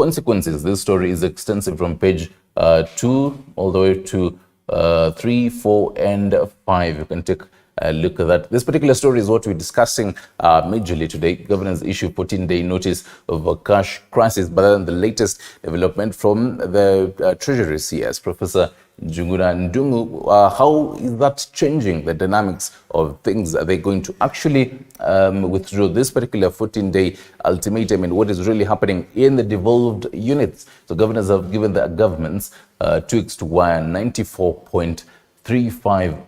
consequences. This story is extensive from page 2 all the way to 3, 4, and 5. You can take a look at that. This particular story is what we're discussing majorly today. Governors issue 14-day notice of a cash crisis. But then the latest development from the Treasury CS, Professor Njuguna Ndungu, how is that changing the dynamics of things? Are they going to actually withdraw this particular 14-day ultimatum, and what is really happening in the devolved units? So governors have given the governments 2 weeks to wire 94.35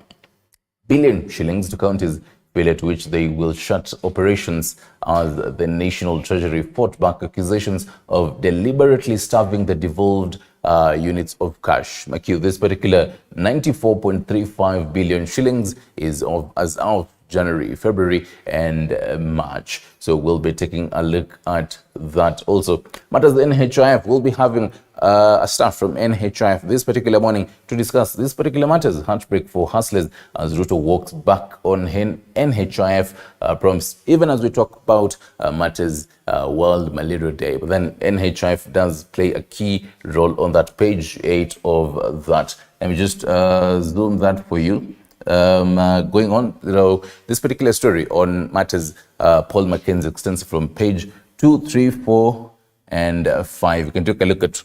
billion shillings to counties, failure to which they will shut operations as the National Treasury fought back accusations of deliberately starving the devolved units of cash. This particular 94.35 billion shillings is as of January, February, and March. So we'll be taking a look at that also. Matters the NHIF, we'll be having a staff from NHIF this particular morning to discuss this particular matters. Heartbreak for hustlers as Ruto walks back on NHIF promise, even as we talk about matters World Malaria Day. But then NHIF does play a key role on that page 8 of that. Let me just zoom that for you. Going on, this particular story on matters Paul McKenzie extensive from page 2, 3, 4, and 5. You can take a look at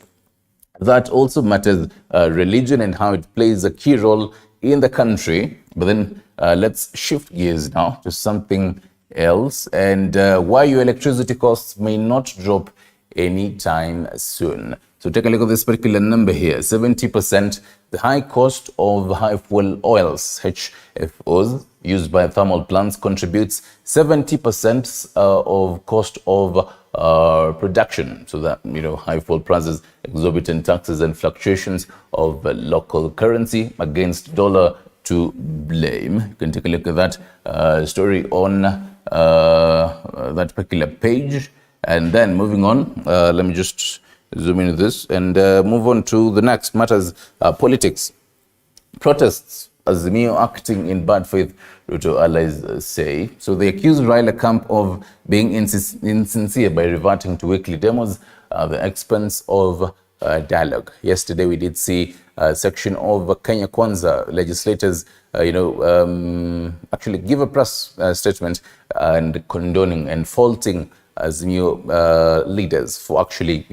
that. Also matters religion and how it plays a key role in the country. But then let's shift gears now to something else, and why your electricity costs may not drop anytime soon. So take a look at this particular number here, 70%. The high cost of high fuel oils, HFOs, used by thermal plants contributes 70% of cost of production. So that, high fuel prices, exorbitant taxes, and fluctuations of local currency against dollar to blame. You can take a look at that story on that particular page. And then moving on, let me just zoom into this and move on to the next matters. Politics. Protests, Azimio acting in bad faith, Ruto allies say. So they accuse Raila camp of being insincere by reverting to weekly demos at the expense of dialogue. Yesterday we did see a section of Kenya Kwanza legislators actually give a press statement and condoning and faulting Azimio leaders for actually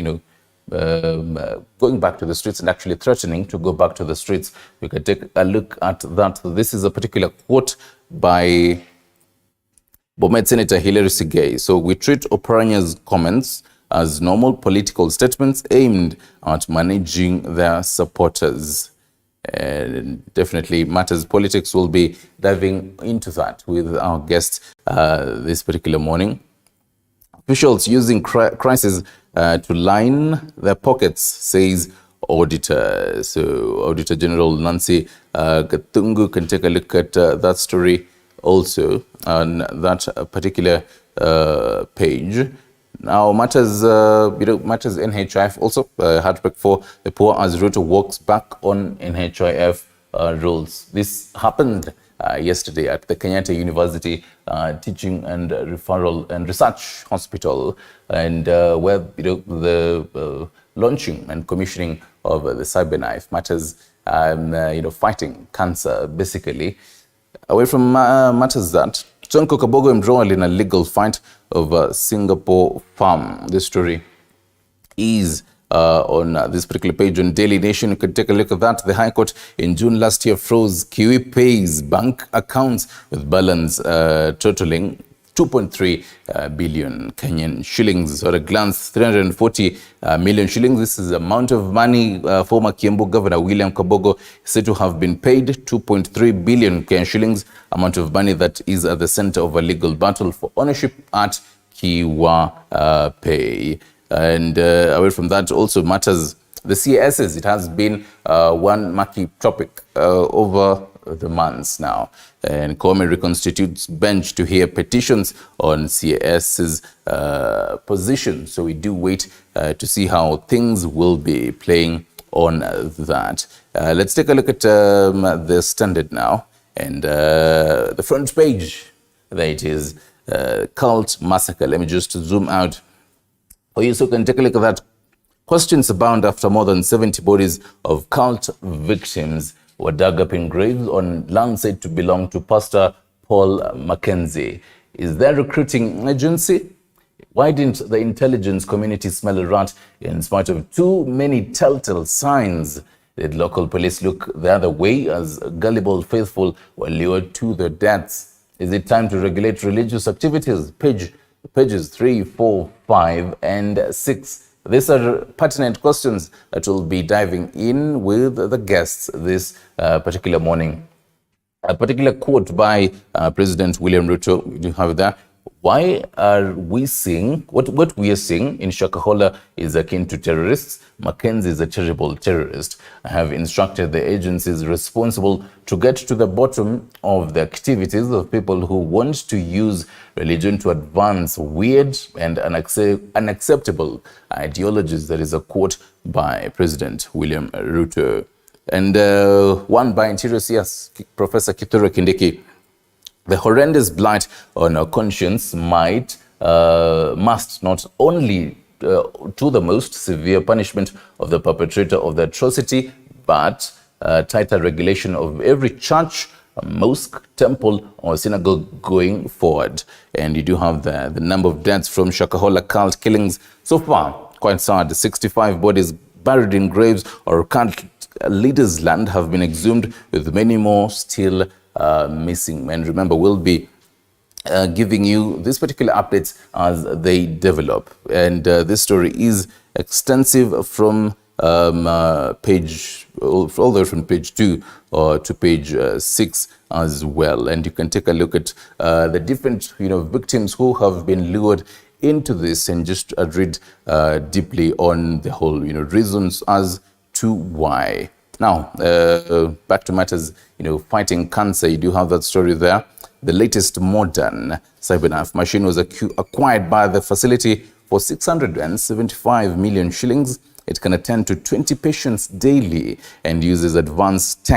going back to the streets and actually threatening to go back to the streets. We can take a look at that. This is a particular quote by Bomet Senator Hilary Sigei. So we treat Oparanya's comments as normal political statements aimed at managing their supporters. And definitely matters politics. Will be diving into that with our guest this particular morning. Officials using crisis to line their pockets, says auditor. So Auditor General Nancy Gatungu can take a look at that story also on that particular page. Now matters, matters NHIF also heartbreak for the poor as Ruto walks back on NHIF rules. This happened yesterday at the Kenyatta University Teaching and Referral and Research Hospital, and where the launching and commissioning of the cyberknife matters, fighting cancer basically. Away from matters that Sonko Kabogo embroiled in a legal fight over Singapore farm. This story is on this particular page on Daily Nation. You can take a look at that. The High Court in June last year froze Kiwi Pay's bank accounts with balance totaling 2.3 billion Kenyan shillings. Or at a glance, 340 million shillings. This is the amount of money former Kiambu Governor William Kabogo said to have been paid. 2.3 billion Kenyan shillings, amount of money that is at the center of a legal battle for ownership at Kiwa Pay. And away from that, also matters the CSs. It has been one murky topic over the months now. And Kwame reconstitutes bench to hear petitions on CS's position. So we do wait to see how things will be playing on that. Let's take a look at the Standard now. And the front page, there it is, cult massacre. Let me just zoom out for you so you can take a look at that. Questions abound after more than 70 bodies of cult victims were dug up in graves on land said to belong to Pastor Paul Mackenzie. Is there a recruiting agency? Why didn't the intelligence community smell a rat in spite of too many telltale signs? Did local police look the other way as gullible faithful were lured to their deaths? Is it time to regulate religious activities? Pages 3, 4, 5, and 6. These are pertinent questions that we'll be diving in with the guests this particular morning. A particular quote by President William Ruto, you have that. Why are we seeing, what we are seeing in Shakahola is akin to terrorists. Mackenzie is a terrible terrorist. I have instructed the agencies responsible to get to the bottom of the activities of people who want to use religion to advance weird and unacceptable ideologies. That is a quote by President William Ruto. And one by Interior CS, Professor Kithure Kindiki. The horrendous blight on our conscience must not only to the most severe punishment of the perpetrator of the atrocity, but tighter regulation of every church, mosque, temple, or synagogue going forward. And you do have the number of deaths from Shakahola cult killings so far. Quite sad. 65 bodies buried in graves or cult leaders' land have been exhumed, with many more still missing. And remember, we'll be giving you these particular updates as they develop. And this story is extensive from page, all the way from page 2 to page 6 as well. And you can take a look at the different victims who have been lured into this and just read deeply on the whole reasons as to why. Now, back to matters, fighting cancer. You do have that story there. The latest modern cyberknife machine was acquired by the facility for 675 million shillings. It can attend to 20 patients daily and uses advanced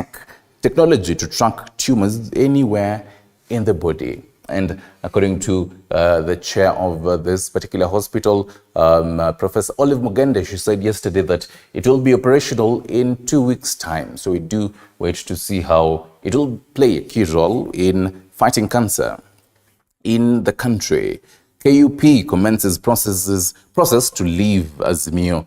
technology to track tumors anywhere in the body. And according to the chair of this particular hospital, Professor Olive Mugende, she said yesterday that it will be operational in 2 weeks' time. So we do wait to see how it will play a key role in fighting cancer in the country. KUP commences process to leave Azimio,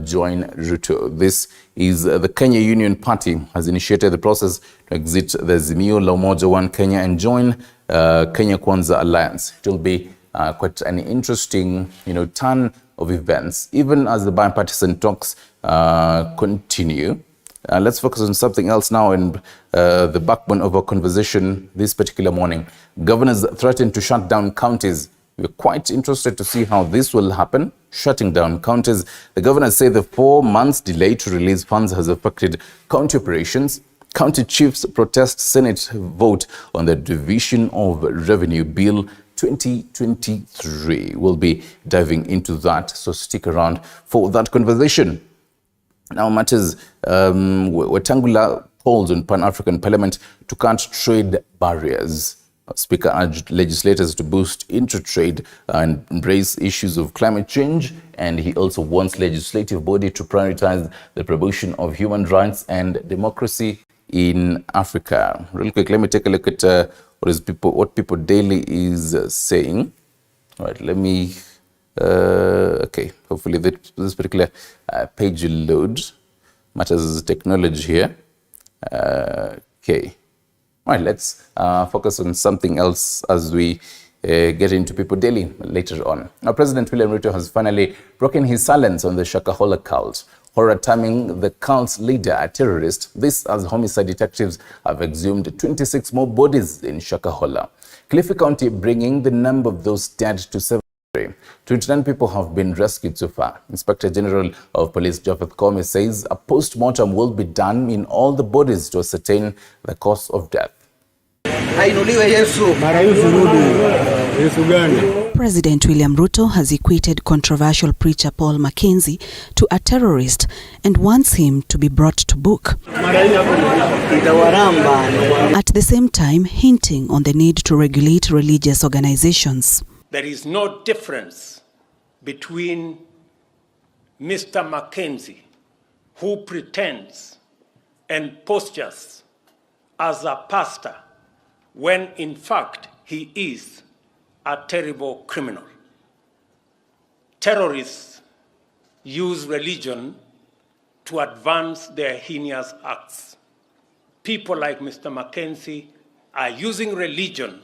join Ruto. This is the Kenya Union Party has initiated the process to exit the Azimio La Umoja One Kenya and join Kenya Kwanza Alliance. It will be quite an interesting, turn of events, even as the bipartisan talks continue. Let's focus on something else now, and the backbone of our conversation this particular morning. Governors threaten to shut down counties. We're quite interested to see how this will happen, shutting down counties. The governors say the 4 months delay to release funds has affected county operations. County chiefs protest Senate vote on the Division of Revenue Bill 2023. We'll be diving into that, so stick around for that conversation. Now matters, Wetangula calls on Pan-African Parliament to cut trade barriers. Speaker urged legislators to boost inter-trade and embrace issues of climate change, and he also wants legislative body to prioritize the promotion of human rights and democracy in Africa. Real quick, let me take a look at what People Daily is saying. All right, let me. Okay, hopefully this particular page will load. Matters technology here. Okay. All right, let's focus on something else as we get into People Daily later on. Now, President William Ruto has finally broken his silence on the Shakahola cult, horror terming the cult's leader a terrorist. This as homicide detectives have exhumed 26 more bodies in Shakahola, Kilifi County, bringing the number of those dead to 7. 29 people have been rescued so far. Inspector General of Police Japhet Koome says a post-mortem will be done in all the bodies to ascertain the cause of death. President William Ruto has equated controversial preacher Paul Mackenzie to a terrorist and wants him to be brought to book. At the same time, hinting on the need to regulate religious organizations. There is no difference between Mr. Mackenzie, who pretends and postures as a pastor when in fact he is a terrible criminal. Terrorists use religion to advance their heinous acts. People like Mr. Mackenzie are using religion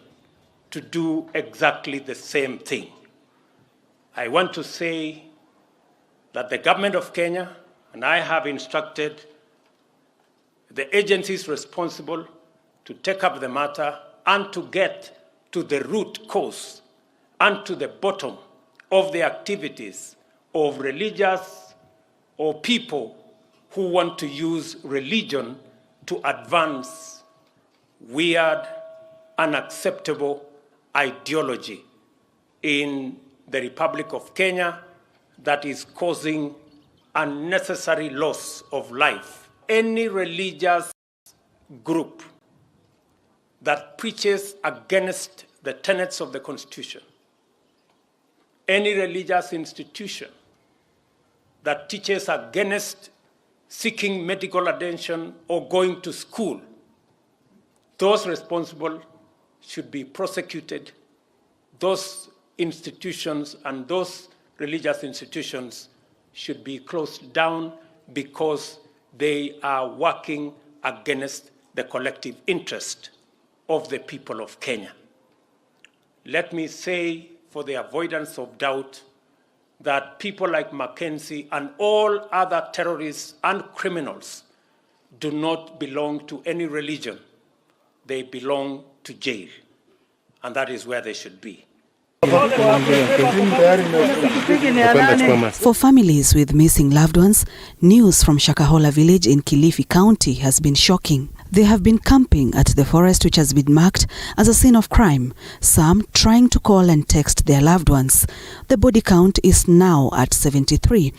to do exactly the same thing. I want to say that the government of Kenya and I have instructed the agencies responsible to take up the matter and to get to the root cause and to the bottom of the activities of religious or people who want to use religion to advance weird, unacceptable ideology in the Republic of Kenya that is causing unnecessary loss of life. Any religious group that preaches against the tenets of the Constitution, any religious institution that teaches against seeking medical attention or going to school, those responsible should be prosecuted. Those institutions and those religious institutions should be closed down because they are working against the collective interest of the people of Kenya. Let me say, for the avoidance of doubt, that people like Mackenzie and all other terrorists and criminals do not belong to any religion. They belong to jail, and that is where they should be. For families with missing loved ones, news from Shakahola village in Kilifi County has been shocking. They have been camping at the forest which has been marked as a scene of crime, some trying to call and text their loved ones. The body count is now at 73,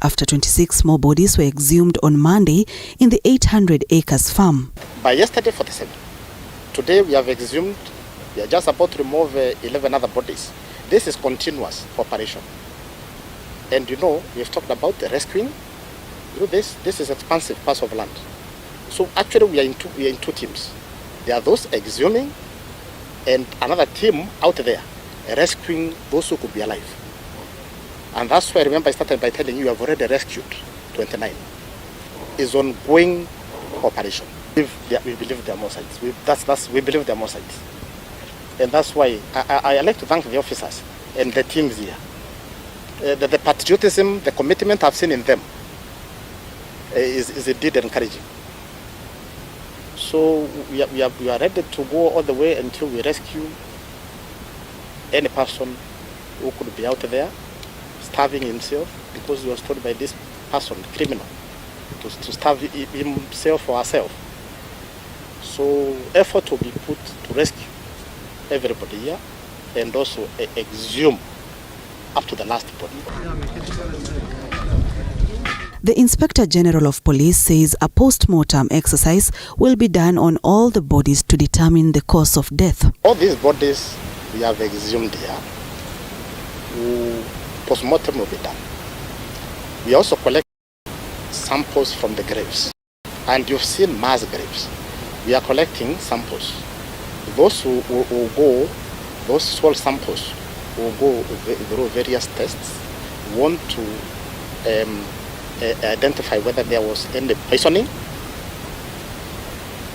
after 26 more bodies were exhumed on Monday in the 800 acres farm. By yesterday, 47. Today we have exhumed. We are just about to remove 11 other bodies. This is continuous operation. And we have talked about the rescuing. This is expansive parts of land. So actually we are in two teams. There are those exhuming and another team out there rescuing those who could be alive. And that's why, remember, I started by telling you we have already rescued 29. It's ongoing operation. We believe there are more sites. We believe there are more sites. And that's why I like to thank the officers and the teams here. The patriotism, the commitment I've seen in them is indeed encouraging. So we are ready to go all the way until we rescue any person who could be out there starving himself because he was told by this person, criminal, to starve himself or herself. So effort will be put to rescue everybody here and also exhume up to the last body. The Inspector General of Police says a post-mortem exercise will be done on all the bodies to determine the cause of death. All these bodies we have exhumed here, post-mortem will be done. We also collect samples from the graves. And you've seen mass graves. We are collecting samples. Those who will go, those soil samples will go through various tests. We want to identify whether there was any poisoning.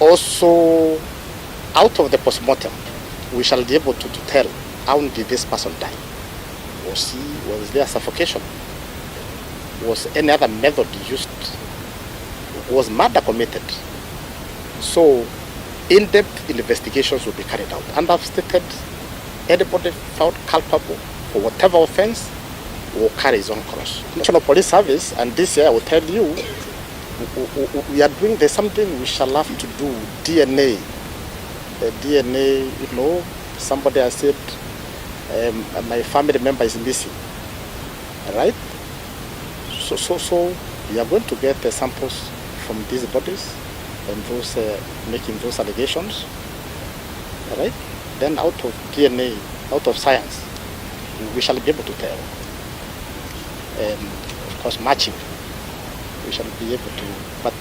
Also, out of the postmortem, we shall be able to tell how did this person die. Was there suffocation? Was any other method used? Was murder committed? So, in-depth investigations will be carried out. And I've stated, anybody found culpable for whatever offense will carry his own cross. National Police Service, and this year I will tell you, we are doing, there's something we shall have to do, DNA. DNA, somebody has said, my family member is missing, right? So we are going to get the samples from these bodies and those making those allegations, right? Then out of DNA, out of science, we shall be able to tell. Of because matching, we shall be able to, but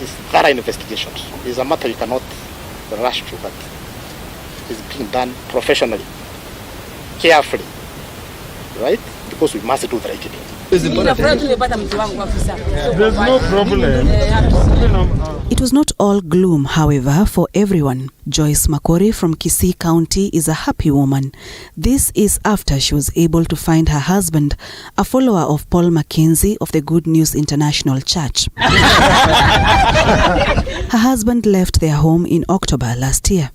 it's thorough investigations. It's a matter you cannot rush to, but it's being done professionally, carefully, right? Because we must do the right thing. There's no problem. It was not all gloom, however, for everyone. Joyce Makori from Kisii County is a happy woman. This is after she was able to find her husband, a follower of Paul Mackenzie of the Good News International Church. Her husband left their home in October last year.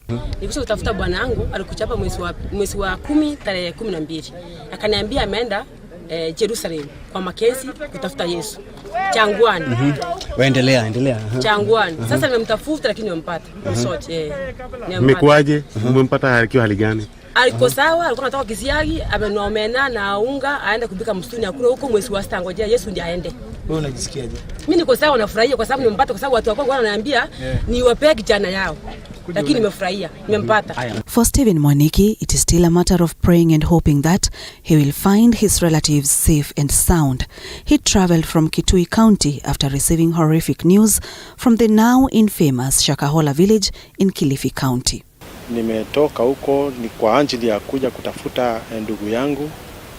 Utafuta bwana wangu alikuchapa mwezi wa 10 tarehe 12. Akaniambia ameenda Jerusalem kwa Mackenzie kutafuta Yesu. Changwani. Endelea. Changwani. Sasa nimemtafuta lakini nimempata. Sote Mmekuaje? Mmempata akiwa hali gani? Aliko sawa, alikuwa anatoka Kisiagi, amenomena na unga, aende kubika msituni akule huko mwezi wa 6 ngojea Yesu ndiye aende. Wewe unajisikiaje? Mimi niko sawa, nafurahia kwa sababu nimempata, kwa sababu watu wako wananiambia niwapee kijana yao. Lakini nimefurahia, nimempata. For Stephen Mwaniki, it is still a matter of praying and hoping that he will find his relatives safe and sound. He traveled from Kitui County after receiving horrific news from the now infamous Shakahola village in Kilifi County. Nimetoka huko ni kwa ajili ya kuja kutafuta ndugu yangu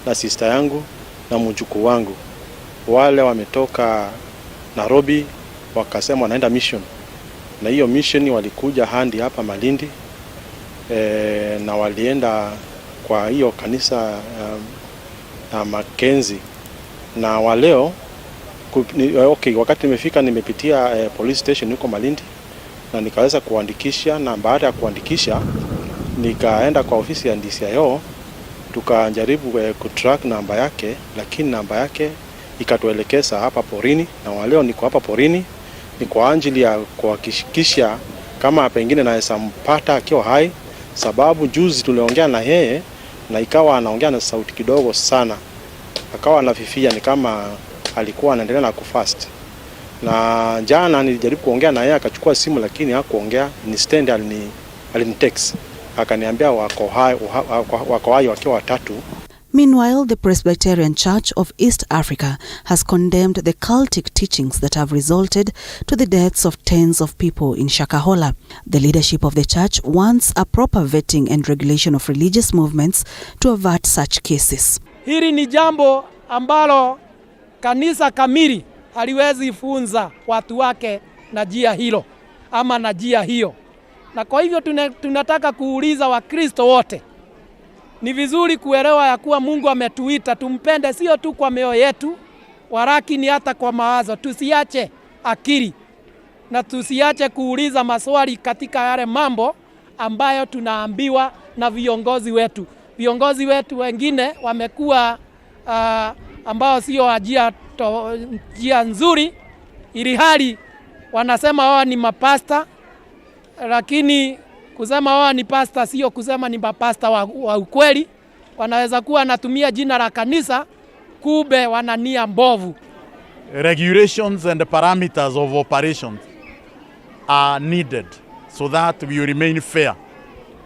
na sister yangu na mjukuu wangu. Wale wametoka Nairobi wakasema wanaenda mission. Na hiyo mission walikuja handi hapa Malindi na walienda kwa hiyo kanisa Mackenzie. Na waleo wakati nimefika nimepitia police station huko Malindi na nikaweza kuandikisha, na baada ya kuandikisha nikaenda kwa ofisi ya DCIO tukajaribu kutrack namba yake, lakini namba yake ikatuelekeza hapa porini, na waleo niko hapa porini ni kwa ajili ya kuhakikisha kama pengine naweza mpata akiwa hai, sababu juzi tuliongea na yeye na ikawa anaongea na sauti kidogo sana, akawa anafifia ni kama alikuwa anaendelea na kufast. Na jana nilijaribu kuongea na yeye akachukua simu lakini hakuongea, instead alinitext akaniambia wako hai wakiwa watatu. Meanwhile, the Presbyterian Church of East Africa has condemned the cultic teachings that have resulted to the deaths of tens of people in Shakahola. The leadership of the church wants a proper vetting and regulation of religious movements to avert such cases. Hili ni jambo ambalo kanisa kamili haliwezi funza watu wake na njia hilo ama na njia hiyo. Na kwa hivyo tunataka kuuliza Wakristo wote, ni vizuri kuelewa ya kuwa Mungu ametuita tumpende sio tu kwa mioyo yetu, walakini hata kwa mawazo. Tusiache akili na tusiache kuuliza maswali katika yale mambo ambayo tunaambiwa na viongozi wetu. Viongozi wetu wengine wamekuwa ambao sio njia nzuri, ili hali wanasema wao ni mapasta, lakini kusema wao ni pasta sio kusema ni mapasta wa ukweli. Wanaweza kuwa anatumia jina la kanisa, kube wanania mbovu. Regulations and the parameters of operations are needed so that we remain fair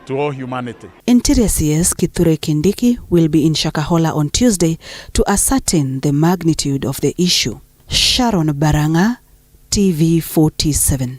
to all humanity. Interior CS Kithure Kindiki will be in Shakahola on Tuesday to ascertain the magnitude of the issue. Sharon Baranga, TV 47.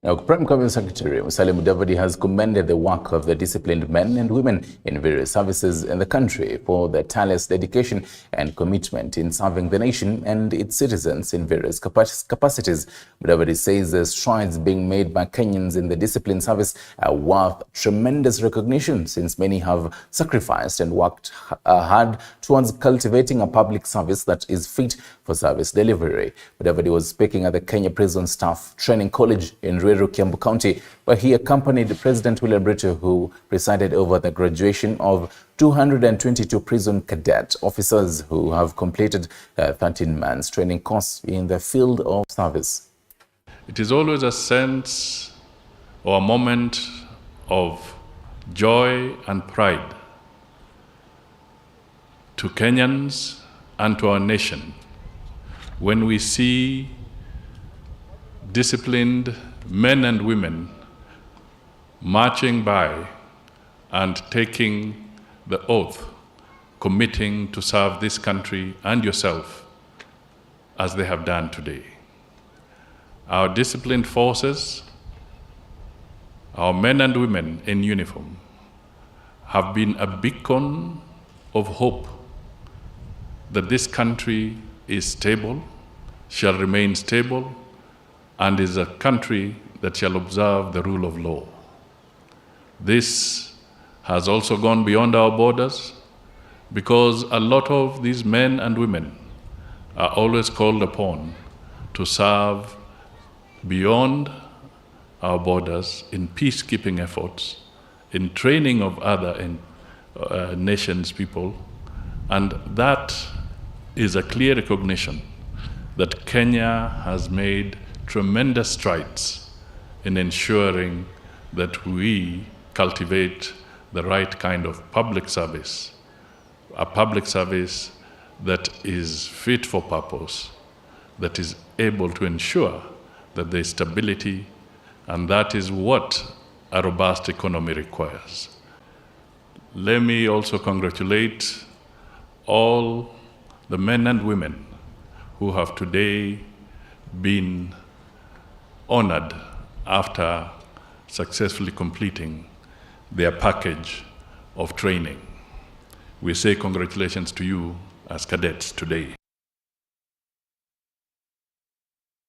Now, Prime Cabinet Secretary Musalia Mudavadi has commended the work of the disciplined men and women in various services in the country for their tireless dedication and commitment in serving the nation and its citizens in various capacities. Mudavadi says the strides being made by Kenyans in the disciplined service are worth tremendous recognition, since many have sacrificed and worked hard towards cultivating a public service that is fit for service delivery. Mudavadi was speaking at the Kenya Prison Staff Training College in Ruiru, Kiambu County, where he accompanied President William Ruto, who presided over the graduation of 222 prison cadet officers who have completed a 13-month training course in the field of service. It is always a sense or a moment of joy and pride to Kenyans and to our nation when we see disciplined men and women marching by and taking the oath committing to serve this country and yourself as they have done today. Our disciplined forces, our men and women in uniform, have been a beacon of hope that this country is stable, shall remain stable, and is a country that shall observe the rule of law. This has also gone beyond our borders, because a lot of these men and women are always called upon to serve beyond our borders in peacekeeping efforts, in training of other nations' people, and that is a clear recognition that Kenya has made tremendous strides in ensuring that we cultivate the right kind of public service, a public service that is fit for purpose, that is able to ensure that there is stability, and that is what a robust economy requires. Let me also congratulate all the men and women who have today been honored after successfully completing their package of training. We say congratulations to you as cadets today.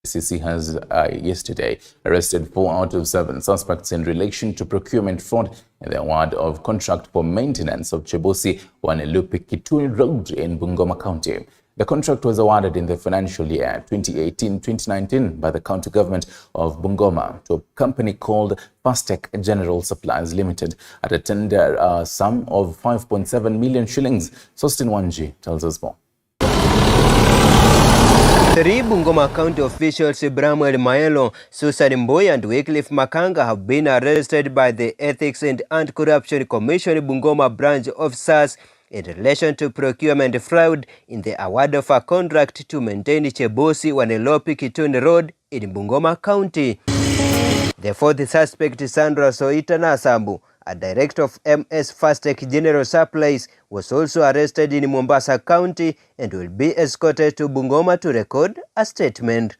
ICC has yesterday arrested 4 out of 7 suspects in relation to procurement fraud in the award of contract for maintenance of Chebosi Wanelupi-Kitui Road in Bungoma County. The contract was awarded in the financial year 2018-2019 by the county government of Bungoma to a company called Fastech General Supplies Limited at a tender sum of 5.7 million shillings. Sostin Wanji tells us more. 3 Bungoma County officials, Bramwell Maelo, Susan Mboy and Wycliffe Makanga, have been arrested by the Ethics and Anti-Corruption Commission Bungoma branch officers in relation to procurement fraud in the award of a contract to maintain Chebosi Wanelupi-Kitui Road in Bungoma County. The 4th suspect, Sandra Soita Nasambu, a director of MS Fastech General Supplies, was also arrested in Mombasa County and will be escorted to Bungoma to record a statement.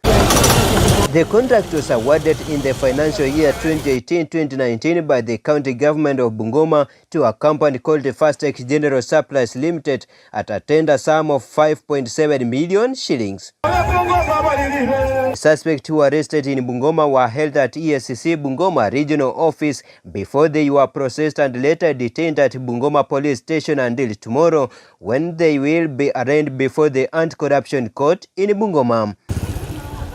The contract was awarded in the financial year 2018-2019 by the county government of Bungoma to a company called Fastech General Supplies Limited at a tender sum of 5.7 million shillings. The suspects who were arrested in Bungoma were held at ESCC Bungoma Regional Office before they were processed and later detained at Bungoma Police Station until tomorrow, when they will be arraigned before the Anti-Corruption Court in Bungoma.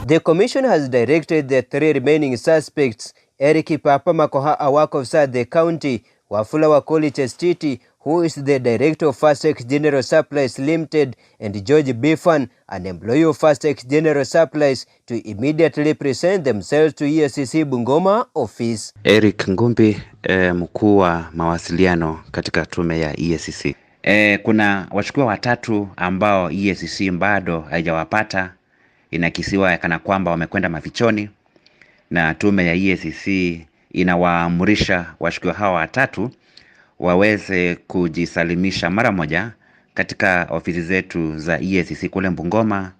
The commission has directed the 3 remaining suspects, Eric Papa Makoha, a work officer at the county, Wafula Wakoli Chestiti, who is the director of Fastech General Supplies Limited, and George Bifan, an employee of Fastech General Supplies, to immediately present themselves to ESCC Bungoma office. Eric Ngumbi, mkuu wa mawasiliano katika tume ya ESCC. Kuna washukiwa 3 ambao ESCC bado haijawapata. Inakisiwa kana kwamba wamekwenda mafichoni, na tume ya ESCC inawaamrisha washukiwa hawa 3 waweze kujisalimisha mara moja katika ofisi zetu za ESCC kule Bungoma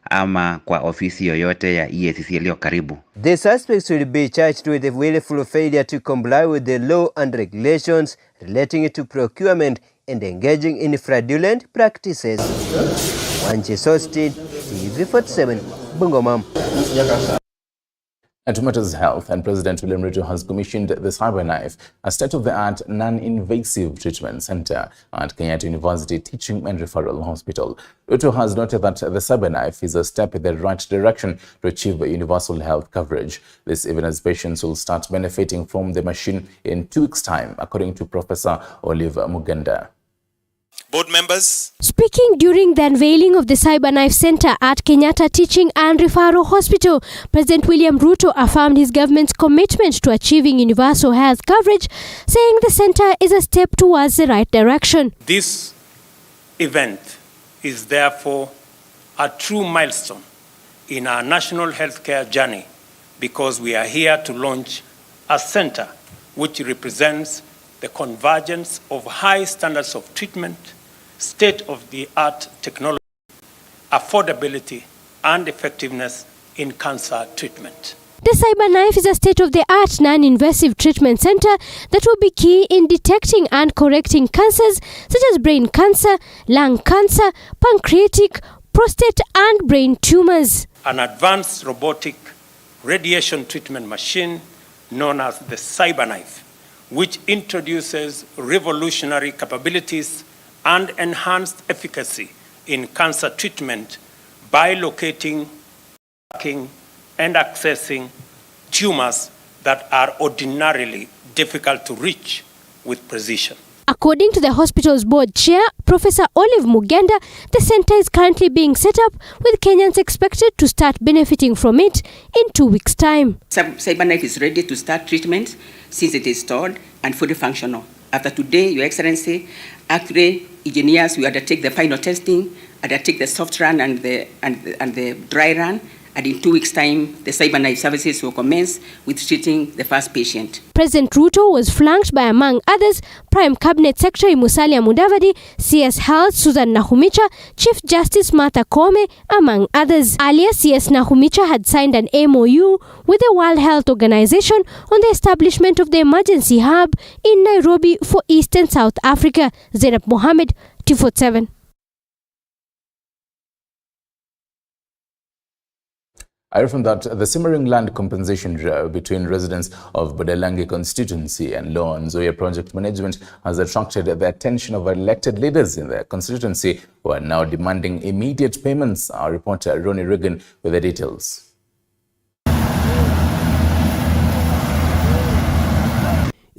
ama kwa ofisi yoyote ya ESCC iliyo karibu. The suspects will be charged with the willful failure to comply with the law and regulations relating to procurement and engaging in fraudulent practices. Wanji Sostin, TV47, Bungoma. And to matters health, and President William Ruto has commissioned the CyberKnife, a state-of-the-art non-invasive treatment center at Kenyatta University Teaching and Referral Hospital. Ruto has noted that the CyberKnife is a step in the right direction to achieve universal health coverage. This even as patients will start benefiting from the machine in 2 weeks' time, according to Professor Oliver Mugenda. Board members. Speaking during the unveiling of the CyberKnife Center at Kenyatta Teaching and Referral Hospital, President William Ruto affirmed his government's commitment to achieving universal health coverage, saying the center is a step towards the right direction. This event is therefore a true milestone in our national healthcare journey, because we are here to launch a center which represents the convergence of high standards of treatment, state-of-the-art technology, affordability, and effectiveness in cancer treatment. The CyberKnife is a state-of-the-art non-invasive treatment center that will be key in detecting and correcting cancers such as brain cancer, lung cancer, pancreatic, prostate and brain tumors. An advanced robotic radiation treatment machine known as the CyberKnife, which introduces revolutionary capabilities and enhanced efficacy in cancer treatment by locating, tracking, and accessing tumors that are ordinarily difficult to reach with precision. According to the hospital's board chair, Professor Olive Mugenda, the center is currently being set up, with Kenyans expected to start benefiting from it in 2 weeks' time. CyberKnife is ready to start treatment since it is stored and fully functional. After today, Your Excellency, actually, engineers will undertake the final testing, undertake the soft run and the dry run, and in 2 weeks' time, the CyberKnife services will commence with treating the first patient. President Ruto was flanked by, among others, Prime Cabinet Secretary Musalia Mudavadi, CS Health Susan Nahumicha, Chief Justice Martha Koome, among others. Earlier, CS Nahumicha had signed an MOU with the World Health Organization on the establishment of the emergency hub in Nairobi for East and South Africa. Zainab Mohammed, T47. I from that, the simmering land compensation row between residents of Budalangi constituency and Law Nzoia project management has attracted the attention of elected leaders in the constituency who are now demanding immediate payments. Our reporter Ronnie Regan with the details.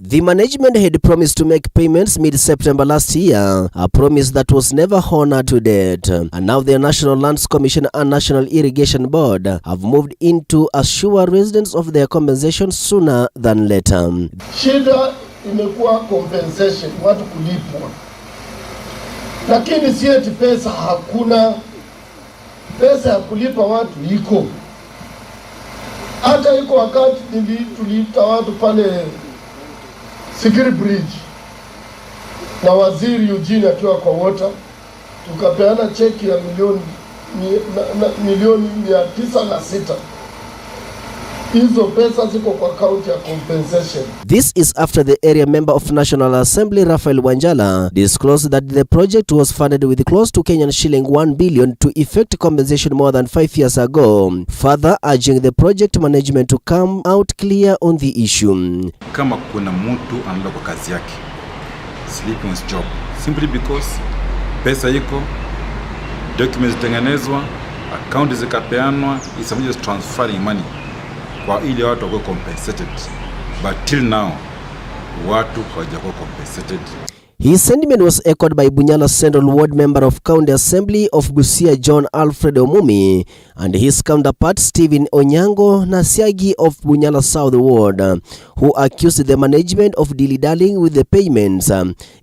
The management had promised to make payments mid-September last year, a promise that was never honored to date. And now the National Lands Commission and National Irrigation Board have moved in to assure residents of their compensation sooner than later. Shida imekuwa compensation, watu kulipwa. Lakini si eti pesa hakuna. Pesa ya kulipa watu iko. Hata iko wakati tuliita watu pale Sikiri Bridge na waziri Eugene akiwa kwa water, tukapeana cheki ya milioni 906. Hizo pesa ziko kwa account ya compensation. This is after the area member of National Assembly Raphael Wanjala disclosed that the project was funded with close to Kenyan shilling 1 billion to effect compensation more than 5 years ago, further urging the project management to come out clear on the issue. Kama kuna mtu analala kwa kazi yake, sleeping his job, simply because pesa iko, documents zitengenezwa, account zikapeanwa, it's just transferring money kwa ili watu wako compensated, but till now watu hawajakuwa compensated. His sentiment was echoed by Bunyala Central Ward Member of County Assembly of Busia John Alfred Omumi and his counterpart Stephen Onyango Nasiagi of Bunyala South Ward, who accused the management of dilly-dallying with the payments,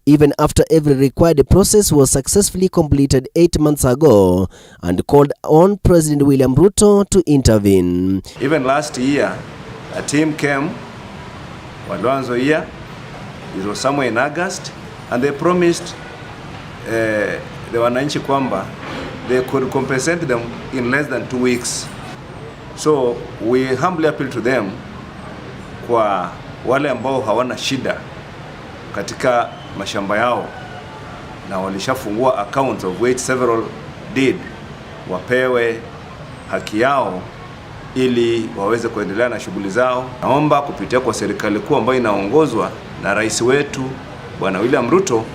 even after every required process was successfully completed 8 months ago, and called on President William Ruto to intervene. Even last year, a team came, Law Nzoia, it was somewhere in August, and they promised the wananchi kwamba they could compensate them in less than 2 weeks. So we humbly appeal to them, kwa wale ambao hawana shida katika mashamba yao na walishafungua accounts of which several did, wapewe haki yao ili waweze kuendelea na shughuli zao. Naomba kupitia kwa serikali kuu ambayo inaongozwa na rais wetu Bwana William Ruto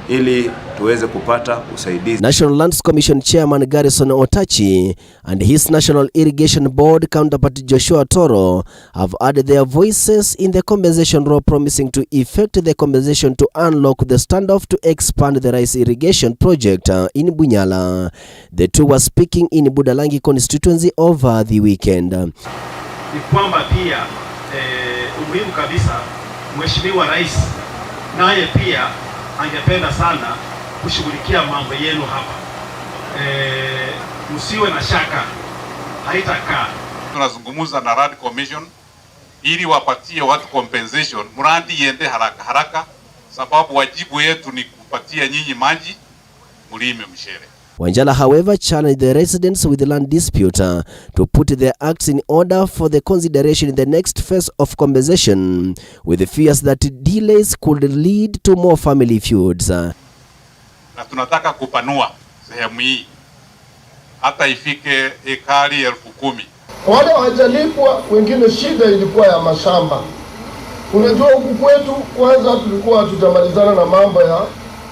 ili tuweze kupata usaidizi. National Lands Commission Chairman Garrison Otachi and his National Irrigation Board counterpart Joshua Toro have added their voices in the compensation row, promising to effect the compensation to unlock the standoff to expand the rice irrigation project in Bunyala. The two were speaking in Budalangi constituency over the weekend. Ni kwamba pia umuhimu kabisa Mheshimiwa Rais naye pia angependa sana kushughulikia mambo yenu hapa. Msiwe na shaka, haitakaa. Tunazungumza na Land Commission ili wapatie watu compensation, mradi iende haraka haraka, sababu wajibu yetu ni kupatia nyinyi maji mulime mshere. Wanjala, however, challenged the residents with the land dispute to put their acts in order for the consideration in the next phase of compensation, with the fears that delays could lead to more family feuds. Na tunataka kupanua sehemu hii hata ifike ekari 10,000. Wale hawajalipwa, wengine shida ilikuwa ya mashamba. Unajua huku kwetu kwanza tulikuwa tutamalizana na mambo ya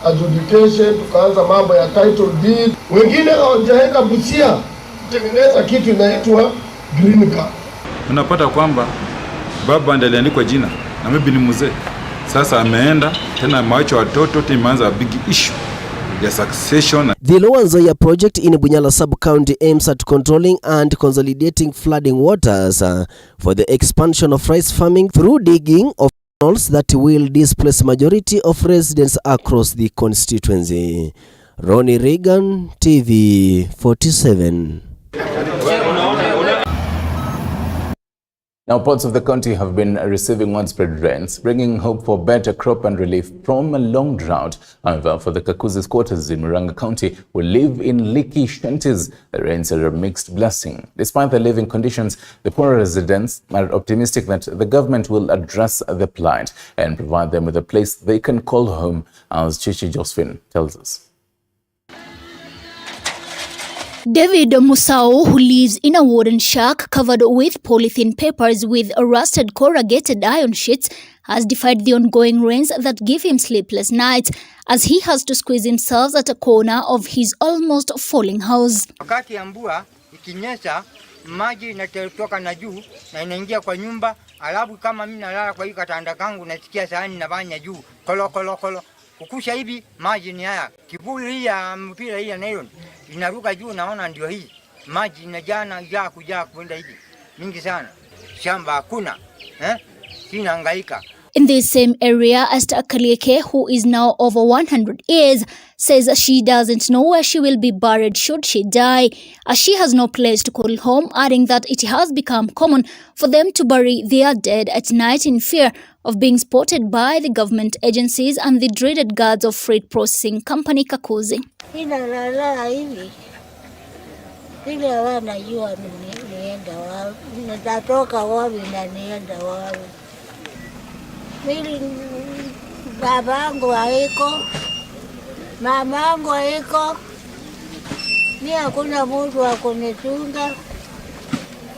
adjudication, tukaanza mambo ya title deed. Wengine hawajaenda Busia kutengeneza kitu inaitwa green card. Unapata kwamba baba ndiye aliandikwa jina na mimi ni mzee. Sasa ameenda tena maacho watoto timeanza a big issue. The succession. The Lower Nzoia project in Bunyala sub-county aims at controlling and consolidating flooding waters for the expansion of rice farming through digging of tunnels that will displace majority of residents across the constituency. Ronnie Reagan, TV 47. Now, parts of the country have been receiving widespread rains, bringing hope for better crop and relief from a long drought. However, for the Kakuzi squatters in Murang'a County who live in leaky shanties, the rains are a mixed blessing. Despite the living conditions, the poorer residents are optimistic that the government will address the plight and provide them with a place they can call home, as Chichi Josephine tells us. David Musao, who lives in a wooden shack covered with polythene papers with rusted corrugated iron sheets, has defied the ongoing rains that give him sleepless nights as he has to squeeze himself at a corner of his almost falling house. Wakati ya mvua ikinyesha, maji inatoka na juu na inaingia kwa nyumba, alafu kama mimi nalala kwa hii katanda kangu nasikia sahani inabanya juu kolo kolo kolo. Kukusha hivi maji ni haya. Kiburi hii ya mpira hii ya nylon inaruka juu, naona ndio hii. Maji inajaa kujaa kwenda hivi. Mingi sana. Shamba hakuna. Sina hangaika. In this same area, Esther Kalieke, who is now over 100 years, says she doesn't know where she will be buried should she die, as she has no place to call home, adding that it has become common for them to bury their dead at night in fear of being spotted by the government agencies and the dreaded guards of freight processing company Kakuzi. Babangu haiko, mamangu haiko, ni hakuna mtu wa kunichunga,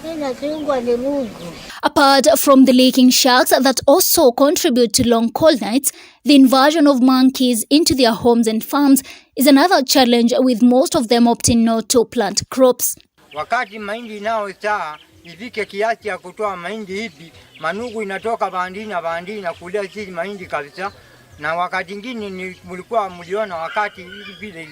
ninachungwa ni Mungu. Apart from the leaking shacks that also contribute to long cold nights, the invasion of monkeys into their homes and farms is another challenge, with most of them opting not to plant crops. Wakati mahindi nao saa ifike kiasi ya kutoa mahindi hivi, manugu inatoka bandini na kulia sisi mahindi kabisa. Na wakati mwingine mliona wakati vile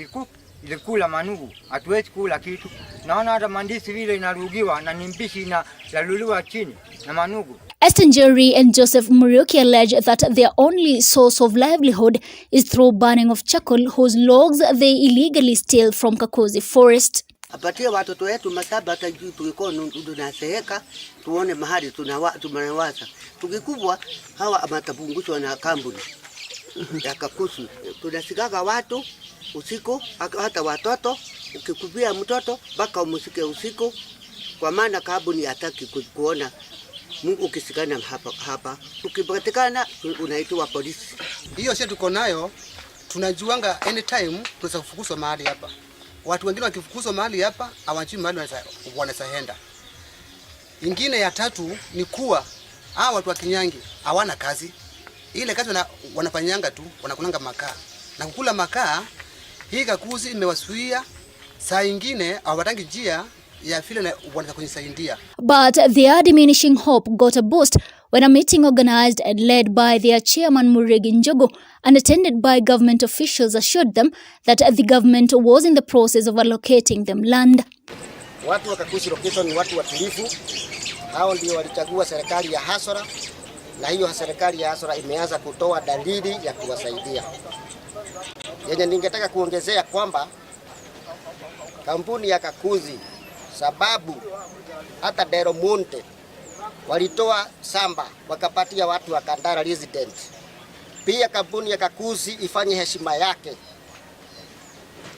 ilikula manugu, hatuwezi kula kitu. Naona hata mandisi vile inarugiwa na nimbishi na laluliwa chini na manugu. Esther Njeri and Joseph Muriuki allege that their only source of livelihood is through burning of charcoal, whose logs they illegally steal from Kakuzi forest. Apatie watoto wetu masaba hata juu tulikuwa tunaseheka tuone mahali tunawaza. Tukikubwa hawa matapungushwa na kampuni ya Kakuzi. Tunasikaga watu usiku, hata watoto ukikubia mtoto baka umusike usiku, kwa maana kampuni hataki kuona Mungu ukisikana hapa. Ukipatikana unaitwa polisi. Hiyo sisi tuko nayo, tunajuanga anytime tunaweza kufukuzwa mahali hapa. Watu wengine wakifukuzwa mahali hapa hawajui mahali wanasaenda. Ingine ya tatu ni kuwa hawa watu wa Kinyangi hawana kazi. Ile kazi wanafanyanga tu, wanakulanga makaa. Na kukula makaa, hii Kakuzi imewasuia, saa ingine hawatangi njia ya vile wanaweza kujisaidia. But their diminishing hope got a boost when a meeting organized and led by their chairman Muregi Njogo and attended by government officials assured them that the government was in the process of allocating them land. Watu wa Kakuzi location ni watu watulivu. Hao ndio walichagua serikali ya hasara, na hiyo serikali ya hasara imeanza kutoa dalili ya kuwasaidia. Yenye ningetaka kuongezea kwamba kampuni ya Kakuzi, sababu hata Dero Monte walitoa samba wakapatia watu wa Kandara resident. Pia kampuni ya Kakuzi ifanye heshima yake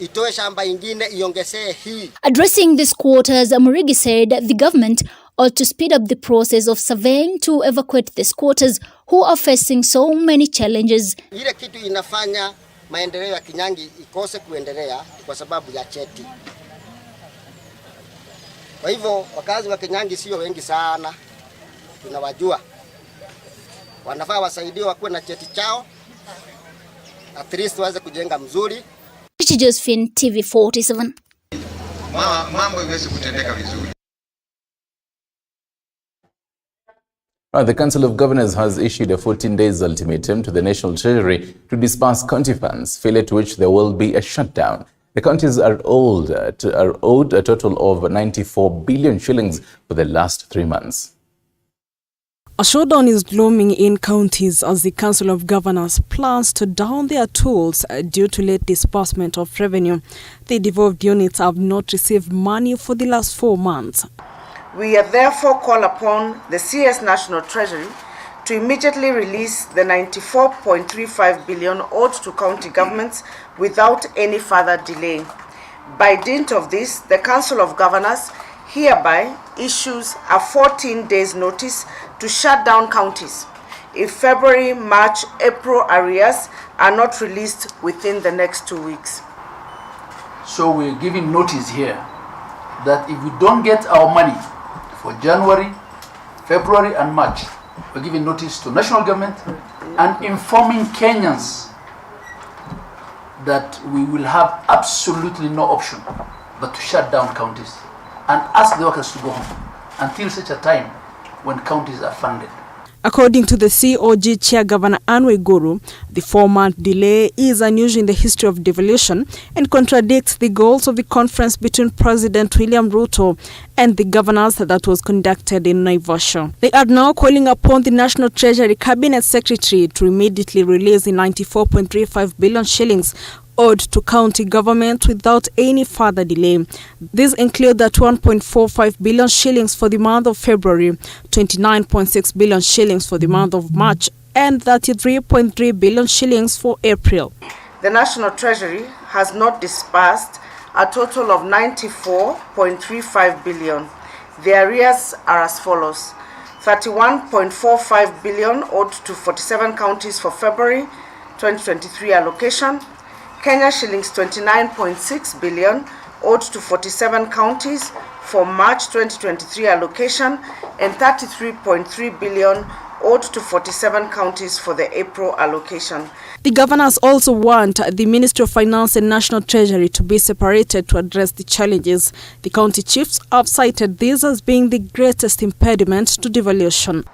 itoe shamba ingine iongezee hii. Addressing these quotas, Murigi said the government ought to speed up the process of surveying to evacuate the squatters who are facing so many challenges. Ile kitu inafanya maendeleo ya Kinyangi ikose kuendelea kwa sababu ya cheti. Kwa hivyo wakazi wa Kinyangi sio wengi sana, tunawajua. Wanafaa wasaidiwe wakuwe na cheti chao, at least waweze kujenga mzuri. Josephine, TV47. Mambo iweze kutendeka vizuri. The Council of Governors has issued a 14 days ultimatum to the National Treasury to disburse county funds, failure to which there will be a shutdown. The counties are owed a total of 94 billion shillings for the last 3 months. A showdown is looming in counties as the Council of Governors plans to down their tools due to late disbursement of revenue. The devolved units have not received money for the last 4 months. We have therefore called upon the CS National Treasury to immediately release the 94.35 billion owed to county governments without any further delay. By dint of this, the Council of Governors hereby issues a 14 days notice to shut down counties if February, March, April arrears are not released within the next 2 weeks. So we're giving notice here that if we don't get our money for January, February and March, we're giving notice to national government and informing Kenyans that we will have absolutely no option but to shut down counties and ask the workers to go home until such a time when counties are funded. According to the COG Chair Governor Anne Waiguru, the 4-month delay is unusual in the history of devolution and contradicts the goals of the conference between President William Ruto and the governors that was conducted in Naivasha. They are now calling upon the National Treasury Cabinet Secretary to immediately release the 94.35 billion shillings owed to county government without any further delay. These include that 1.45 billion shillings for the month of February, 29.6 billion shillings for the month of March, and 33.3 billion shillings for April. The National Treasury has not disbursed a total of 94.35 billion. The arrears are as follows: 31.45 billion owed to 47 counties for February 2023 allocation, Kenya shillings 29.6 billion owed to 47 counties for March 2023 allocation, and 33.3 billion owed to 47 counties for the April allocation. The governors also want the Ministry of Finance and National Treasury to be separated to address the challenges. The county chiefs have cited this as being the greatest impediment to devolution.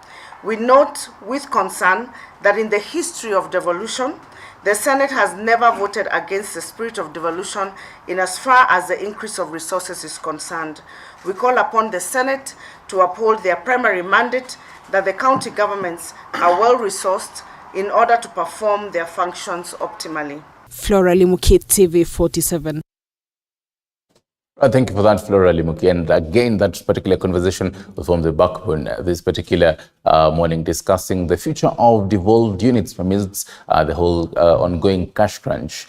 We note with concern that in the history of devolution, the Senate has never voted against the spirit of devolution in as far as the increase of resources is concerned. We call upon the Senate to uphold their primary mandate that the county governments are well-resourced in order to perform their functions optimally. Flora Limuki, TV47. Thank you for that, Flora Limuki. And again, that particular conversation will form the backbone this particular morning, discussing the future of devolved units amidst the whole ongoing cash crunch,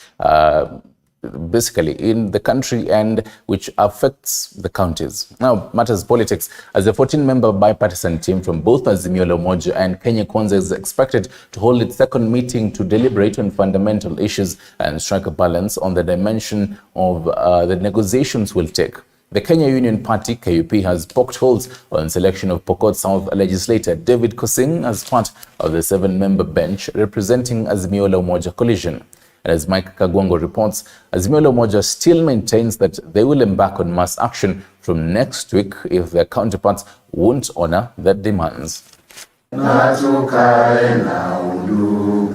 basically in the country, and which affects the counties. Now, matters politics, as a 14-member bipartisan team from both Azimio la Umoja and Kenya Kwanza is expected to hold its second meeting to deliberate on fundamental issues and strike a balance on the dimension of the negotiations will take. The Kenya Union Party, KUP, has poked holes on selection of Pokot South legislator David Kosing as part of the 7-member bench representing Azimio la Umoja coalition. And as Mike Kagwango reports, Azimio la Umoja still maintains that they will embark on mass action from next week if their counterparts won't honor their demands.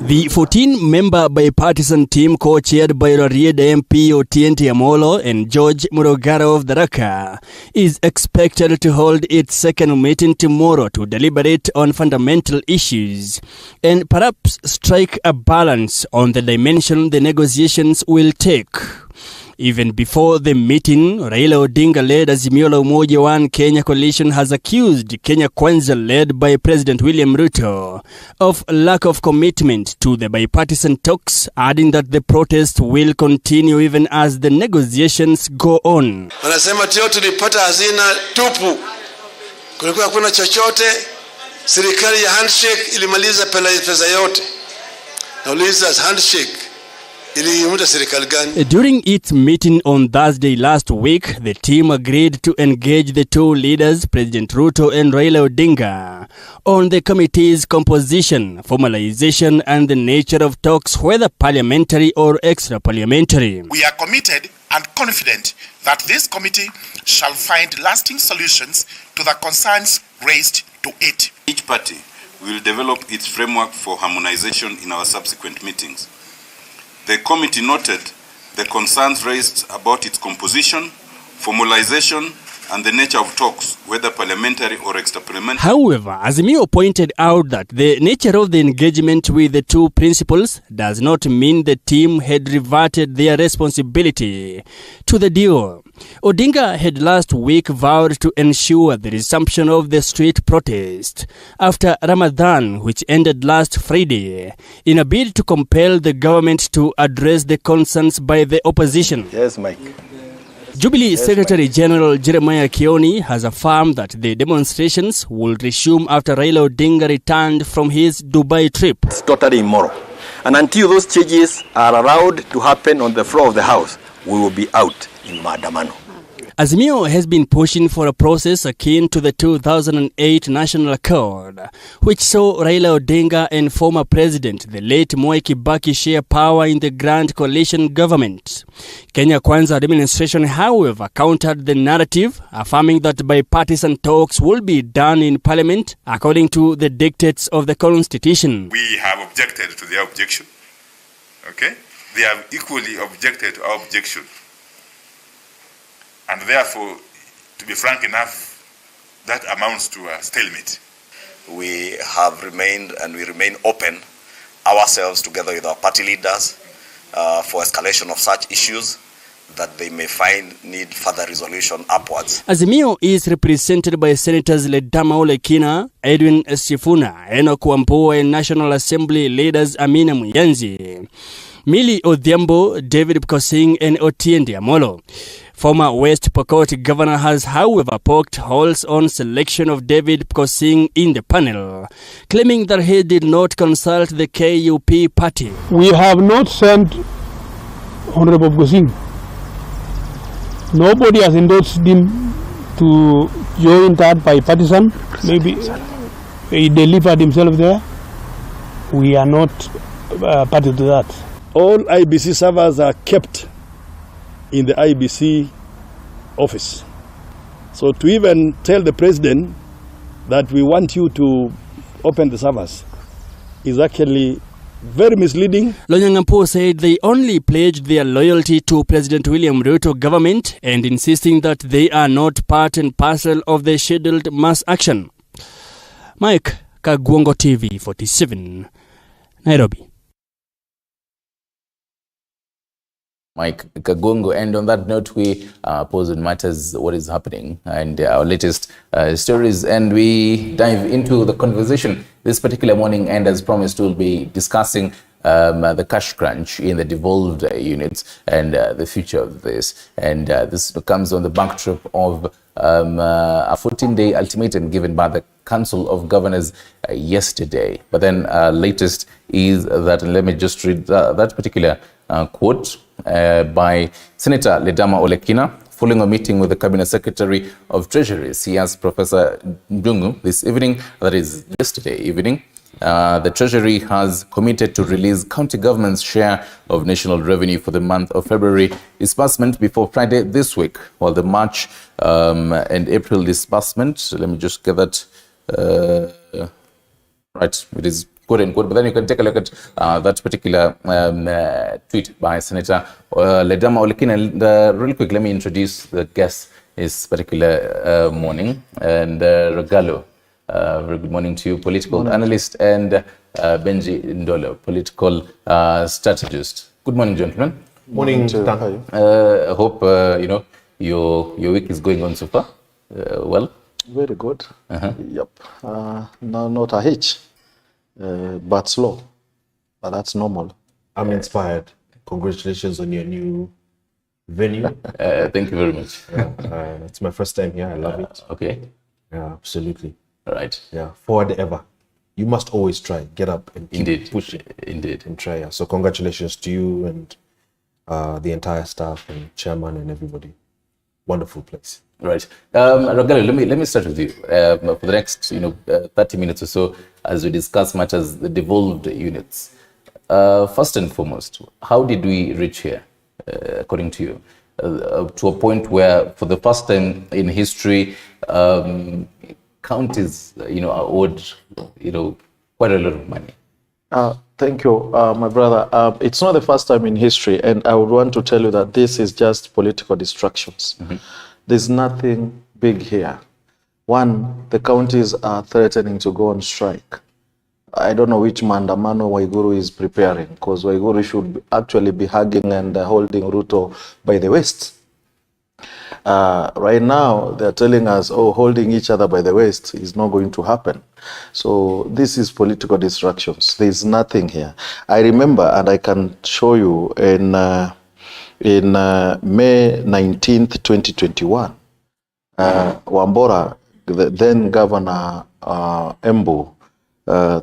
The 14-member bipartisan team, co-chaired by Rarieda MP Otienti Amolo and George Murogara of Tharaka, is expected to hold its second meeting tomorrow to deliberate on fundamental issues and perhaps strike a balance on the dimension the negotiations will take. Even before the meeting, Raila Odinga-led Azimio la Umoja One Kenya coalition has accused Kenya Kwanza, led by President William Ruto, of lack of commitment to the bipartisan talks, adding that the protest will continue even as the negotiations go on. Wanasema tio tulipata hazina tupu. Kulikuwa hakuna chochote. Serikali ya handshake ilimaliza pesa yote. Nauliza handshake ilimuta serikali gani? During its meeting on Thursday last week, the team agreed to engage the two leaders, President Ruto and Raila Odinga, on the committee's composition, formalization and the nature of talks, whether parliamentary or extra-parliamentary. We are committed and confident that this committee shall find lasting solutions to the concerns raised to it. Each party will develop its framework for harmonization in our subsequent meetings. The committee noted the concerns raised about its composition, formalization, and the nature of talks, whether parliamentary or extra-parliamentary. However, Azimio pointed out that the nature of the engagement with the two principals does not mean the team had reverted their responsibility to the deal. Odinga had last week vowed to ensure the resumption of the street protest after Ramadan, which ended last Friday, in a bid to compel the government to address the concerns by the opposition. Yes, Mike. Jubilee Secretary General Jeremiah Kioni has affirmed that the demonstrations will resume after Raila Odinga returned from his Dubai trip. It's totally immoral. And until those changes are allowed to happen on the floor of the House, we will be out in maandamano. Azimio has been pushing for a process akin to the 2008 National Accord, which saw Raila Odinga and former President, the late Mwai Kibaki, share power in the Grand Coalition government. Kenya Kwanza administration, however, countered the narrative, affirming that bipartisan talks will be done in Parliament according to the dictates of the Constitution. We have objected to their objection. Okay? They have equally objected to our objection. And therefore, to be frank enough, that amounts to a stalemate. We have remained and we remain open ourselves together with our party leaders for escalation of such issues that they may find need further resolution upwards. Azimio is represented by Senators Ledama Olekina, Edwin Sifuna, Enoch Wampoa, and National Assembly leaders Amina Muyanzi, Millie Odhiambo, David Pkosing, and Otiende Amolo. Former West Pokot governor has, however, poked holes on selection of David Pkosing in the panel, claiming that he did not consult the KUP party. We have not sent Honorable Pkosing. Nobody has endorsed him to join that bipartisan. Maybe he delivered himself there. We are not party to that. All IBC servers are kept in the IBC office. So to even tell the president that we want you to open the servers is actually very misleading. Lonyangampo said they only pledged their loyalty to President William Ruto government and insisting that they are not part and parcel of the scheduled mass action. Mike, Kagwongo TV 47, Nairobi. Mike Kagongo. And on that note, we pause on matters, what is happening, and our latest stories. And we dive into the conversation this particular morning. And as promised, we'll be discussing the cash crunch in the devolved units and the future of this. And this comes on the backdrop of a 14-day ultimatum given by the Council of Governors yesterday. But then latest is that, and let me just read that particular quote by Senator Ledama Olekina following a meeting with the Cabinet Secretary of Treasury, CS Professor Ndungu, this evening, that is yesterday evening. The Treasury has committed to release county government's share of national revenue for the month of February disbursement before Friday this week, while the March and April disbursement, let me just get that right, it is quote unquote, but then you can take a look at that particular tweet by Senator Ledama Olekina. And real quick, let me introduce the guest this particular morning, and Regalo. Very good morning to you, political analyst, and Benji Ndolo, political strategist. Good morning, gentlemen. Morning, Dan. I hope you know your week is going on so far. Well. Very good. Yep. No, not a hitch, but slow. But that's normal. I'm inspired. Congratulations on your new venue. Thank you very much. It's my first time here. I love it. Okay. Yeah, absolutely. All right. Yeah, forward ever. You must always try. Get up and keep pushing. Indeed. And try. Yeah. So congratulations to you and the entire staff and chairman and everybody. Wonderful place. Right. Rogale, let me start with you for the next 30 minutes or so as we discuss matters the devolved units. First and foremost, how did we reach here, according to you, to a point where, for the first time in history, counties, are owed, quite a lot of money? Thank you, my brother. It's not the first time in history, and I would want to tell you that this is just political distractions. There's nothing big here. One, the counties are threatening to go on strike. I don't know which Mandamano Waiguru is preparing, because Waiguru should actually be hugging and holding Ruto by the waist. Right now, they're telling us, holding each other by the waist is not going to happen. So this is political distractions. There's nothing here. I remember, and I can show you in May 19th, 2021, Wambora, the then Governor Embu,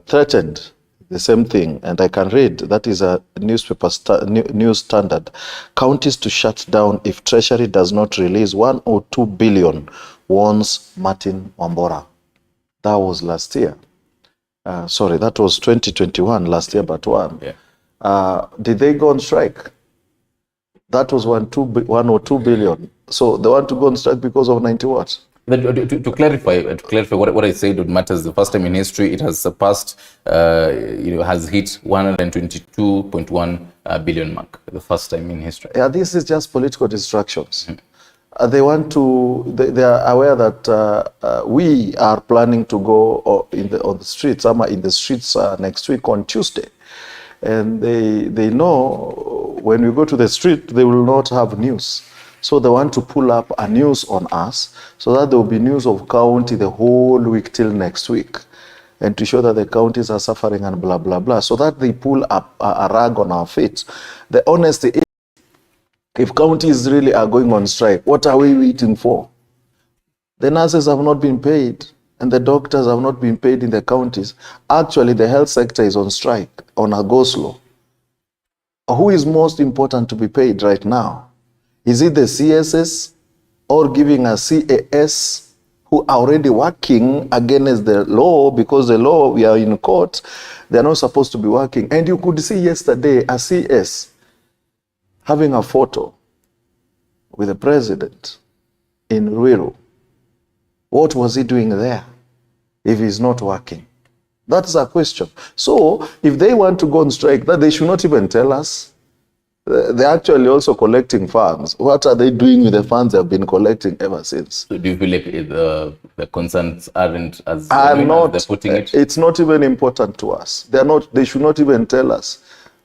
threatened the same thing, and I can read, that is a newspaper news standard, counties to shut down if Treasury does not release 1 or 2 billion, warns Martin Wambora. That was last year. Sorry, that was 2021, last year but one. Yeah. Did they go on strike? That was 1 or 2 billion. So they want to go on strike because of 90 what? To clarify what I said, it matters. The first time in history, it has surpassed, has hit 122.1 billion mark. The first time in history. Yeah, this is just political distractions. They want to. They are aware that we are planning to go on the streets. In the streets next week on Tuesday, and they know when we go to the street, they will not have news. So they want to pull up a news on us so that there will be news of county the whole week till next week, and to show that the counties are suffering and blah, blah, blah, so that they pull up a rag on our feet. The honesty is, if counties really are going on strike, what are we waiting for? The nurses have not been paid and the doctors have not been paid in the counties. Actually, the health sector is on strike, on a go-slow. Who is most important to be paid right now? Is it the CSS or giving a CAS who are already working against the law, because the law, we are in court, they're not supposed to be working. And you could see yesterday a CS having a photo with the president in Ruiru. What was he doing there if he's not working? That's a question. So if they want to go on strike, that they should not even tell us. They're actually also collecting funds. What are they doing with the funds they've been collecting ever since? So do you feel like the concerns aren't as they're putting it? It's not even important to us. They should not even tell us.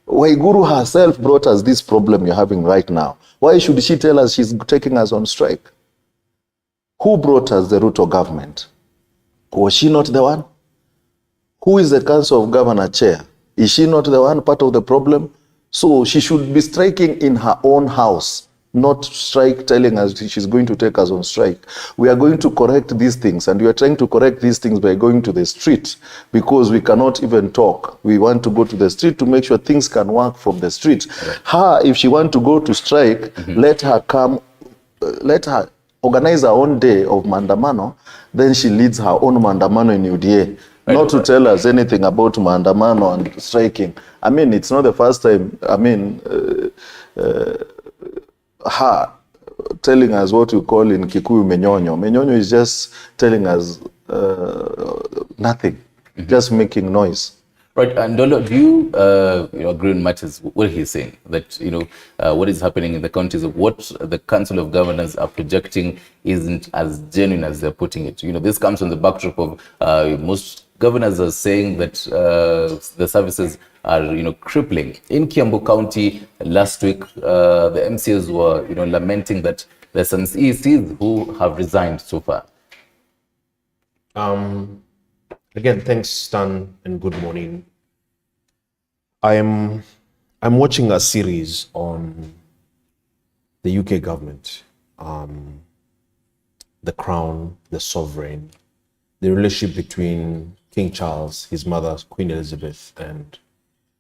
Waiguru herself brought us this problem you're having right now. Why should she tell us she's taking us on strike? Who brought us the Ruto government? Was she not the one? Who is the Council of Governor chair? Is she not the one part of the problem? So she should be striking in her own house, not strike telling us she's going to take us on strike. We are going to correct these things, and we are trying to correct these things by going to the street, because we cannot even talk. We want to go to the street to make sure things can work from the street. Right. Her, if she wants to go to strike, let her come, let her organize her own day of Mandamano, then she leads her own Mandamano in UDA. Not to tell us anything about Mandamano and striking. I mean, it's not the first time, her telling us what we call in Kikuyu menyonyo. Menyonyo is just telling us nothing, just making noise. Right, and Dolo, do you agree on matters what he's saying, that what is happening in the counties of what the Council of Governors are projecting isn't as genuine as they're putting it? This comes from the backdrop of most governors are saying that the services are, crippling. In Kiambu County last week, the MCAs were, lamenting that there's some ECs who have resigned so far. Again, thanks, Stan, and good morning. I'm watching a series on the UK government, the Crown, the Sovereign, the relationship between King Charles, his mother, Queen Elizabeth, and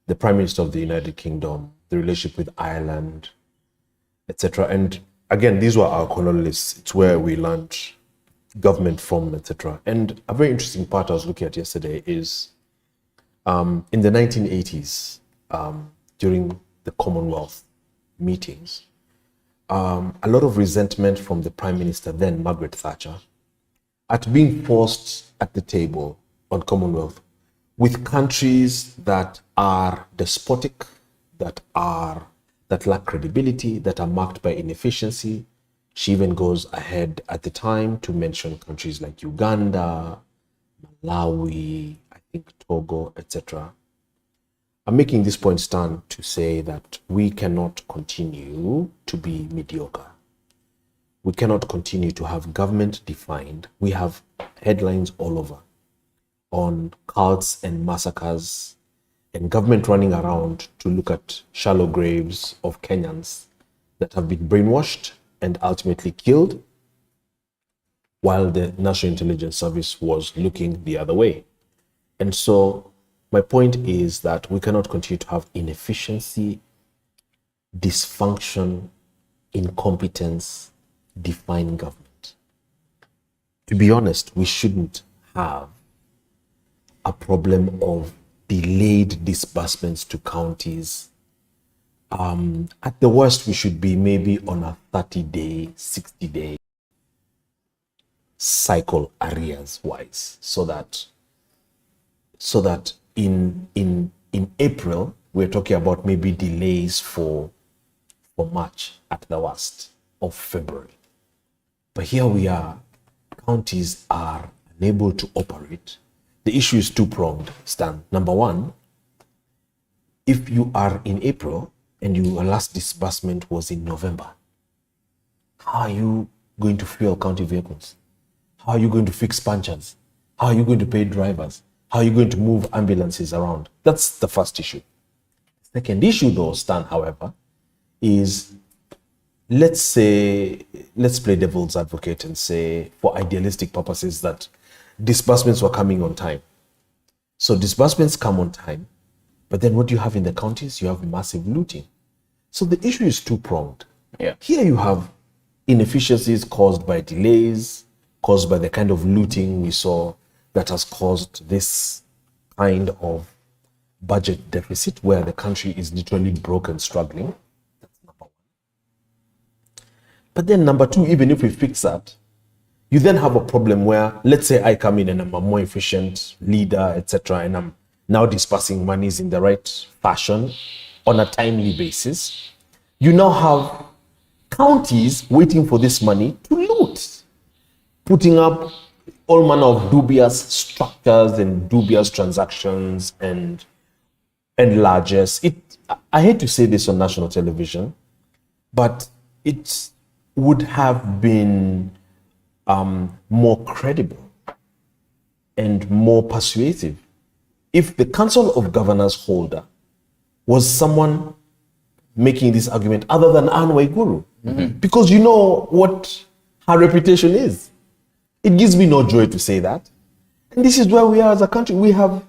the Prime Minister of the United Kingdom, the relationship with Ireland, etc. And again, these were our colonialists. It's where we learned government from, etc. And a very interesting part I was looking at yesterday is in the 1980s, during the Commonwealth meetings, a lot of resentment from the Prime Minister then, Margaret Thatcher, at being forced at the table on Commonwealth with countries that are despotic, that lack credibility, that are marked by inefficiency. She even goes ahead at the time to mention countries like Uganda, Malawi, I think Togo, etc. I'm making this point, Stan, to say that we cannot continue to be mediocre. We cannot continue to have government defined. We have headlines all over on cults and massacres and government running around to look at shallow graves of Kenyans that have been brainwashed and ultimately killed, while the National Intelligence Service was looking the other way. And so my point is that we cannot continue to have inefficiency, dysfunction, incompetence define government. To be honest, we shouldn't have a problem of delayed disbursements to counties. At the worst, we should be maybe on a 30-day, 60-day cycle arrears wise, so that in April we're talking about maybe delays for March at the worst, of February. But here we are, counties are unable to operate. The issue is two-pronged, Stan. Number one, if you are in April and your last disbursement was in November, how are you going to fuel county vehicles? How are you going to fix punchers? How are you going to pay drivers? How are you going to move ambulances around? That's the first issue. The second issue, though, Stan, however, is let's play devil's advocate and say, for idealistic purposes, that disbursements were coming on time. So disbursements come on time, but then what do you have in the counties? You have massive looting. So the issue is two-pronged. Yeah. Here you have inefficiencies caused by delays, caused by the kind of looting we saw that has caused this kind of budget deficit where the country is literally broke and struggling. That's number one. But then number two, even if we fix that, you then have a problem where, let's say I come in and I'm a more efficient leader, etc., and I'm now dispersing monies in the right fashion on a timely basis. You now have counties waiting for this money to loot, putting up all manner of dubious structures and dubious transactions and largesse. I hate to say this on national television, but it would have been more credible and more persuasive if the Council of Governors holder was someone making this argument other than Anne Waiguru. Mm-hmm. Because you know what her reputation is. It gives me no joy to say that. And this is where we are as a country. We have,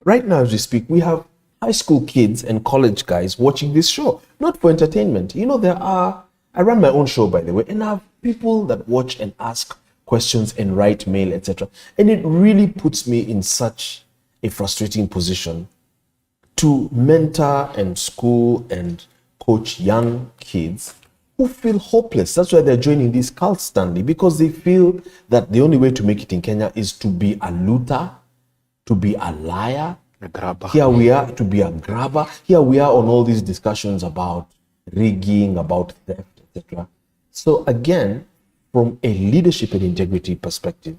right now as we speak, we have high school kids and college guys watching this show, not for entertainment. You know, I run my own show, by the way, and I have people that watch and ask questions and write mail, etc. And it really puts me in such a frustrating position to mentor and school and coach young kids who feel hopeless. That's why they're joining these cults, Stanley, because they feel that the only way to make it in Kenya is to be a looter, to be a liar. A grabber. Here we are, to be a grabber. Here we are on all these discussions about rigging, about theft, etc. So again, from a leadership and integrity perspective,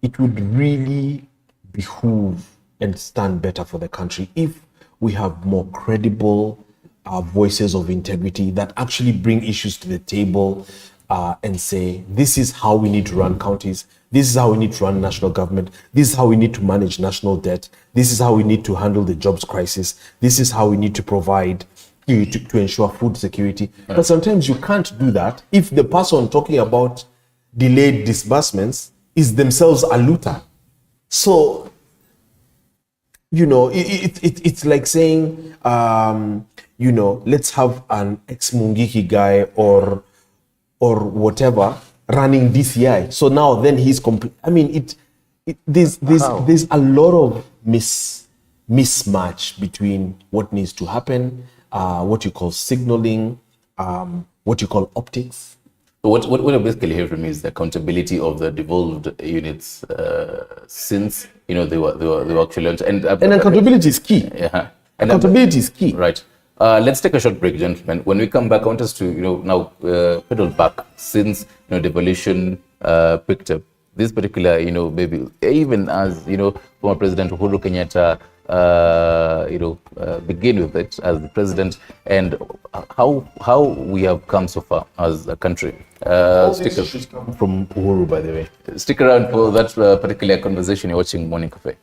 it would really behoove and stand better for the country if we have more credible voices of integrity that actually bring issues to the table and say, this is how we need to run counties, this is how we need to run national government, this is how we need to manage national debt, this is how we need to handle the jobs crisis, this is how we need to provide to ensure food security. But sometimes you can't do that if the person talking about delayed disbursements is themselves a looter. So, you know, it's like saying, you know, let's have an ex-Mungiki guy or whatever running DCI. So now then he's I mean, there's a lot of mismatch between what needs to happen, what you call signaling, what you call optics. What I basically hear from you is the accountability of the devolved units since they were actually launched, and accountability is key. Yeah, and accountability is key. Right. Let's take a short break, gentlemen. When we come back, I want us to now pedal back since devolution picked up. This particular maybe even as former President Uhuru Kenyatta begin with it as the president, and how we have come so far as a country. Stick from Uhuru, by the way. Stick around for that particular conversation. You're watching Morning Cafe.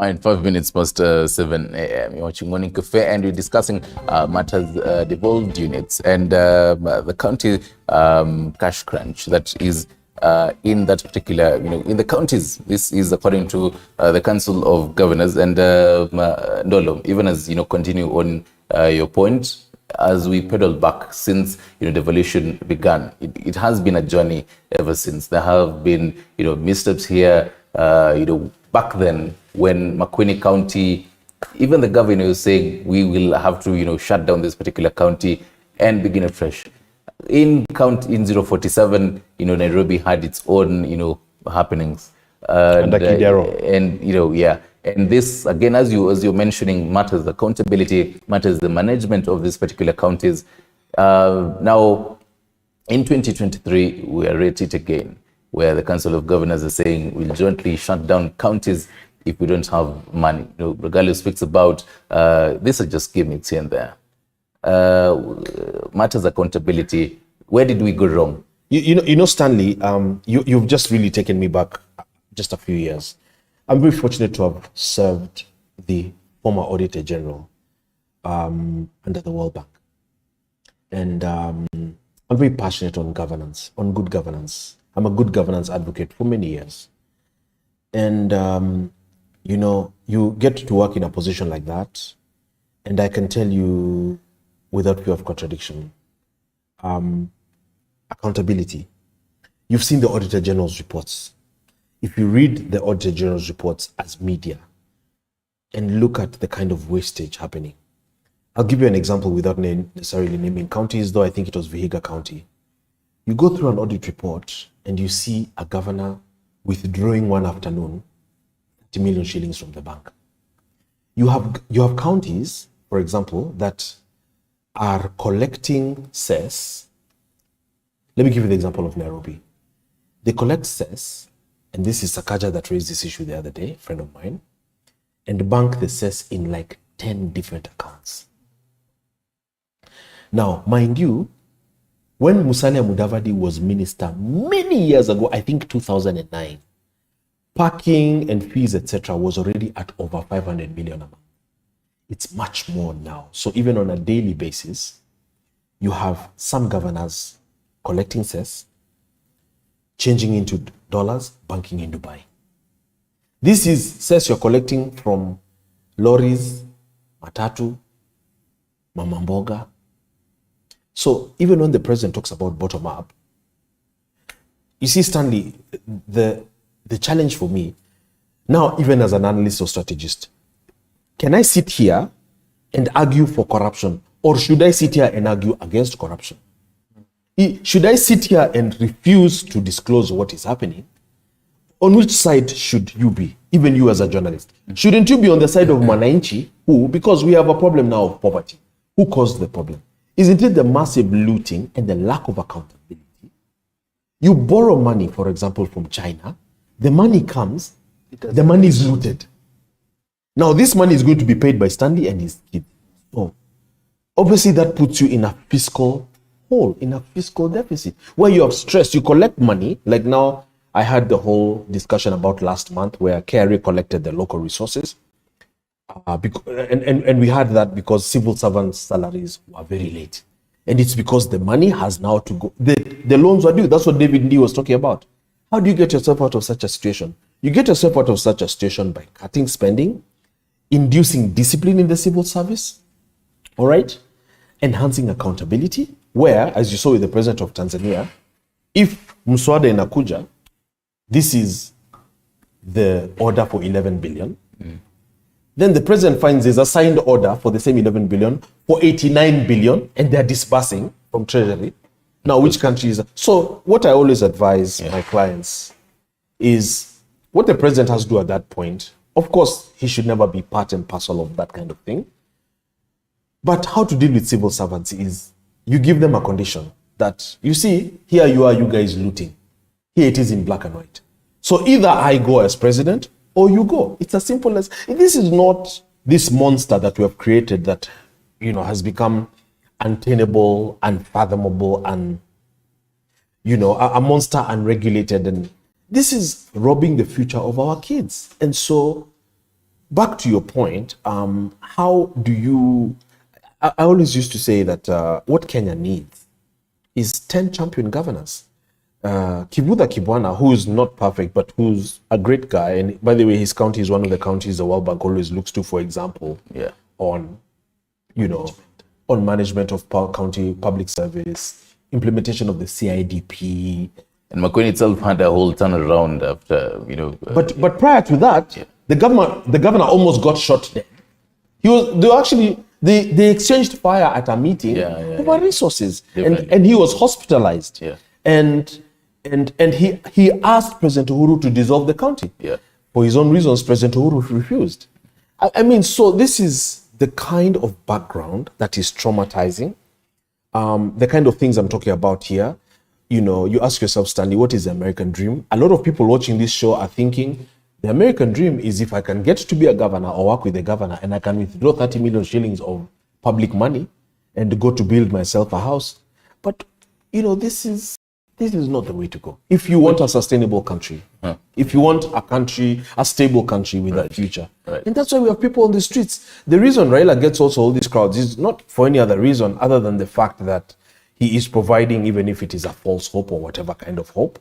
In 5 minutes past 7 a.m. You're watching Morning Cafe, and we're discussing matters devolved units and the county cash crunch that is in that particular, in the counties. This is according to the Council of Governors. And Ndolo, even as continue on your point, as we pedal back since devolution began, it has been a journey ever since. There have been missteps here. Back then, when Makueni County, even the governor was saying we will have to shut down this particular county and begin afresh. In 047, Nairobi had its own happenings. And this again, as you're mentioning, matters accountability, matters the management of these particular counties. Now, in 2023, we are at it again, where the Council of Governors are saying we'll jointly shut down counties if we don't have money. Regalo speaks about these are just gimmicks here and there. matters accountability. Where did we go wrong? You know, Stanley, you've just really taken me back just a few years. I'm very fortunate to have served the former Auditor General under the World Bank. And I'm very passionate on governance, on good governance. I'm a good governance advocate for many years. And, you know, you get to work in a position like that, and I can tell you without fear of contradiction, accountability. You've seen the Auditor General's reports. If you read the Auditor General's reports as media and look at the kind of wastage happening, I'll give you an example without necessarily naming counties, though I think it was Vihiga County. You go through an audit report and you see a governor withdrawing one afternoon 30 million shillings from the bank. You have counties, for example, that are collecting cess. Let me give you the example of Nairobi. They collect cess, and this is Sakaja that raised this issue the other day, a friend of mine, and bank the cess in like 10 different accounts. Now, mind you, when Musalia Mudavadi was minister many years ago, I think 2009, parking and fees, etc., was already at over 500 million a month. It's much more now. So even on a daily basis, you have some governors collecting cess, changing into dollars, banking in Dubai. This is cess you're collecting from lorries, matatu, mama mboga. So even when the president talks about bottom up, you see, Stanley, the challenge for me, now even as an analyst or strategist, can I sit here and argue for corruption, or should I sit here and argue against corruption? Should I sit here and refuse to disclose what is happening? On which side should you be, even you as a journalist? Shouldn't you be on the side of Mwananchi, who, because we have a problem now of poverty, who caused the problem? Isn't it the massive looting and the lack of accountability? You borrow money, for example, from China, the money comes, the money is looted. Now, this money is going to be paid by Stanley and his kid. So, obviously, that puts you in a fiscal hole, in a fiscal deficit, where you have stress. You collect money, like now, I had the whole discussion about last month where KRA collected the local resources. And we had that because civil servants' salaries were very late. And it's because the money has now to go. The loans were due. That's what David Ndii was talking about. How do you get yourself out of such a situation? You get yourself out of such a situation by cutting spending, inducing discipline in the civil service, all right? Enhancing accountability, where, as you saw with the president of Tanzania, if Mswada inakuja, this is the order for 11 billion. Then the president finds there's a signed order for the same 11 billion for 89 billion, and they're disbursing from Treasury. Now, which country is that? So what I always advise my clients is what the president has to do at that point. Of course, he should never be part and parcel of that kind of thing. But how to deal with civil servants is you give them a condition that, you see, here you are, you guys looting. Here it is in black and white. So either I go as president or you go. It's as simple as, this is not this monster that we have created that, you know, has become untenable, unfathomable, and, you know, a monster unregulated. And this is robbing the future of our kids. And so back to your point, how do you, I always used to say that what Kenya needs is 10 champion governors. Kivutha Kibwana, who is not perfect, but who's a great guy. And by the way, his county is one of the counties the World Bank always looks to, for example, on, you know, on management of county public service, implementation of the CIDP. And Makueni itself had a whole turnaround after, you know. But prior to that, the governor almost got shot dead. They exchanged fire at a meeting over resources, and he was hospitalized. And he asked President Uhuru to dissolve the county. For his own reasons, President Uhuru refused. I mean, so this is the kind of background that is traumatizing. The kind of things I'm talking about here. You know, you ask yourself, Stanley, what is the American dream? A lot of people watching this show are thinking, the American dream is if I can get to be a governor or work with a governor and I can withdraw 30 million shillings of public money and go to build myself a house. But, you know, this is not the way to go. If you want a sustainable country, if you want a country, a stable country with a future. And that's why we have people on the streets. The reason Raila gets also all these crowds is not for any other reason other than the fact that he is providing, even if it is a false hope or whatever kind of hope,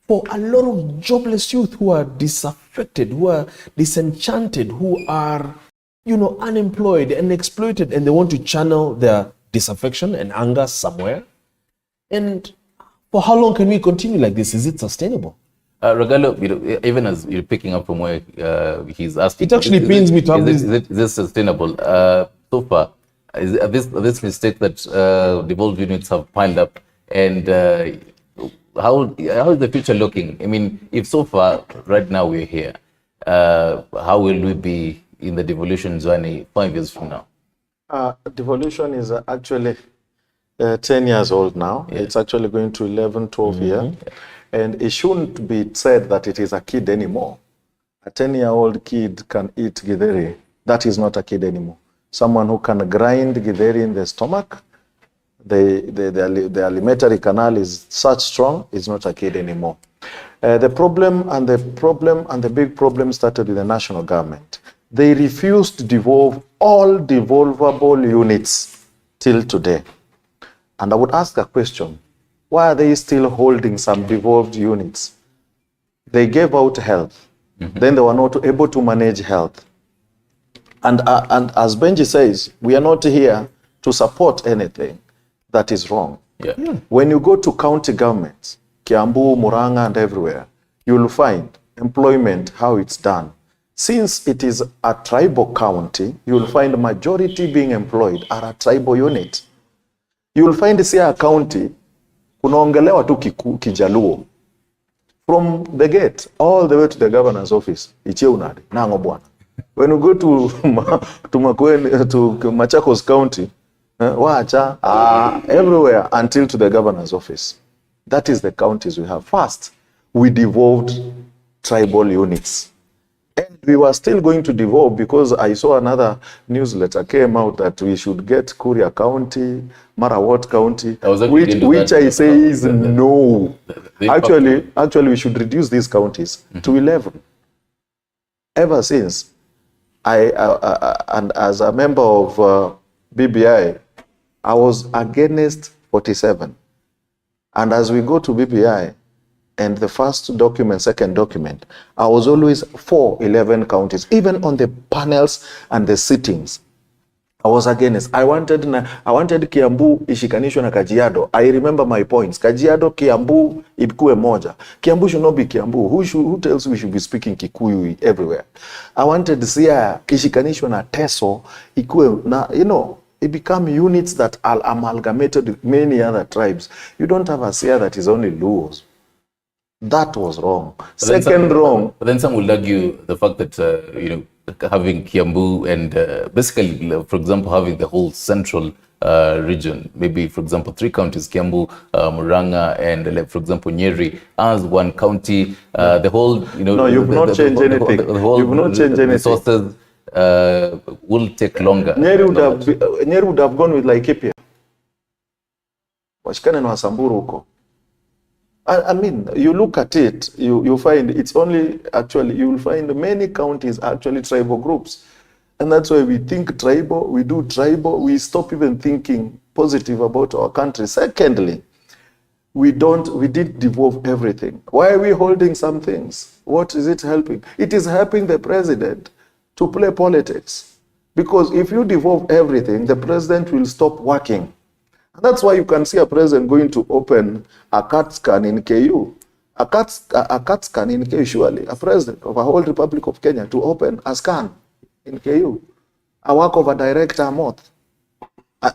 for a lot of jobless youth who are disaffected, who are disenchanted, who are, you know, unemployed and exploited, and they want to channel their disaffection and anger somewhere. And for how long can we continue like this? Is it sustainable? Regalo, you know, even as you're picking up from where he's asking, it actually pains me to have this. Is this sustainable? So far, this mistake that devolved units have piled up, and how is the future looking? I mean, if so far, right now we're here, how will we be in the devolution journey 5 years from now? Devolution is actually 10 years old now. Yeah. It's actually going to 11, 12 years. And it shouldn't be said that it is a kid anymore. A 10-year-old kid can eat githeri. That is not a kid anymore. Someone who can grind githeri in the stomach, the alimentary canal is such strong, is not a kid anymore. The problem and the big problem started with the national government. They refused to devolve all devolvable units till today. And I would ask a question. Why are they still holding some devolved units? They gave out health. Then they were not able to manage health. And as Benji says, we are not here to support anything that is wrong. When you go to county governments, Kiambu, Muranga, and everywhere, you'll find employment, how it's done. Since it is a tribal county, you'll find the majority being employed are a tribal unit. You'll find Siaya County, kunaongelewa tu Kijaluo. From the gate all the way to the governor's office, Icheunadi, nango bwana. When you go to Machakos County, wacha everywhere until to the governor's office. That is the counties we have. First, we devolved tribal units. And we were still going to devolve because I saw another newsletter came out that we should get Kuria County, Marawat County, which I say is no. Actually, we should reduce these counties to 11. Ever since, and as a member of BBI, I was against 47. And as we go to BBI, and the first document, second document, I was always for 11 counties. Even on the panels and the sittings, I was against. I wanted Kiambu ishikanishwe na Kajiado. I remember my points. Kajiado, Kiambu, ikue moja. Kiambu should not be Kiambu. Who tells we should be speaking Kikuyu everywhere? I wanted Siaya ishikanishwe na Teso, ikue na, you know, it become units that are amalgamated with many other tribes. You don't have a Siaya that is only Luos. That was wrong. Second, wrong. But then some will argue the fact that, you know, having Kiambu and basically, for example, having the whole central region, maybe, for example, 3 counties, Kiambu, Muranga, and, like, for example, Nyeri, as one county, the whole, you know... No, you've not changed anything. You've not changed anything. Resources will take longer. Nyeri would have gone with Laikipia. Washikane na Wasamburu huko. I mean, you look at it, you find it's only, actually, you will find many counties actually tribal groups. And that's why we think tribal, we do tribal, we stop even thinking positive about our country. Secondly, we did devolve everything. Why are we holding some things? What is it helping? It is helping the president to play politics. Because if you devolve everything, the president will stop working. And that's why you can see a president going to open a CAT scan in KU. A CAT scan in KU, surely. A president of a whole Republic of Kenya to open a scan in KU. A work of a director a month.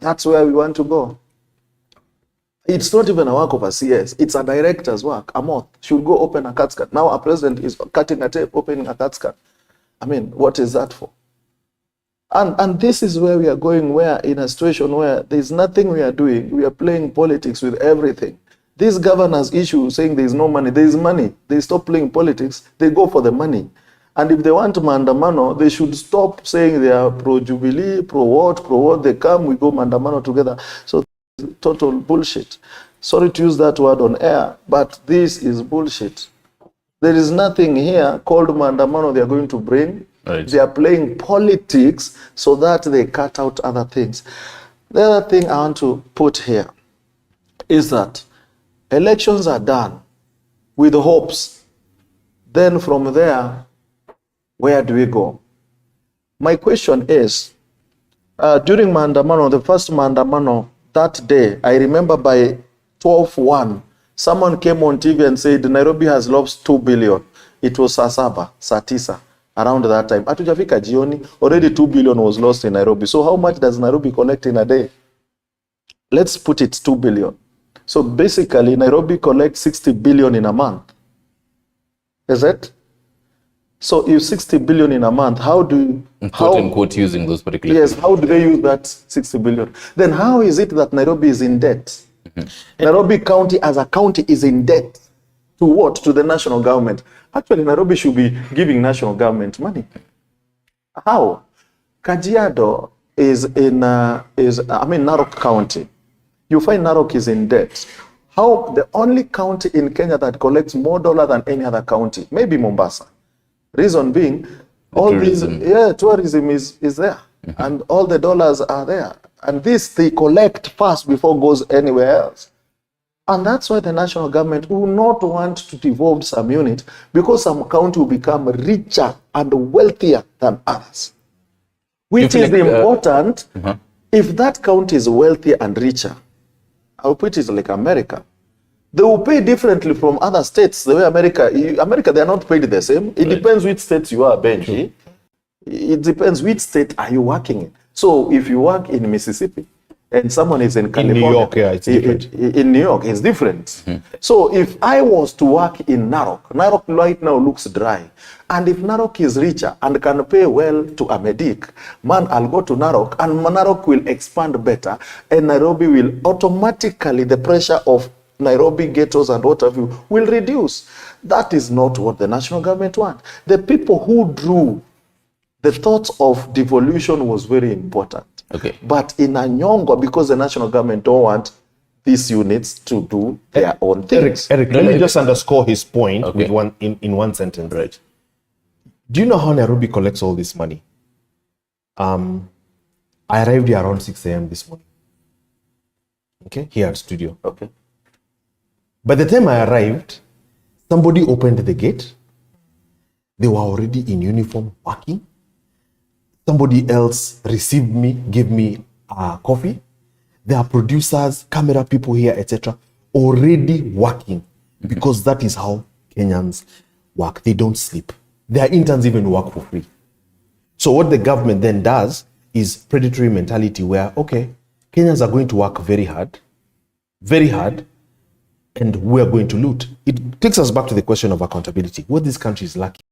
That's where we want to go. It's not even a work of a CS. It's a director's work. A month should go open a CAT scan. Now a president is cutting a tape, opening a CAT scan. I mean, what is that for? And this is where we are going, where in a situation where there's nothing we are doing, we are playing politics with everything. These governors issue saying there's no money, there's money. They stop playing politics, they go for the money. And if they want Mandamano, they should stop saying they are pro-Jubilee, pro-what, they come, we go Mandamano together. So total bullshit. Sorry to use that word on air, but this is bullshit. There is nothing here called Mandamano they are going to bring. Right. They are playing politics so that they cut out other things. The other thing I want to put here is that elections are done with hopes. Then from there, where do we go? My question is, during Mandamano, the first Mandamano, that day, I remember by 12:01, someone came on TV and said Nairobi has lost 2 billion. It was saa tisa, around that time. Hatujafika jioni, already 2 billion was lost in Nairobi. So how much does Nairobi collect in a day? Let's put it 2 billion. So basically, Nairobi collects 60 billion in a month. Is it? So if 60 billion in a month, how do you... Quote unquote using those particular... Yes, how do they use that 60 billion? Then how is it that Nairobi is in debt? Nairobi County as a county is in debt. To what? To the national government. Actually, Nairobi should be giving national government money. How? Kajiado is in, Narok County. You find Narok is in debt. How? The only county in Kenya that collects more dollar than any other county, maybe Mombasa. Reason being, tourism is there. And all the dollars are there. And this they collect first before it goes anywhere else. And that's why the national government will not want to devolve some unit, because some county will become richer and wealthier than others. Which is important. If that county is wealthier and richer, I'll put it like America. They will pay differently from other states. The way America, they are not paid the same. It depends which state you are, Benji. It depends which state are you working in. So if you work in Mississippi and someone is in California, in New York, it's different. In New York, it's different. So if I was to work in Narok right now looks dry. And if Narok is richer and can pay well to a medic, man, I'll go to Narok, and Narok will expand better, and Nairobi will automatically, the pressure of Nairobi ghettos and what have you will reduce. That is not what the national government wants. The people who drew the thoughts of devolution was very important. Okay. But in Anyongo, because the national government don't want these units to do their own things. Eric, let me just underscore his point with in one sentence. Right. Do you know how Nairobi collects all this money? I arrived here around 6 a.m. this morning. Okay, here at studio. Okay. By the time I arrived, somebody opened the gate. They were already in uniform working. Somebody else received me, gave me coffee. There are producers, camera people here, etc. already working, because that is how Kenyans work. They don't sleep. Their interns even work for free. So what the government then does is predatory mentality where, okay, Kenyans are going to work very hard, and we're going to loot. It takes us back to the question of accountability. What this country is lacking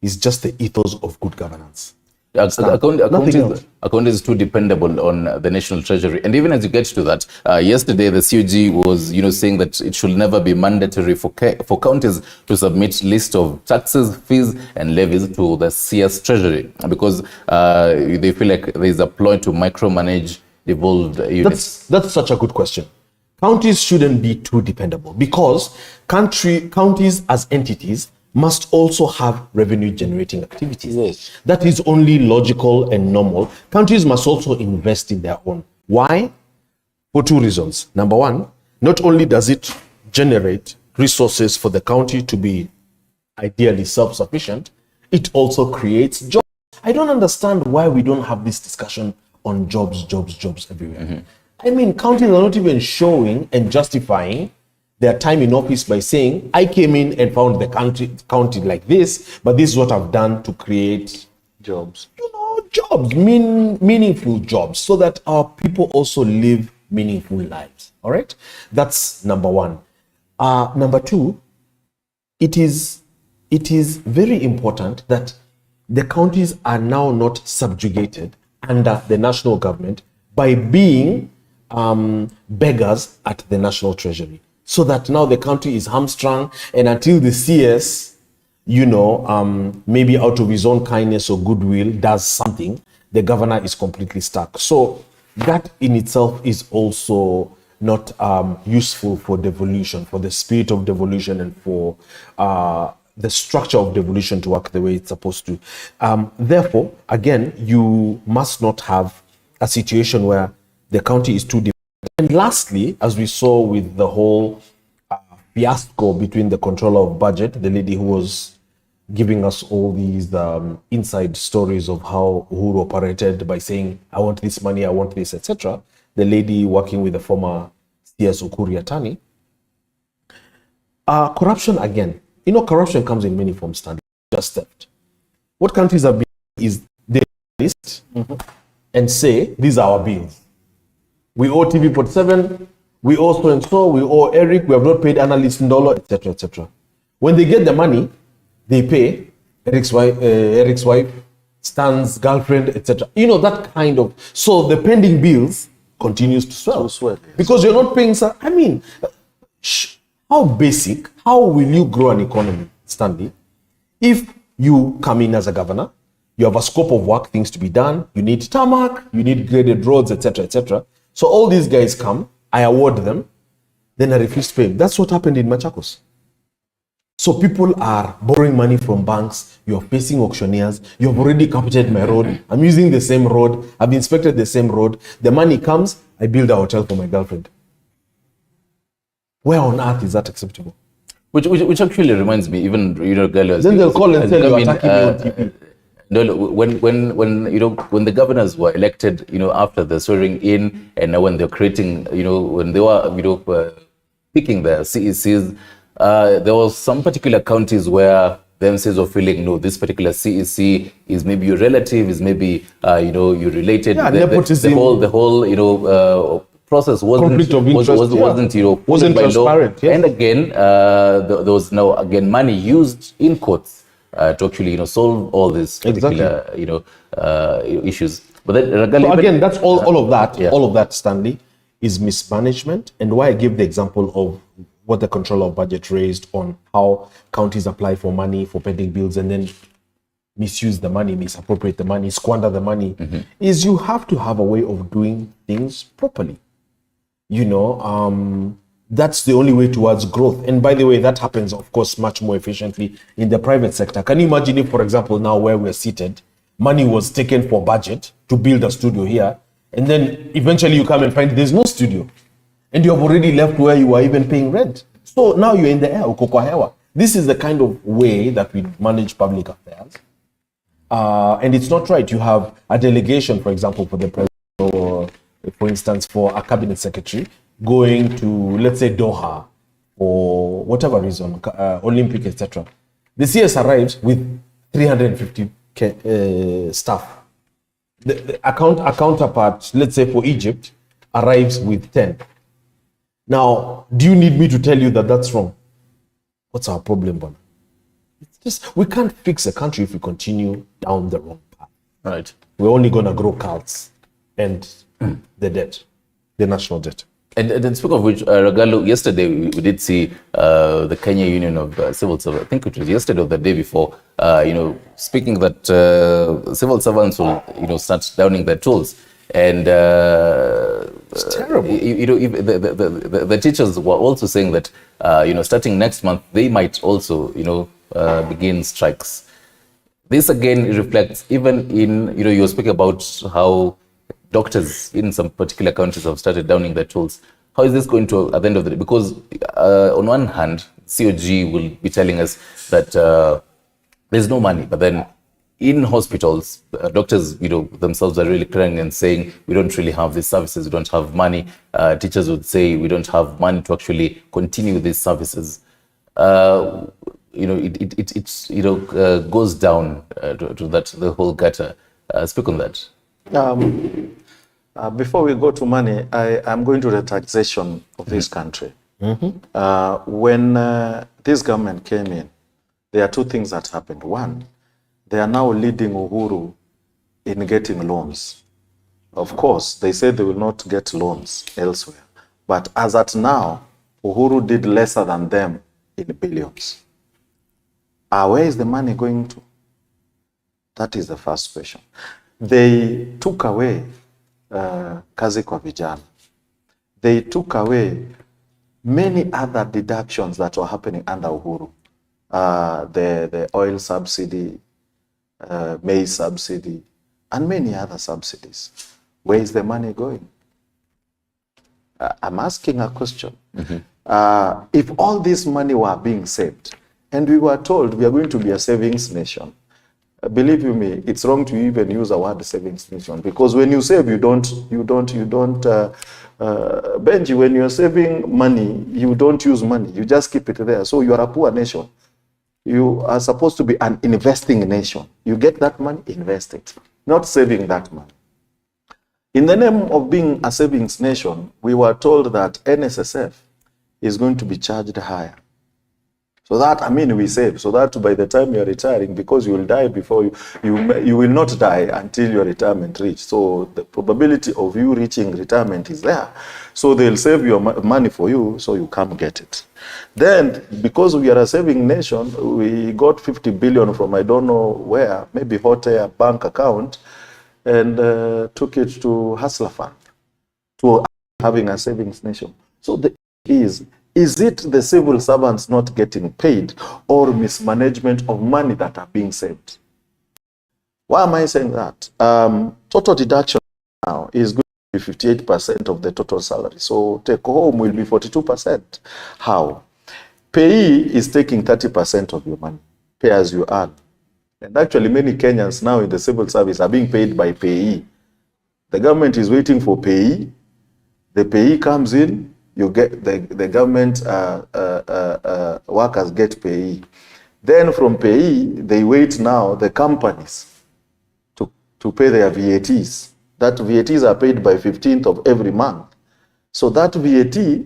is just the ethos of good governance. Account is too dependable on the national treasury. And even as you get to that, yesterday the COG was saying that it should never be mandatory for counties to submit list of taxes, fees and levies to the CS treasury, because they feel like there is a ploy to micromanage devolved units. That's such a good question. Counties shouldn't be too dependable, because counties as entities must also have revenue generating activities. Yes. That is only logical and normal. Countries must also invest in their own. Why? For two reasons. Number one, not only does it generate resources for the county to be ideally self-sufficient, it also creates jobs. I don't understand why we don't have this discussion on jobs everywhere. I mean, counties are not even showing and justifying their time in office by saying, I came in and found the county like this, but this is what I've done to create jobs. Jobs, meaningful jobs, so that our people also live meaningful lives. All right? That's number one. Number two, it is very important that the counties are now not subjugated under the national government by being beggars at the national treasury. So that now the country is hamstrung, and until the CS you know, maybe out of his own kindness or goodwill, does something, the governor is completely stuck. So that in itself is also not useful for devolution, for the spirit of devolution, and for the structure of devolution to work the way it's supposed to. Therefore, again, you must not have a situation where the county is too dependent. And lastly, as we saw with the whole fiasco between the controller of budget, the lady who was giving us all these inside stories of how Uhuru operated by saying, I want this money, I want this, etc. The lady working with the former CS Ukuri Atani. Corruption again. You know, corruption comes in many forms, Stanley. Just theft. What countries have been is they list and say, these are our bills. We owe TV47, we owe so and so, we owe Eric, we have not paid analyst $1, etc., etc. When they get the money, they pay Eric's wife, Stan's girlfriend, etc. You know, that kind of, so the pending bills continues to swell. Yes. Because you're not paying, I mean, how basic, how will you grow an economy, Stanley, if you come in as a governor, you have a scope of work, things to be done, you need tarmac, you need graded roads, etc., etc. So all these guys come, I award them, then I refuse to pay them. That's what happened in Machakos. So people are borrowing money from banks, you're facing auctioneers, you've already carpeted my road, I'm using the same road, I've inspected the same road, the money comes, I build a hotel for my girlfriend. Where on earth is that acceptable? Which actually reminds me, even, you know, then they'll call and tell you attacking me on TV. No, when you know, when the governors were elected, you know, after the swearing in, and when they're creating, you know, when they were, you know, picking the CECs, there was some particular counties where the MCs were feeling, no, this particular CEC is maybe your relative, is maybe, you know, you're related. Yeah, the whole, you know, process wasn't you know, wasn't by transparent. Law. Yes. And again, there was now again money used in courts to actually, you know, solve all these particular, you know, issues. But then, so again, that's all of that. Yeah. All of that, Stanley, is mismanagement, and why I give the example of what the controller of budget raised on how counties apply for money for pending bills and then misuse the money, misappropriate the money, squander the money, is you have to have a way of doing things properly. You know, that's the only way towards growth. And by the way, that happens, of course, much more efficiently in the private sector. Can you imagine if, for example, now where we're seated, money was taken for budget to build a studio here, and then eventually you come and find there's no studio, and you have already left where you were even paying rent. So now you're in the air, uko kwa hewa. This is the kind of way that we manage public affairs. And it's not right. You have a delegation, for example, for the president, or for instance, for a cabinet secretary going to, let's say, Doha for whatever reason, Olympic, etc. The CS arrives with 350 staff. The counterpart, let's say for Egypt, arrives with 10. Now, do you need me to tell you that that's wrong? What's our problem, Bono? It's just, we can't fix a country if we continue down the wrong path. Right. We're only going to grow cults and the debt, the national debt. And speaking of which, Ragalo, yesterday we did see the Kenya Union of Civil Servants, I think it was yesterday or the day before, you know, speaking that civil servants will, you know, start downing their tools. And it's terrible. You know, the teachers were also saying that, you know, starting next month, they might also, you know, begin strikes. This again reflects even in, you know, you were speaking about how doctors in some particular countries have started downing their tools. How is this going to, at the end of the day? Because on one hand, COG will be telling us that there's no money, but then in hospitals, doctors, you know, themselves are really crying and saying, we don't really have these services, we don't have money. Teachers would say, we don't have money to actually continue these services. You know, it you know, goes down to that, the whole gutter. Speak on that. Before we go to money, I'm going to the taxation of this country. When this government came in, there are two things that happened. One, they are now leading Uhuru in getting loans. Of course, they say they will not get loans elsewhere. But as at now, Uhuru did lesser than them in billions. Where is the money going to? That is the first question. They took away kazi kwa vijana. They took away many other deductions that were happening under Uhuru. The oil subsidy, maize subsidy, and many other subsidies. Where is the money going? I'm asking a question. If all this money were being saved, and we were told we are going to be a savings nation, believe you me, it's wrong to even use the word savings nation, because when you save, you don't, Benji, when you're saving money, you don't use money, you just keep it there. So you are a poor nation. You are supposed to be an investing nation. You get that money, invest it, not saving that money. In the name of being a savings nation, we were told that NSSF is going to be charged higher. So that, I mean, we save, so that by the time you're retiring, because you will die before you will not die until your retirement reach. So the probability of you reaching retirement is there. So they'll save your money for you, so you can't get it. Then, because we are a saving nation, we got 50 billion from I don't know where, maybe hot air bank account, and took it to Hustler Fund, to having a savings nation. So the is it the civil servants not getting paid, or mismanagement of money that are being saved? Why am I saying that? Total deduction now is going to be 58% of the total salary. So take home will be 42%. How? Payee is taking 30% of your money, pay as you earn. And actually many Kenyans now in the civil service are being paid by payee. The government is waiting for payee. The payee comes in, you get the government workers get payee. Then from payee, they wait now the companies to pay their VATs. That VATs are paid by 15th of every month. So that VAT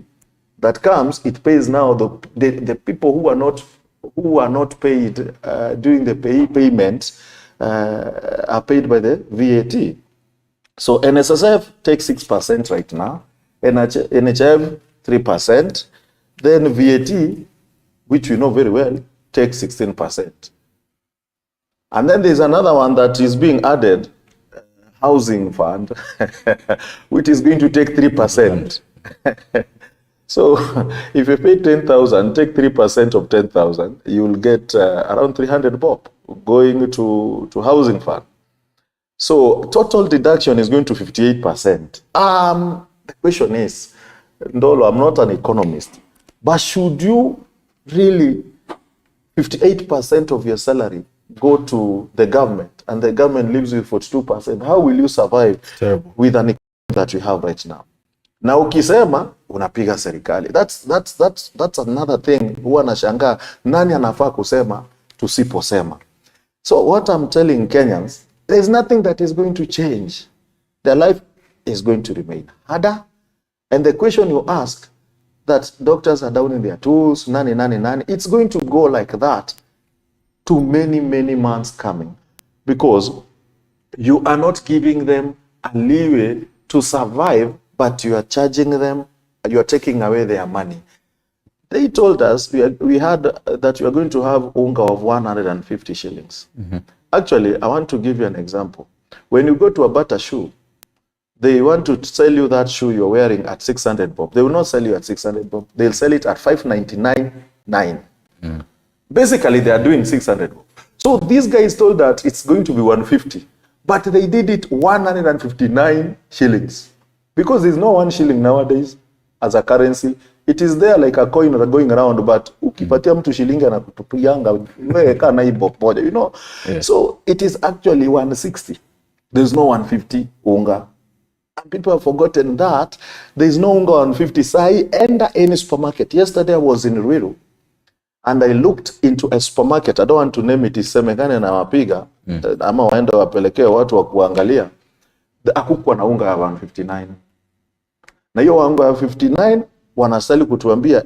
that comes, it pays now the people who are not paid during the payment are paid by the VAT. So NSSF takes 6% right now, NHF 3%, then VAT, which we know very well, takes 16%. And then there's another one that is being added, housing fund, which is going to take 3%. So if you pay 10,000, take 3% of 10,000, you will get around 300 bob going to housing fund. So total deduction is going to 58%. The question is, Ndolo, I'm not an economist, but should you really 58% of your salary go to the government and the government leaves you with 42%? How will you survive with an economy that we have right now? Na ukisema unapiga serikali. That's another thing. Huwa nashangaa nani anafaa kusema tusiposema. So what I'm telling Kenyans, there's nothing that is going to change. Their life is going to remain harder. And the question you ask, that doctors are down in their tools, nani, it's going to go like that to many, many months coming, because you are not giving them a leeway to survive, but you are charging them, you are taking away their money. They told us we had that we are going to have unga of 150 shillings. Actually, I want to give you an example. When you go to a Bata shoe, they want to sell you that shoe you're wearing at 600 bob. They will not sell you at 600 bob. They'll sell it at 599.9. Basically, they are doing 600 bob. So these guys told that it's going to be 150, but they did it 159 shillings. Because there's no 1 shilling nowadays as a currency. It is there like a coin going around, but ukipatia mtu shilingi anakutupiyanga wewe kana hii bob moja, you know. So it is actually 160. There's no 150 unga. And people have forgotten that there's no unga 150. Sai enter any supermarket. Yesterday I was in Ruiru and I looked into a supermarket. I don't want to name it, isemekane na wapiga ama waenda wapelekea watu wa kuangalia. Hakukuwa na unga ya 159. Na hiyo unga ya 59 wanasali kutuambia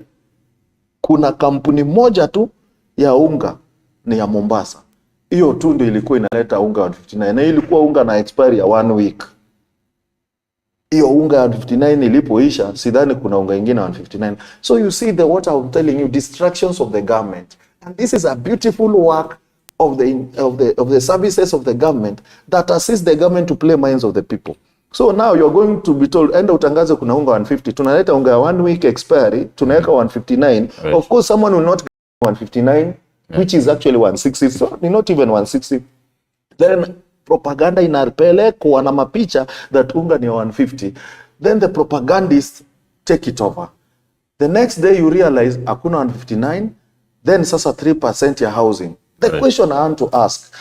kuna kampuni moja tu ya unga ni ya Mombasa. Hiyo tu ndio ilikuwa inaleta unga wa 159, na ilikuwa unga na expiry ya 1 week. Hiyo unga ya 59 ilipoisha, sidhani kuna unga ingine wa 159. So you see what I'm telling you, distractions of the government. And this is a beautiful work of the services of the government that assist the government to play minds of the people. So now you're going to be told, enda utangaze kuna unga 150. Tunaleta unga 1 week expiry, tunaweka 159. Right. Of course, someone will not get 159, which is actually 160. So not even 160. Then propaganda inapelekwa na mapicha that unga ni 150. Then the propagandists take it over. The next day you realize hakuna 159. Then sasa 3% ya housing. The question I want to ask,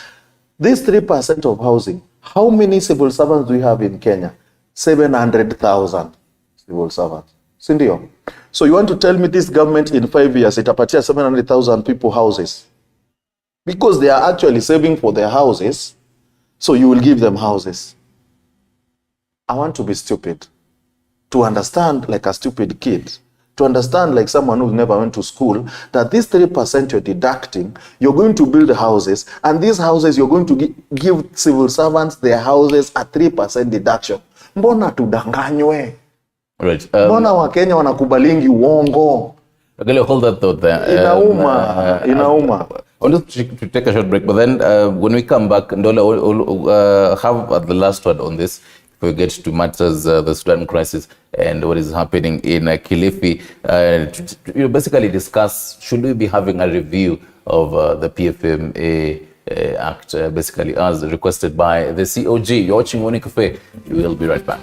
this 3% of housing, how many civil servants do we have in Kenya? 700,000 civil servants. Sindio? So you want to tell me this government in 5 years itapatia 700,000 people houses? Because they are actually saving for their houses, so you will give them houses. I want to be stupid, to understand like a stupid kid, to understand like someone who never went to school, that this 3% you're deducting, you're going to build houses, and these houses you're going to give civil servants their houses at 3% deduction. Mbona tudanganywe? Right. Mbona Wakenya wanakubalingi uongo? Okay, hold that thought there. Inauma. I want to take a short break, but then when we come back, Ndola will have the last word on this. We get to matters, the Sudan crisis and what is happening in Kilifi. To basically discuss, should we be having a review of the PFMA Act, basically as requested by the COG. You're watching Morning Cafe. We will be right back.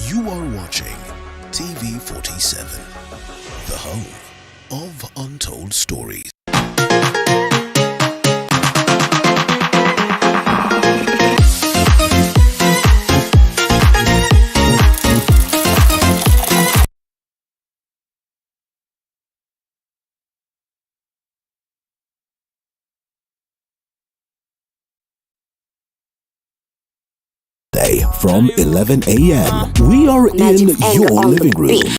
You are watching TV 47, the home of untold stories. Monday from 11 a.m. We are in your living room.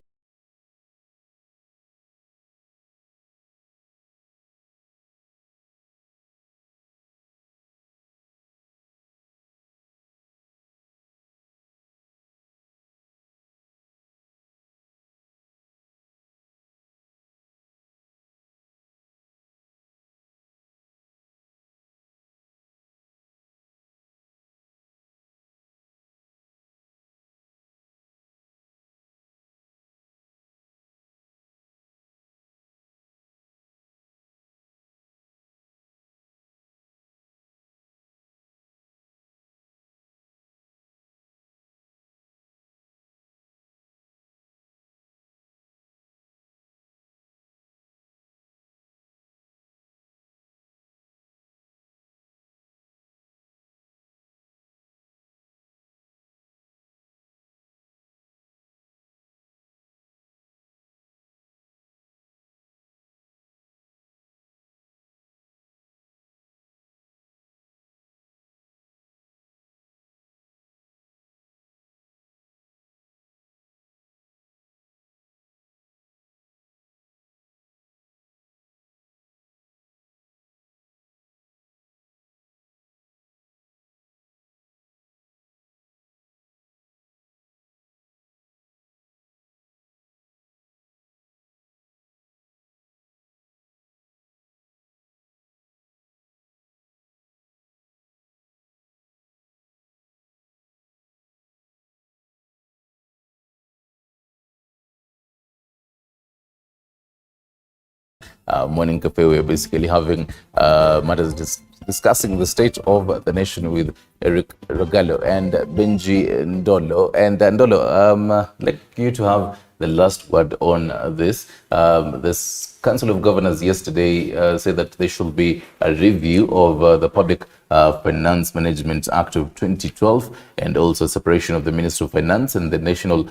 Morning Cafe, we're basically having matters discussing the state of the nation with Eric Rogallo and Benji Ndolo. And Ndolo, I'd like you to have the last word on this. This Council of Governors yesterday said that there should be a review of the Public Finance Management Act of 2012 and also separation of the Ministry of Finance and the National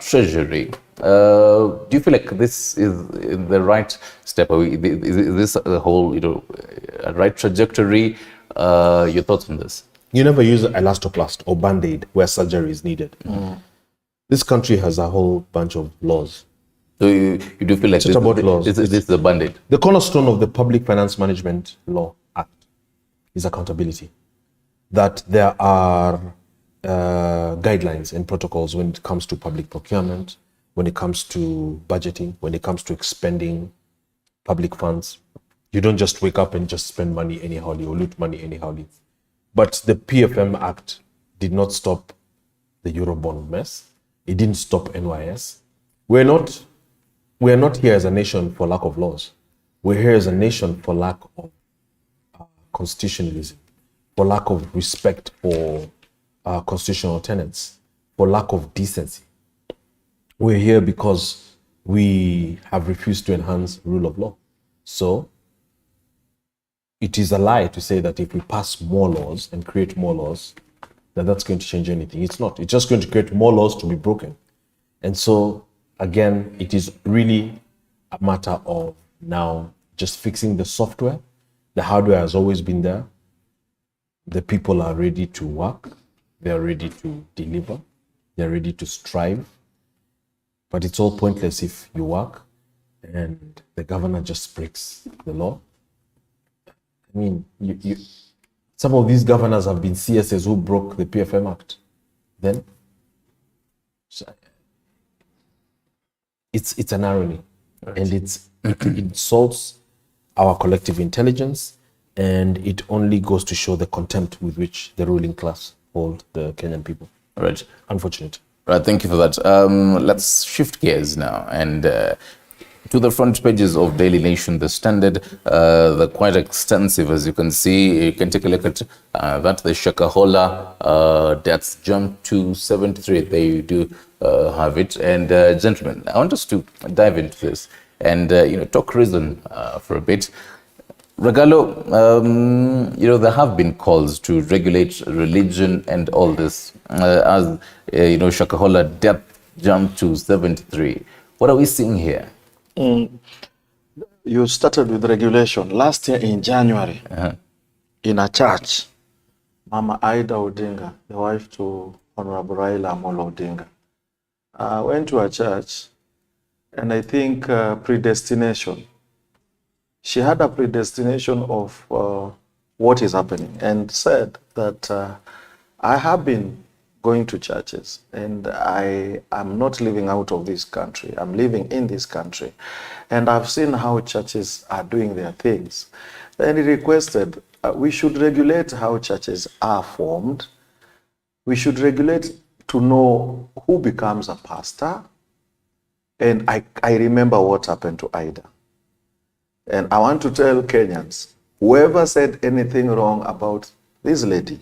Treasury. Do you feel like this is the right step? Is this a whole, a right trajectory? Your thoughts on this? You never use elastoplast or band-aid where surgery is needed. This country has a whole bunch of laws. So you do feel like this is a band-aid? The cornerstone of the Public Finance Management Law Act is accountability. That there are guidelines and protocols when it comes to public procurement, when it comes to budgeting, when it comes to expending public funds. You don't just wake up and just spend money anyhowly or loot money anyhowly. But the PFM Act did not stop the Eurobond mess. It didn't stop NYS. We're not here as a nation for lack of laws. We're here as a nation for lack of constitutionalism, for lack of respect for constitutional tenets, for lack of decency. We're here because we have refused to enhance rule of law. So it is a lie to say that if we pass more laws and create more laws, that that's going to change anything. It's not. It's just going to create more laws to be broken. And so, again, it is really a matter of now just fixing the software. The hardware has always been there. The people are ready to work. They're ready to deliver. They're ready to strive. But it's all pointless if you work and the governor just breaks the law. I mean, some of these governors have been CSs who broke the PFM Act. Then it's an irony, right. And it insults our collective intelligence, and it only goes to show the contempt with which the ruling class hold the Kenyan people. Right. Unfortunate. Right, thank you for that. Let's shift gears now and to the front pages of Daily Nation, The Standard. They're quite extensive, as you can see. You can take a look at that. The Shakahola deaths jumped to 73. They do have it. And gentlemen, I want us to dive into this and talk reason for a bit. Rogallo, there have been calls to regulate religion and all this. As Shakahola death jumped to 73. What are we seeing here? You started with regulation. Last year in January, in a church, Mama Ida Odinga, the wife to Honorable Raila Amolo Odinga, went to a church, and I think predestination. She had a predestination of what is happening, and said that I have been going to churches, and I am not living out of this country. I'm living in this country, and I've seen how churches are doing their things. And he requested we should regulate how churches are formed. We should regulate to know who becomes a pastor. And I remember what happened to Ida. And I want to tell Kenyans, whoever said anything wrong about this lady,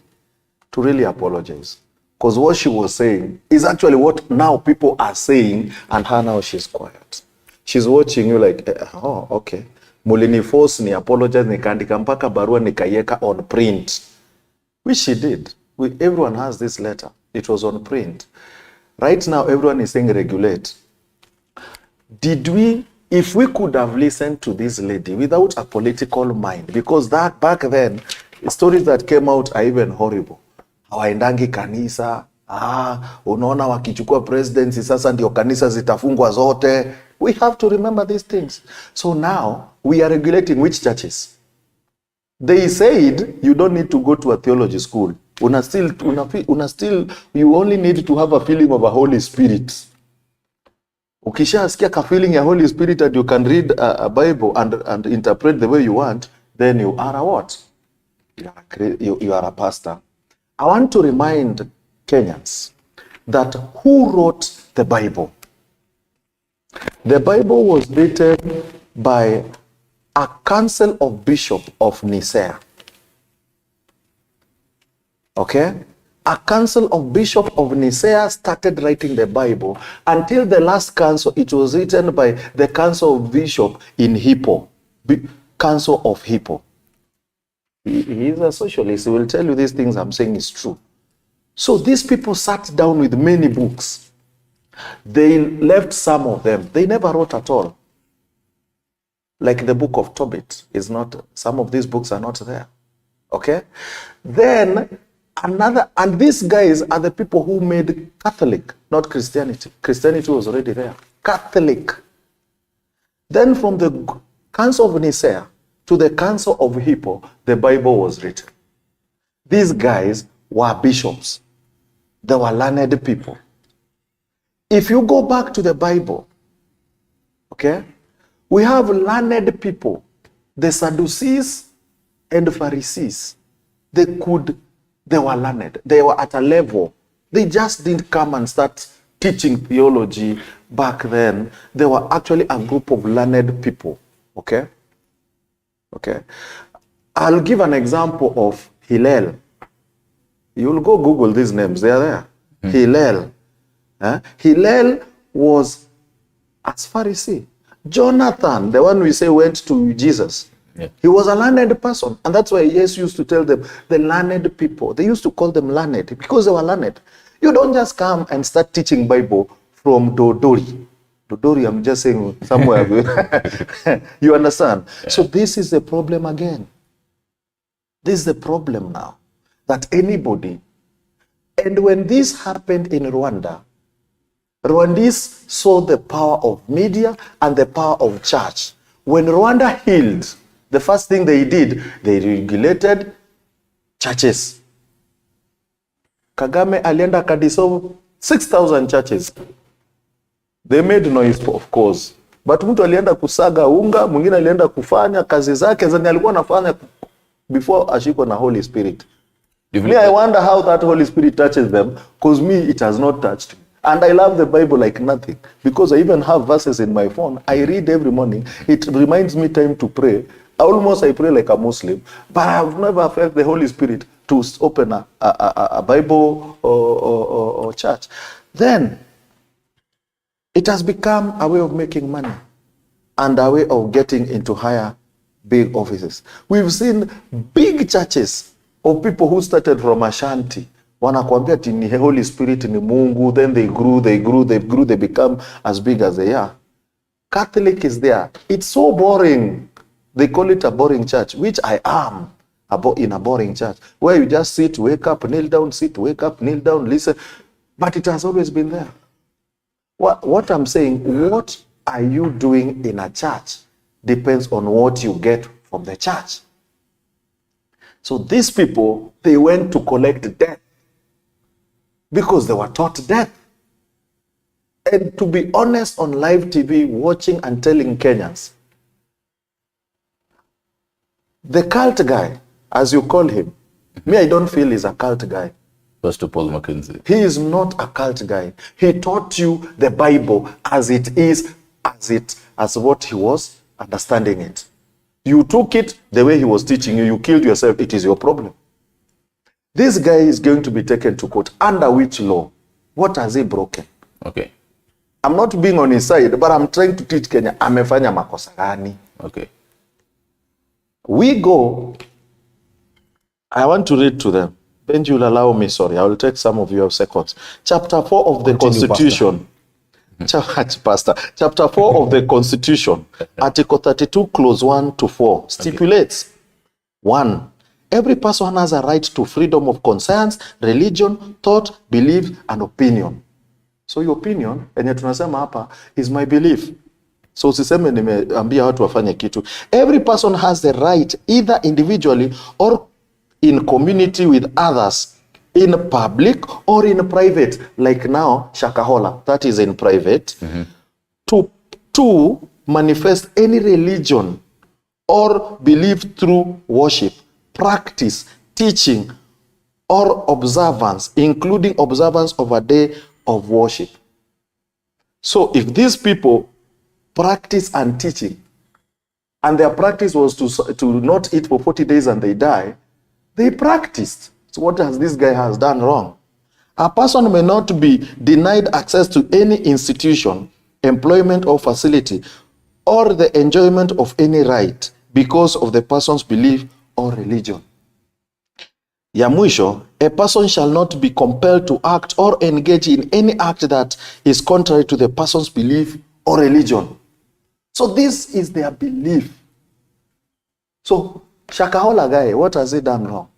to really apologize. Because what she was saying is actually what now people are saying, and her now she's quiet. She's watching you like, oh, okay. Mulini force ni apologize, nikaandika mpaka barua nikaiweka on print. Which she did. Everyone has this letter. It was on print. Right now, everyone is saying regulate. If we could have listened to this lady without a political mind, because that back then, the stories that came out are even horrible. Hawaendangi kanisa, unaona wakichukua presidency sasa ndio kanisa zitafungwa zote. We have to remember these things. So now, we are regulating which churches? They said you don't need to go to a theology school. You only need to have a feeling of a Holy Spirit. Ukishasikia ka feeling ya Holy Spirit that you can read a Bible and interpret the way you want, then you are a what? You are a pastor. I want to remind Kenyans that who wrote the Bible? The Bible was written by a council of bishops of Nicaea. Okay? A council of bishops of Nicaea started writing the Bible. Until the last council, it was written by the council of bishops in Hippo. Council of Hippo. He is a socialist. He will tell you these things I'm saying is true. So these people sat down with many books. They left some of them. They never wrote at all. Like the book of Tobit is not, some of these books are not there. Okay? Then and these guys are the people who made Catholic, not Christianity. Christianity was already there. Catholic. Then from the Council of Nicaea to the Council of Hippo, the Bible was written. These guys were bishops. They were learned people. If you go back to the Bible, okay, we have learned people, the Sadducees and the Pharisees. They were learned. They were at a level. They just didn't come and start teaching theology back then. They were actually a group of learned people. Okay? Okay. I'll give an example of Hillel. You'll go Google these names. They are there. Hillel. Hillel was as Pharisee. Jonathan, the one we say went to Jesus. Yeah. He was a learned person. And that's why Jesus used to tell them, the learned people. They used to call them learned because they were learned. You don't just come and start teaching Bible from Dodori. Dodori, I'm just saying somewhere. You understand? Yeah. So this is the problem again. This is the problem now. That anybody, and when this happened in Rwanda, Rwandese saw the power of media and the power of church. When Rwanda healed, the first thing they did, they regulated churches. Kagame alienda kadissolve 6,000 churches. They made noise, of course. But mtu alienda kusaga unga, mwingine alienda kufanya kazi zake zenye alikuwa anafanya before ashikwe na Holy Spirit. Me, I wonder how that Holy Spirit touches them, because me, it has not touched me. And I love the Bible like nothing, because I even have verses in my phone. I read every morning. It reminds me time to pray. I pray like a Muslim, but I've never felt the Holy Spirit to open a Bible or church. Then, it has become a way of making money and a way of getting into higher, big offices. We've seen big churches of people who started from Ashanti. Wanakuambia ati ni Holy Spirit ni Mungu, then they grew, they become as big as they are. Catholic is there. It's so boring. They call it a boring church, which I am. in a boring church where you just sit, wake up, kneel down, sit, wake up, kneel down, listen. But it has always been there. What I'm saying, what are you doing in a church depends on what you get from the church. So these people, they went to collect death because they were taught death. And to be honest, on live TV, watching and telling Kenyans, the cult guy, as you call him, me, I don't feel he's a cult guy. Pastor Paul Mackenzie. He is not a cult guy. He taught you the Bible as it is, as what he was understanding it. You took it the way he was teaching you, you killed yourself, it is your problem. This guy is going to be taken to court. Under which law? What has he broken? Okay. I'm not being on his side, but I'm trying to teach Kenya, amefanya makosa gani? Okay. We go, I want to read to them. Benji will allow me, sorry, I will take some of your seconds. Chapter 4 of the Constitution. Chapter 4 of the Constitution, Article 32, Clause 1 to 4, stipulates, 1. Every person has a right to freedom of conscience, religion, thought, belief, and opinion. So your opinion, enye tunasema hapa, is my belief. So usiseme nimeambia watu wafanye kitu. Every person has the right, either individually or in community with others, in public or in private, like now Shakahola, that is in private, to manifest any religion or belief through worship, practice, teaching, or observance, including observance of a day of worship. So if these people practice and teaching, and their practice was to not eat for 40 days and they die, they practiced. So what has this guy has done wrong? A person may not be denied access to any institution, employment or facility, or the enjoyment of any right because of the person's belief or religion. Ya mwisho, a person shall not be compelled to act or engage in any act that is contrary to the person's belief or religion. So this is their belief. So Shakahola guy, what has he done wrong?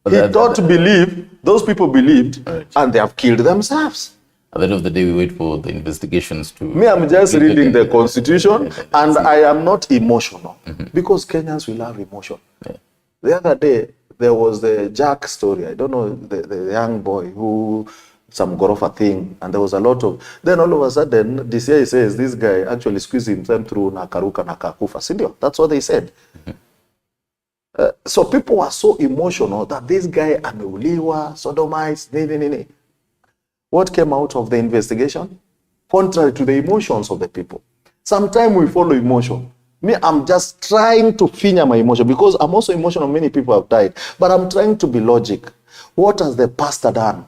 He taught to believe, those people believed, and they have killed themselves. At the end of the day, we wait for the investigations to... Me, I'm just reading the Constitution, and I am not emotional, because Kenyans will have emotion. Yeah. The other day, there was the Jack story. I don't know, the young boy who, some Gorofa thing, and there was a lot of... Then all of a sudden, DCI says this guy actually squeezed himself through Nakaruka, Nakakufa. Sindio, that's what they said. So people were so emotional that this guy ameuliwa, sodomized, What came out of the investigation? Contrary to the emotions of the people. Sometimes we follow emotion. Me, I'm just trying to finger my emotion because I'm also emotional. Many people have died, but I'm trying to be logic. What has the pastor done?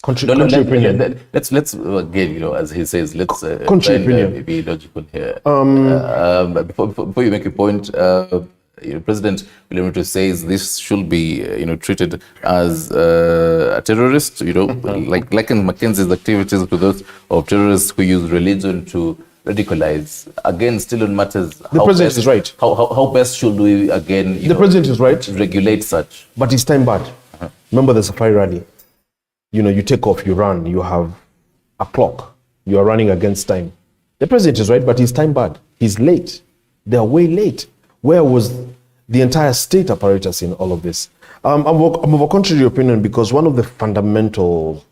Contrary opinion. Let's again, as he says, let's contrary opinion. Be logical here. Before you make a point, President William Ruto says this should be, treated as a terrorist, like in Mackenzie's activities to those of terrorists who use religion to radicalize. Again, still on matters. The president is right. How best should we, again, the president is right, regulate such? But it's time bad. Remember the Safari rally? You take off, you run, you have a clock, you are running against time. The president is right, but he's time bad. He's late. They are way late. Where was the entire state apparatus in all of this? I'm of a contrary opinion because one of the fundamental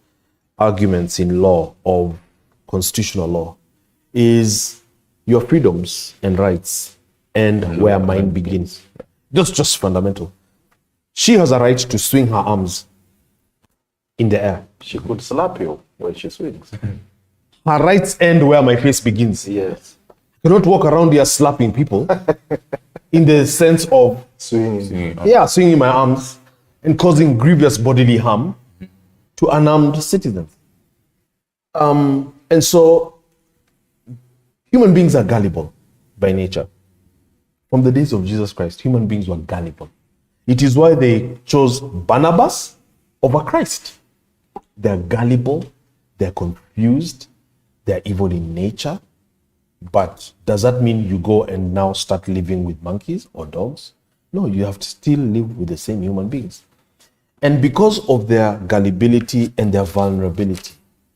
arguments in law, of constitutional law, is your freedoms and rights and where mine begins. Just fundamental. She has a right to swing her arms in the air. She could slap you when she swings. Her rights end where my face begins. Yes. You cannot walk around here slapping people in the sense of swinging my arms and causing grievous bodily harm to unarmed citizens. And so human beings are gullible by nature. From the days of Jesus Christ, human beings were gullible. It is why they chose Barnabas over Christ. They're gullible, they're confused, they're evil in nature. But does that mean you go and now start living with monkeys or dogs? No, you have to still live with the same human beings. And because of their gullibility and their vulnerability,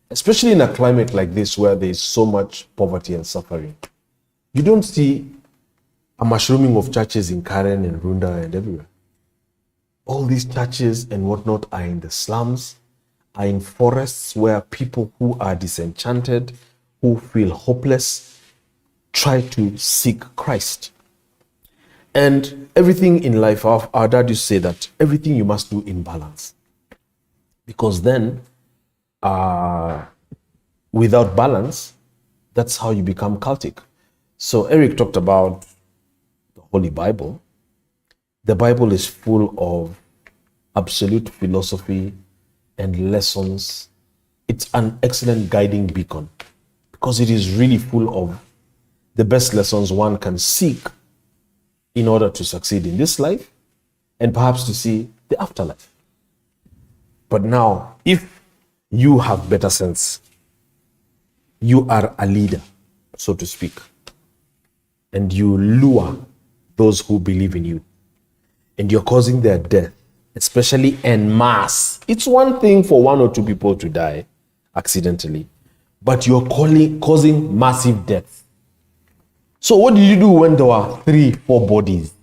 especially in a climate like this where there is so much poverty and suffering, you don't see a mushrooming of churches in Karen and Runda and everywhere. All these churches and whatnot are in the slums, are in forests where people who are disenchanted, who feel hopeless, try to seek Christ. And everything in life, our dad used to say that everything you must do in balance. Because then, without balance, that's how you become cultic. So Eric talked about the Holy Bible. The Bible is full of absolute philosophy and lessons. It's an excellent guiding beacon because it is really full of the best lessons one can seek in order to succeed in this life and perhaps to see the afterlife. But now, if you have better sense, you are a leader, so to speak, and you lure those who believe in you, and you're causing their death, especially en masse. It's one thing for 1 or 2 people to die accidentally, but you're causing massive death. So what did you do when there were 3, 4 bodies?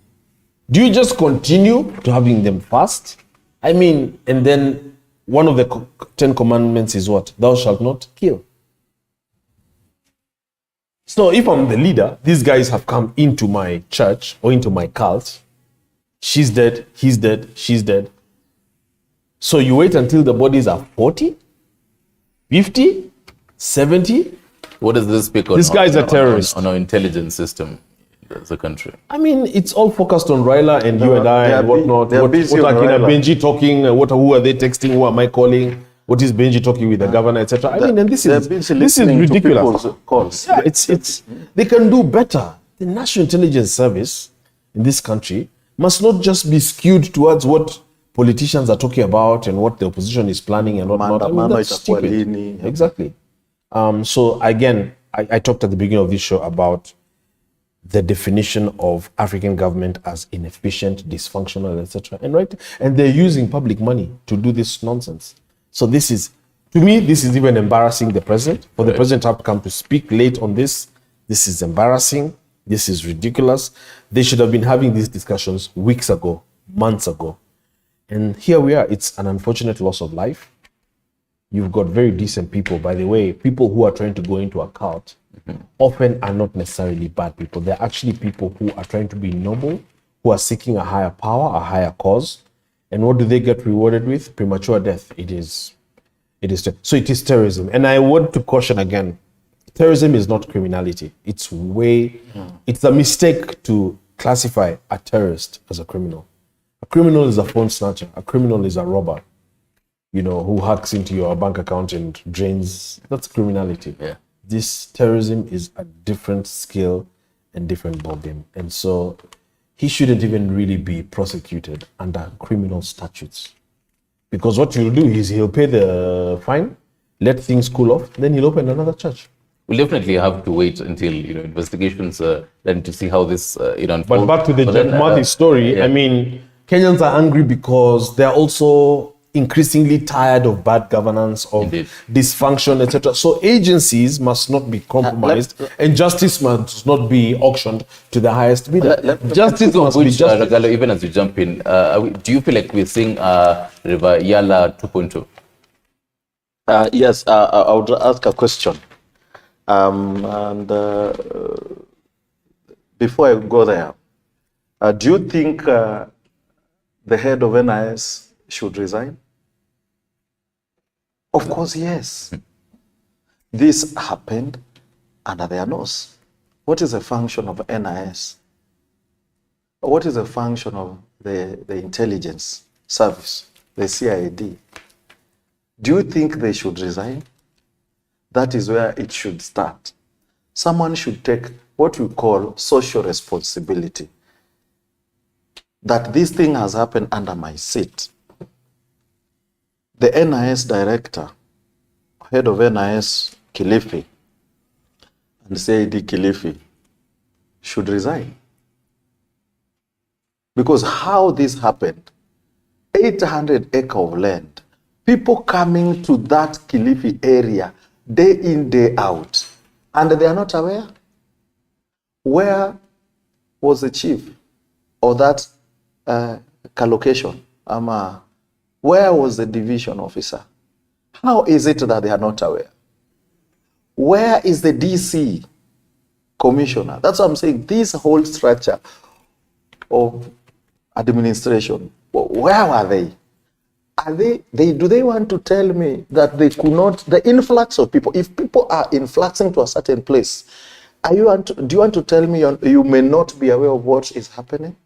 Do you just continue to having them fast? I mean, and then one of the 10 commandments is what? Thou shalt not kill. So if I'm the leader, these guys have come into my church or into my cult. She's dead, he's dead, she's dead. So you wait until the bodies are 40, 50, 70. What does this speak on? This guy's a terrorist. On our intelligence system as a country. I mean, it's all focused on Raila and you and I and whatnot. What are Benji talking? Who are they texting? Who am I calling? What is Benji talking with the governor, etc.? I mean, and this is ridiculous. Calls. Yeah, it's they can do better. The National Intelligence Service in this country must not just be skewed towards what politicians are talking about and what the opposition is planning and whatnot. I mean, that's stupid. Exactly. So again, I talked at the beginning of this show about the definition of African government as inefficient, dysfunctional, etc. And they're using public money to do this nonsense. So this is, to me, this is even embarrassing the president. For the president to have come to speak late on this, this is embarrassing. This is ridiculous. They should have been having these discussions weeks ago, months ago. And here we are. It's an unfortunate loss of life. You've got very decent people. By the way, people who are trying to go into a cult often are not necessarily bad people. They're actually people who are trying to be noble, who are seeking a higher power, a higher cause. And what do they get rewarded with? Premature death. So it is terrorism. And I want to caution again, terrorism is not criminality. It's a mistake to classify a terrorist as a criminal. A criminal is a phone snatcher. A criminal is a robber, who hacks into your bank account and drains. That's criminality. Yeah. This terrorism is a different scale and different ballgame. And so he shouldn't even really be prosecuted under criminal statutes. Because what he'll do is he'll pay the fine, let things cool off, then he'll open another church. We'll definitely have to wait until investigations then to see how this unfolds. But back to the Jeff Murthy story, I mean, Kenyans are angry because they're also increasingly tired of bad governance, of dysfunction, etc. So agencies must not be compromised, and justice must not be auctioned to the highest bidder. Justice must be justice. Regalo, even as we jump in, do you feel like we're seeing River Yala 2.2? Yes, I would ask a question. Before I go there, do you think the head of NIS should resign? Of course, yes. This happened under their nose. What is the function of NIS? What is the function of the intelligence service, the CID? Do you think they should resign? That is where it should start. Someone should take what we call social responsibility. That this thing has happened under my seat. The NIS director, head of NIS Kilifi, and CID Kilifi should resign. Because how this happened, 800 acres of land, people coming to that Kilifi area day in, day out, and they are not aware. Where was the chief of that collocation? Where was the division officer? How is it that they are not aware? Where is the DC commissioner? That's what I'm saying. This whole structure of administration, where were they? Do they want to tell me that they could not, the influx of people, if people are influxing to a certain place, do you want to tell me you may not be aware of what is happening?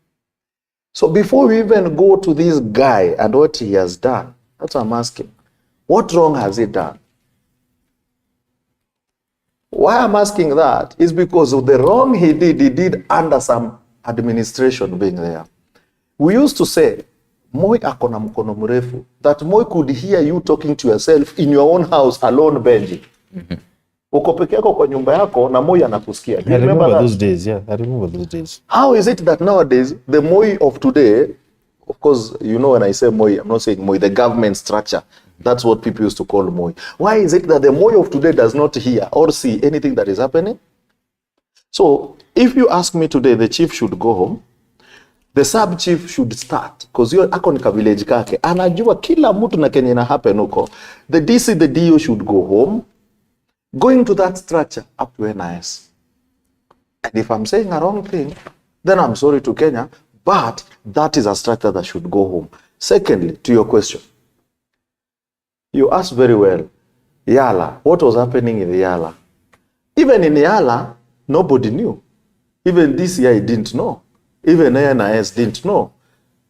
So before we even go to this guy and what he has done, that's what I'm asking. What wrong has he done? Why I'm asking that is because of the wrong he did under some administration being there. We used to say, Moi akona mkono mrefu, that Moi could hear you talking to yourself in your own house alone, Benji. Uko peke yako kwa nyumba yako na Moi anakusikia. I remember those days, yeah. I remember those days. How is it that nowadays, the Moi of today, of course, you know when I say Moi, I'm not saying Moi, the government structure. That's what people used to call Moi. Why is it that the Moi of today does not hear or see anything that is happening? So, if you ask me today, the chief should go home, the sub chief should start, because you're ako nika village kake, anajua kila mtu na kenye na happen huko. The DC, the DO should go home, going to that structure up to NIS. And if I'm saying a wrong thing, then I'm sorry to Kenya, but that is a structure that should go home. Secondly, to your question, you asked very well, Yala, what was happening in Yala? Even in Yala, nobody knew. Even DCI didn't know. Even NIS didn't know.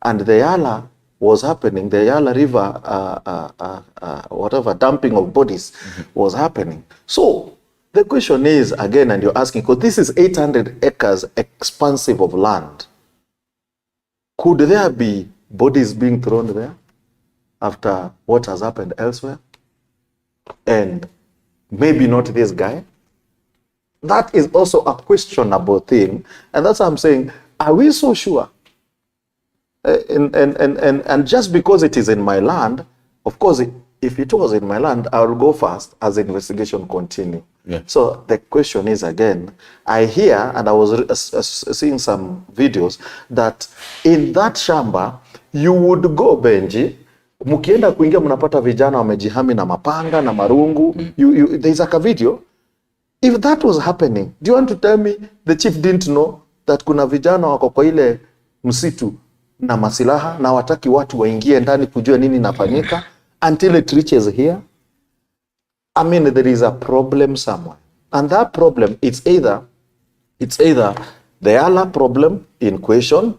And the Yala was happening, the Yala River, whatever, dumping of bodies was happening. So the question is, again, and you're asking, because this is 800 acres expansive of land. Could there be bodies being thrown there after what has happened elsewhere? And maybe not this guy? That is also a questionable thing. And that's what I'm saying, are we so sure? And just because it is in my land, of course, if it was in my land, I will go fast as the investigation continue. Yeah. So the question is again, I hear, and I was seeing some videos, that in that shamba, you would go, Benji, mukienda kuingia mnapata vijana wamejihami na mapanga na marungu. There's like a video. If that was happening, do you want to tell me the chief didn't know that kuna vijana wako kwa ile msitu na masilaha na wataki watu waingie ndani kujua nini nafanyika until it reaches here? I mean, there is a problem somewhere. And that problem, it's either the Allah problem in question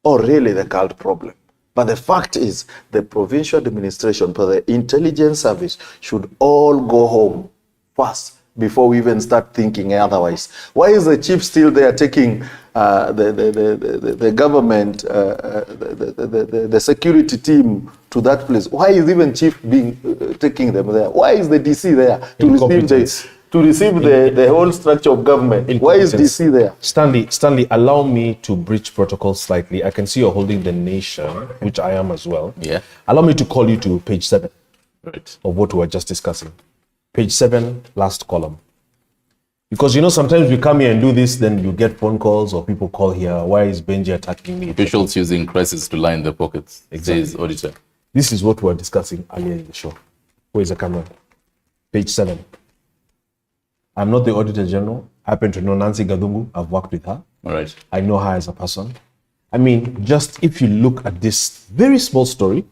or really the cult problem. But the fact is, the provincial administration, for the intelligence service, should all go home first before we even start thinking otherwise. Why is the chief still there taking the government, the security team to that place? Why is even chief taking them there? Why is the DC there to receive the whole structure of government? Why is DC there? Stanley, allow me to breach protocol slightly. I can see you're holding the nation, which I am as well. Yeah. Allow me to call you to page 7 of what we were just discussing. Page 7, last column. Because, you know, sometimes we come here and do this, then you get phone calls or people call here, why is Benji attacking me? Officials using crisis to line their pockets, says auditor. This is what we were discussing earlier in the show. Where is the camera? Page 7. I'm not the Auditor General. I happen to know Nancy Gadungu. I've worked with her. All right. I know her as a person. I mean, just if you look at this very small story,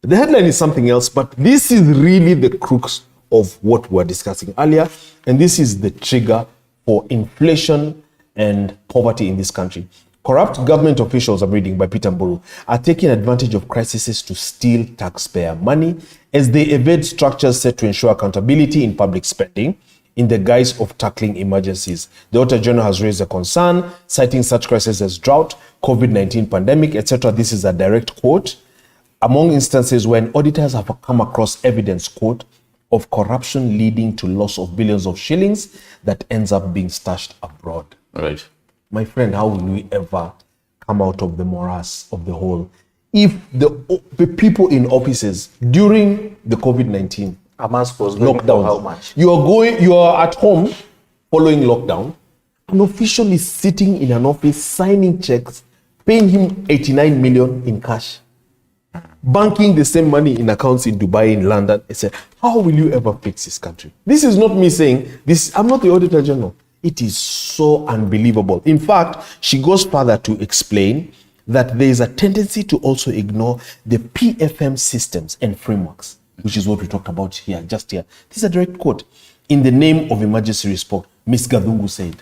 the headline is something else, but this is really the crux of what we were discussing earlier. And this is the trigger for inflation and poverty in this country. Corrupt government officials, I'm reading by Peter Mburu, are taking advantage of crises to steal taxpayer money as they evade structures set to ensure accountability in public spending in the guise of tackling emergencies. The Auditor General has raised a concern, citing such crises as drought, COVID-19 pandemic, etc. This is a direct quote. Among instances when auditors have come across evidence, quote, of corruption leading to loss of billions of shillings that ends up being stashed abroad. Right. My friend, how will we ever come out of the morass of the whole. If the people in offices during the COVID-19 lockdown, how much? you are at home following lockdown, an official is sitting in an office signing checks, paying him 89 million in cash, banking the same money in accounts in Dubai, in London. I said, how will you ever fix this country? This is not me saying this. I'm not the Auditor General. It is so unbelievable. In fact, she goes further to explain that there is a tendency to also ignore the PFM systems and frameworks, which is what we talked about here, just here. This is a direct quote. In the name of emergency response, Ms. Gadungu said.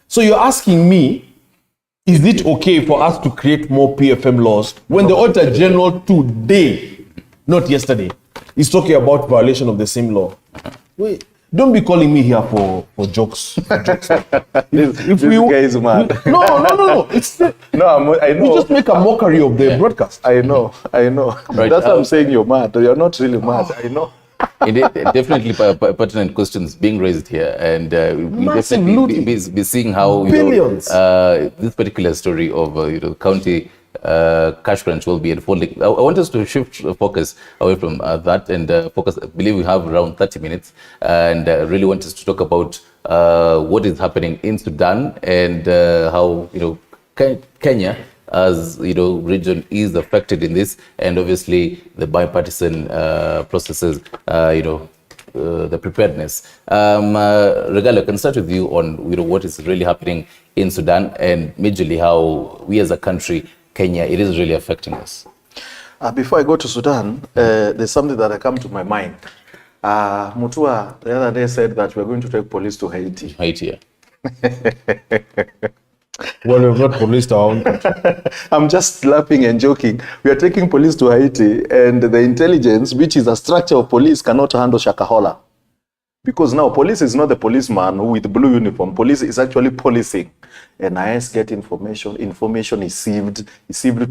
So you're asking me, is it okay for us to create more PFM laws when the Auditor General today, not yesterday, is talking about violation of the same law? Wait, don't be calling me here for jokes. If you guy is mad. No. I know. You just make a mockery of the broadcast. I know. Right, That's why I'm saying you're mad. You're not really mad. I know. Indeed, definitely pertinent questions being raised here, and we definitely be seeing how this particular story of county cash crunch will be unfolding. I want us to shift focus away from that and focus. I believe we have around 30 minutes, and really want us to talk about what is happening in Sudan and how Kenya as region is affected in this, and obviously the bipartisan processes, the preparedness. Regalo, I can start with you on what is really happening in Sudan, and majorly how we as a country, Kenya, it is really affecting us. Before I go to Sudan, there's something that come to my mind. Mutua the other day said that we're going to take police to Haiti. Haiti, yeah. Well, we've not policed our own country. I'm just laughing and joking. We are taking police to Haiti, and the intelligence, which is a structure of police, cannot handle Shakahola. Because now police is not the policeman who with blue uniform. Police is actually policing. NIS get information is sieved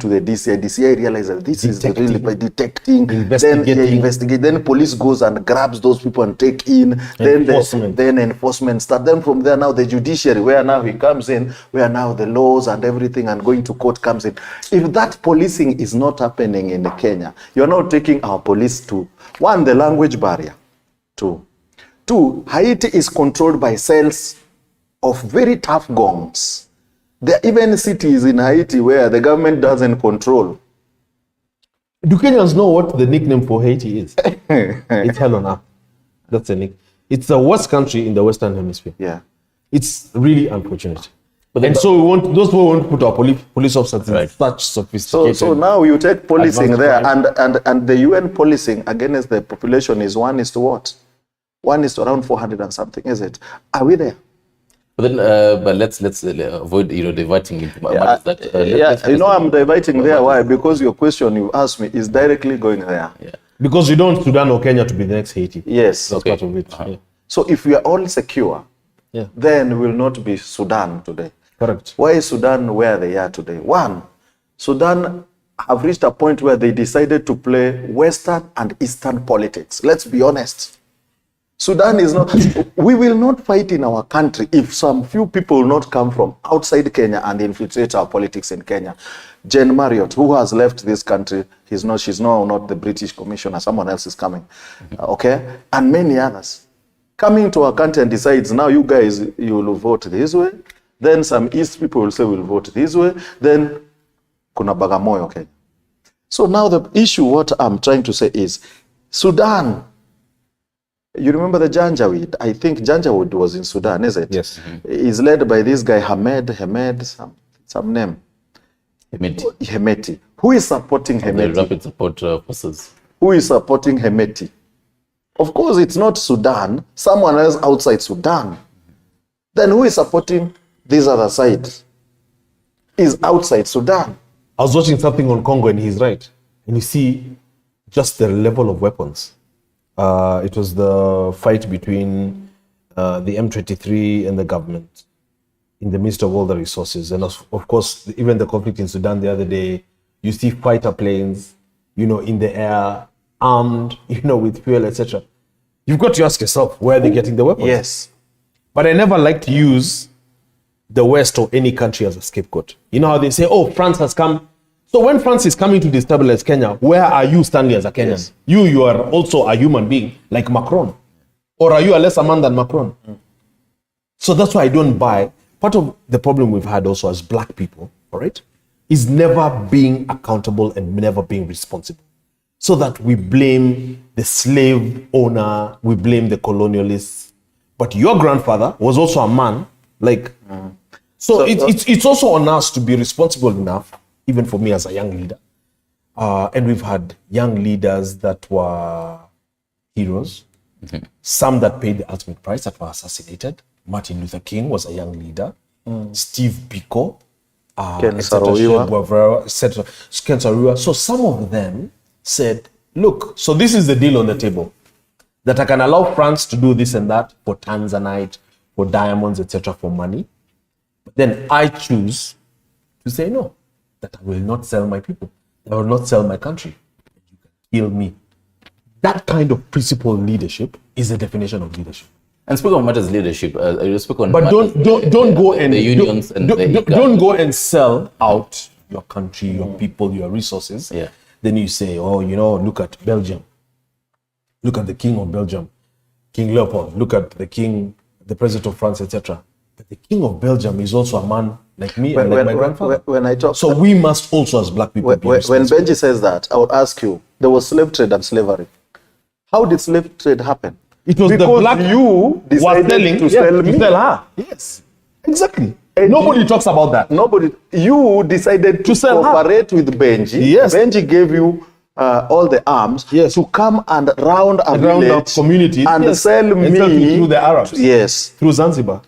to the DCI. DCI realizes that this is really by detecting, investigate. Then police goes and grabs those people and take in. Then enforcement start. Then from there now the judiciary, where now he comes in, where now the laws and everything and going to court comes in. If that policing is not happening in Kenya, you're not taking our police to, one, the language barrier, Two, Haiti is controlled by cells of very tough gongs. There are even cities in Haiti where the government doesn't control. Do Kenyans know what the nickname for Haiti is? It's hell on earth. That's a nickname. It's the worst country in the Western Hemisphere. Yeah. It's really unfortunate. So we want those who want to put our police officers in such sophisticated. So now you take policing there, and the UN policing against the population is 1 is to what? 1 is to around 400 and something, is it? Are we there? But then, but let's avoid diverting into matters that. I'm diverting there. Why? Because your question you asked me is directly going there. Yeah. Because you don't want Sudan or Kenya to be the next Haiti. Yes, that's part of it. Yeah. So if we are all secure, then we will not be Sudan today. Correct. Why is Sudan where they are today? One, Sudan have reached a point where they decided to play Western and Eastern politics. Let's be honest. Sudan is not, we will not fight in our country if some few people will not come from outside Kenya and infiltrate our politics in Kenya. Jane Marriott, who has left this country, she's now not the British commissioner, someone else is coming, okay? And many others. Coming to our country and decides, now you guys, you will vote this way, then some East people will say we'll vote this way, then kuna Bagamoyo, Kenya. So now the issue, what I'm trying to say is, Sudan, you remember the Janjaweed? I think Janjaweed was in Sudan, is it? Yes. He's led by this guy, Hamed, some name. Hemeti. Who is supporting Hemeti? The Rapid Support Forces. Who is supporting Hemeti? Of course, it's not Sudan. Someone else outside Sudan. Then who is supporting this other side? Is outside Sudan. I was watching something on Congo and he's right. And you see just the level of weapons. It was the fight between the M23 and the government in the midst of all the resources. And of course, even the conflict in Sudan the other day, you see fighter planes, in the air, armed, with fuel, etc. You've got to ask yourself, where are they getting the weapons? Yes. But I never like to use the West or any country as a scapegoat. You know how they say, oh, France has come. So when France is coming to destabilize Kenya, where are you standing as a Kenyan? Yes. You are also a human being like Macron. Or are you a lesser man than Macron? So that's why I don't buy. Part of the problem we've had also as black people, all right, is never being accountable and never being responsible. So that we blame the slave owner, we blame the colonialists. But your grandfather was also a man, like... So it's also on us to be responsible enough, even for me as a young leader. And we've had young leaders that were heroes, some that paid the ultimate price, that were assassinated. Martin Luther King was a young leader. Steve Biko, Ken Saro-Wiwa. So some of them said, look, so this is the deal on the table, that I can allow France to do this and that for Tanzanite, for diamonds, etc., for money. But then I choose to say no, that I will not sell my people. I will not sell my country. You can kill me. That kind of principled leadership is the definition of leadership. And speak on matters leadership. You speak on, but don't go and the unions and don't go and sell out your country, your people, your resources. Yeah. Then you say, oh, you know, look at Belgium. Look at the king of Belgium, King Leopold. Look at the king, the president of France, etc. But the king of Belgium is also a man like me and like my grandfather. When I talk, so we must also, as black people, be responsible. When Benji says that, I would ask you: there was slave trade and slavery. How did slave trade happen? It was because the black you decided to sell me. To sell her. Yes, exactly. And nobody talks about that. Nobody. You decided to cooperate with Benji. Yes. Benji gave you all the arms to come and round a village community and sell me through the Arabs. Yes, through Zanzibar.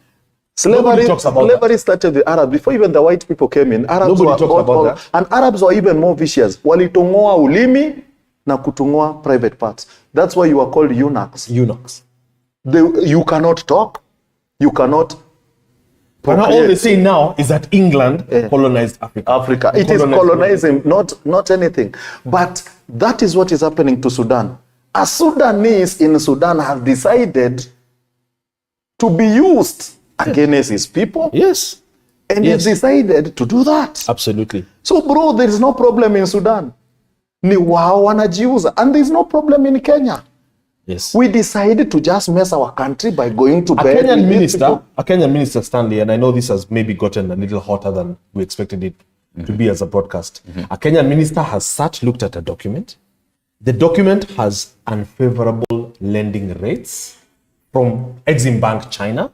Slavery started with Arabs before even the white people came in. Arabs Nobody talks about that. And Arabs were even more vicious. Walitongoa ulimi na kutungoa private parts. That's why you are called eunuchs. Eunuchs. You cannot talk. You cannot. But now all they say now is that England colonized Africa. It is colonizing, not anything. But that is what is happening to Sudan. A Sudanese in Sudan has decided to be used against his people. Yes. And he decided to do that. Absolutely. So, bro, there is no problem in Sudan. Ni wao wanajiuza. And there is no problem in Kenya. Yes. We decided to just mess our country by going to bed. A Kenyan minister, Stanley, and I know this has maybe gotten a little hotter than we expected it to be as a broadcast. A Kenyan minister has looked at a document. The document has unfavorable lending rates from Exim Bank China.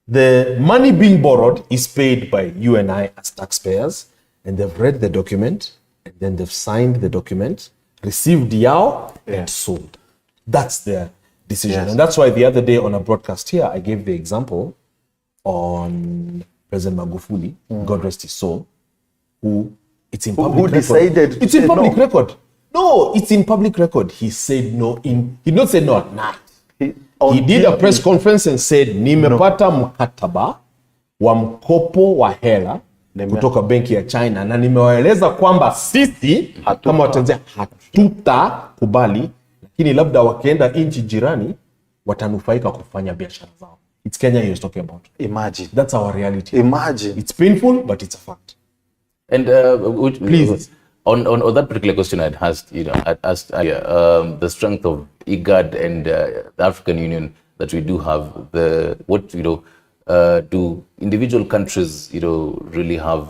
The money being borrowed is paid by you and I as taxpayers, and they've read the document, and then they've signed the document, received yao, and sold. That's their decision. Yes. And that's why the other day on a broadcast here, I gave the example on President Magufuli, God rest his soul, who it's in public record. It's in public record. No, it's in public record. He said no. He did not say no at night. He did a press conference and said, nimepata mkataba wa mkopo wa hela kutoka benki ya China na nimewaeleza kwamba sisi kama Watanzania hatutakubali, lakini labda wakienda nchi jirani watanufaika kufanya biashara zao. It's Kenya he was talking about. Imagine. That's our reality. Imagine. It's painful, but it's a fact. And please, on that particular question I'd asked, the strength of IGAD and the African Union that we do have, do individual countries, really have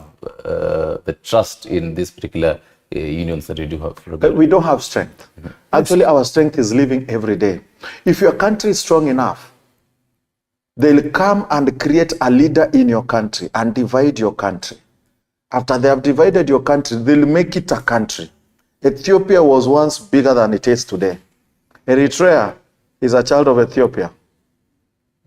the trust in this particular unions that we do have? We don't have strength. Actually, our strength is living every day. If your country is strong enough, they'll come and create a leader in your country and divide your country. After they have divided your country, they'll make it a country. Ethiopia was once bigger than it is today. Eritrea is a child of Ethiopia.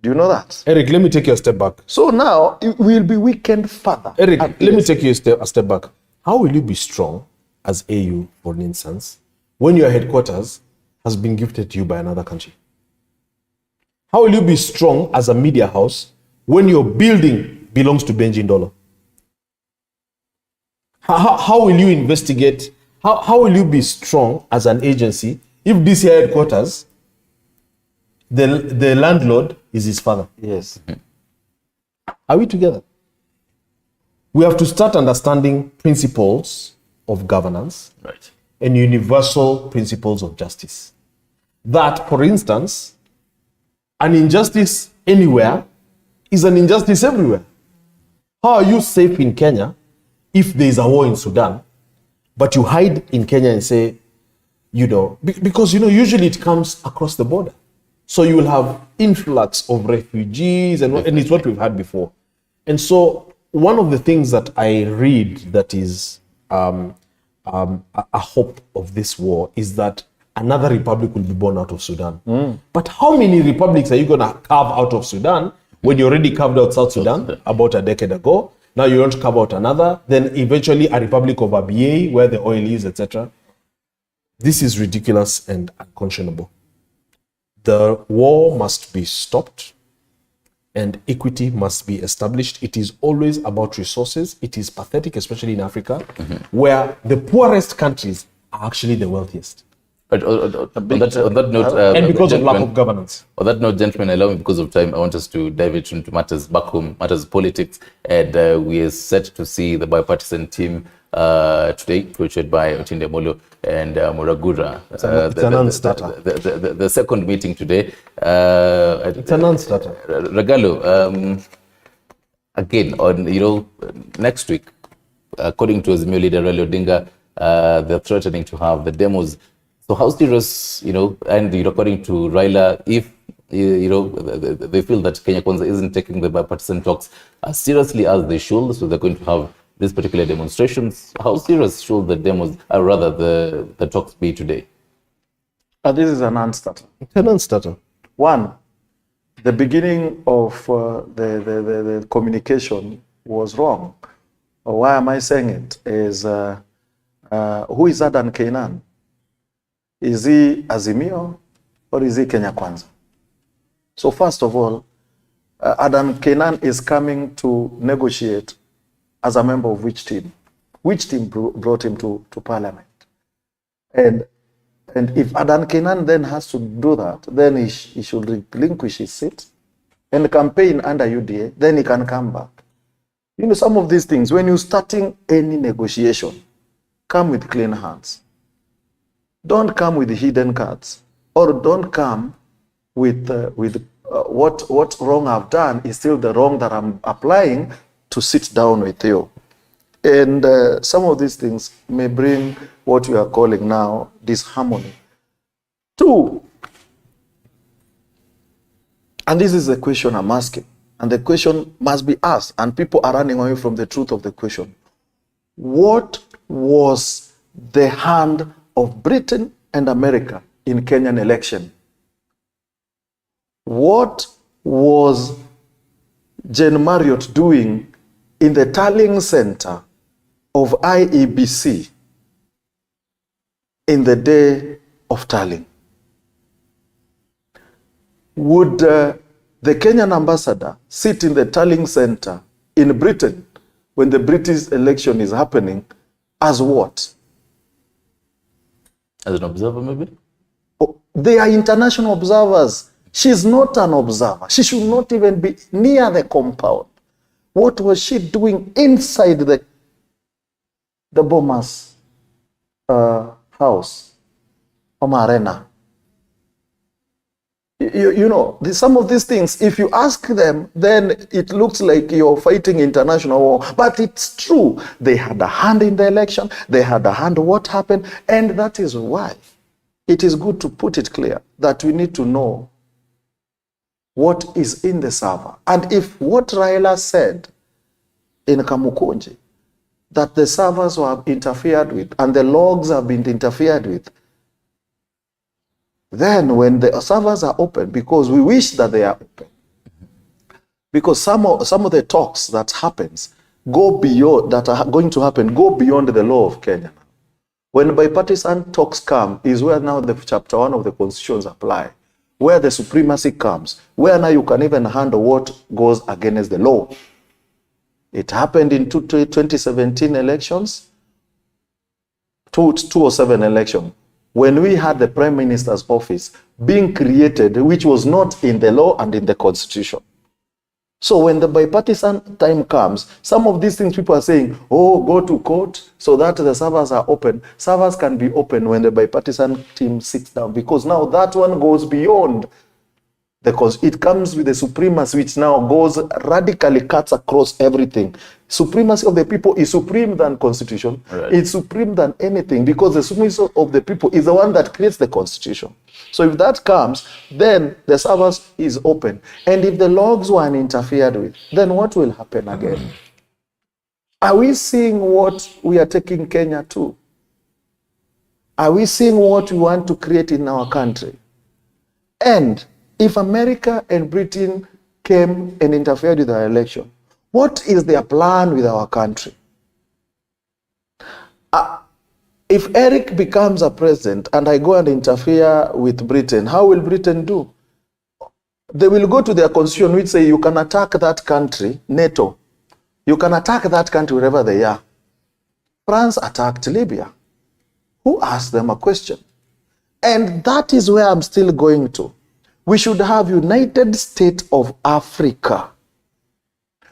Do you know that? Eric, let me take you a step back. So now, it will be weakened further. Eric, let me take you a step back. How will you be strong as AU, for instance, when your headquarters has been gifted to you by another country? How will you be strong as a media house when your building belongs to Benji Ndolo? How will you investigate? How will you be strong as an agency if this headquarters, the landlord is his father? Yes. Are we together? we have to start understanding principles of governance, right, and universal principles of justice. That, for instance, an injustice anywhere is an injustice everywhere. How are you safe in Kenya if there is a war in Sudan, but you hide in Kenya and say, because, usually it comes across the border. So you will have influx of refugees, and it's what we've had before. And so one of the things that I read that is a hope of this war is that another republic will be born out of Sudan. But how many republics are you going to carve out of Sudan when you already carved out South Sudan about a decade ago? Now you want to carve out another, then eventually a republic of Abyei where the oil is, etc. This is ridiculous and unconscionable. The war must be stopped and equity must be established. It is always about resources. It is pathetic, especially in Africa, where the poorest countries are actually the wealthiest. But on that note, and because of lack of governance. On that note, gentlemen, allow me, because of time, I want us to dive into matters back home, matters politics, and we are set to see the bipartisan team today, coached by Otinde Molo and Muragura. It's a non-starter. The second meeting today. It's a non-starter. Regalo, again, on next week, according to Azimio leader Raila Odinga, they're threatening to have the demos. So how serious, and according to Raila, if they feel that Kenya Kwanza isn't taking the bipartisan talks as seriously as they should, so they're going to have these particular demonstrations. How serious should the demos, or rather the talks be today? This is a non-starter. It's a non-starter. One, the beginning of the communication was wrong. Why am I saying it? Is who is Adan Kainan? Is he Azimio or is he Kenya Kwanza? So first of all, Adan Kainan is coming to negotiate as a member of which team? Which team brought him to parliament? And if Adan Kainan then has to do that, then he should relinquish his seat and campaign under UDA, then he can come back. Some of these things, when you're starting any negotiation, come with clean hands. Don't come with hidden cards, or don't come with what wrong I've done is still the wrong that I'm applying to sit down with you. And some of these things may bring what we are calling now disharmony. Two, and this is the question I'm asking, and the question must be asked, and people are running away from the truth of the question. What was the hand of Britain and America in Kenyan election? What was Jane Marriott doing in the tallying center of IEBC in the day of tallying? Would the Kenyan ambassador sit in the tallying center in Britain when the British election is happening as what? As an observer, maybe? Oh, they are international observers. She's not an observer. She should not even be near the compound. What was she doing inside the Bomas house, Arena? Some of these things, if you ask them, then it looks like you're fighting international war. But it's true. They had a hand in the election. They had a hand in what happened. And that is why it is good to put it clear that we need to know what is in the server. And if what Raila said in Kamukunji, that the servers were interfered with and the logs have been interfered with, then when the servers are open, because we wish that they are open, because some of the talks that happens go beyond, that are going to happen, go beyond the law of Kenya. When bipartisan talks come is where now the chapter 1 of the constitutions apply, where the supremacy comes, where now you can even handle what goes against the law. It happened in 2017 elections, 2007 election, when we had the Prime Minister's office being created, which was not in the law and in the Constitution. So when the bipartisan time comes, some of these things people are saying, oh, go to court so that the servers are open. Servers can be open when the bipartisan team sits down, because now that one goes beyond because it comes with the supremacy, which now goes radically cuts across everything. Supremacy of the people is supreme than constitution. Right. It's supreme than anything, because the supremacy of the people is the one that creates the constitution. So if that comes, then the service is open. And if the logs were interfered with, then what will happen again? Are we seeing what we are taking Kenya to? Are we seeing what we want to create in our country? And if America and Britain came and interfered with our election, what is their plan with our country? If Eric becomes a president and I go and interfere with Britain, how will Britain do? They will go to their constitution which say you can attack that country, NATO. You can attack that country wherever they are. France attacked Libya. Who asked them a question? And that is where I'm still going to. We should have United States of Africa,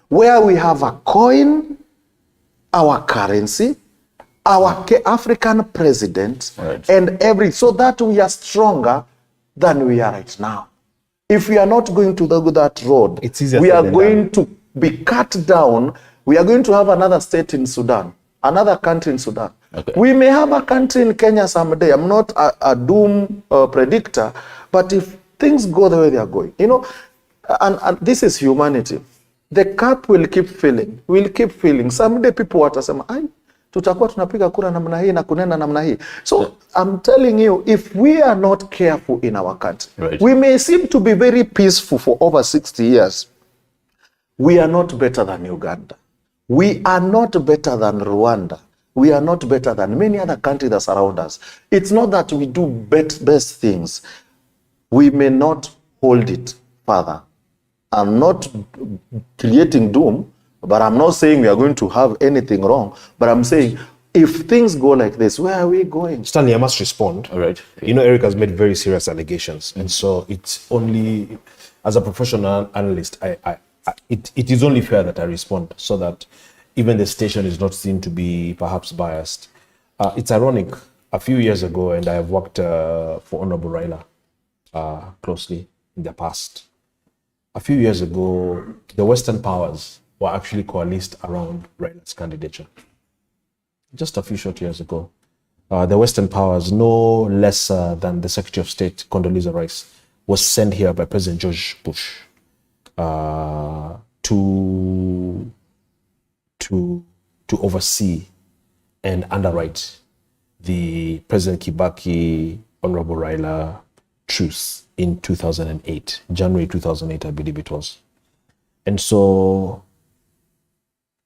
where we have a coin, our currency, our African president, right, and so that we are stronger than we are right now. If we are not going to go that road, we are going to be cut down. We are going to have another state in Sudan, another country in Sudan. Okay. We may have a country in Kenya someday. I'm not a doom predictor, but if things go the way they are going, you know, and this is humanity. The cup will keep filling. We'll keep filling. Someday people watasema, ai, tutakuwa tunapiga kura namna hii na kunena namna hii. So I'm telling you, if we are not careful in our country, right, we may seem to be very peaceful for over 60 years. We are not better than Uganda. We are not better than Rwanda. We are not better than many other countries that surround us. It's not that we do best things. We may not hold it further. I'm not creating doom, but I'm not saying we are going to have anything wrong. But I'm saying, if things go like this, where are we going? Stanley, I must respond. All right. You know, Eric has made very serious allegations. And so it's only, as a professional analyst, it is only fair that I respond so that even the station is not seen to be perhaps biased. It's ironic. A few years ago, and I have worked for Honorable Raila closely in the past. A few years ago, the Western powers were actually coalesced around Raila's candidature. Just a few short years ago, the Western powers, no less than the Secretary of State, Condoleezza Rice, was sent here by President George Bush to oversee and underwrite the President Kibaki, Honorable Raila truce in 2008, January 2008, I believe it was. And so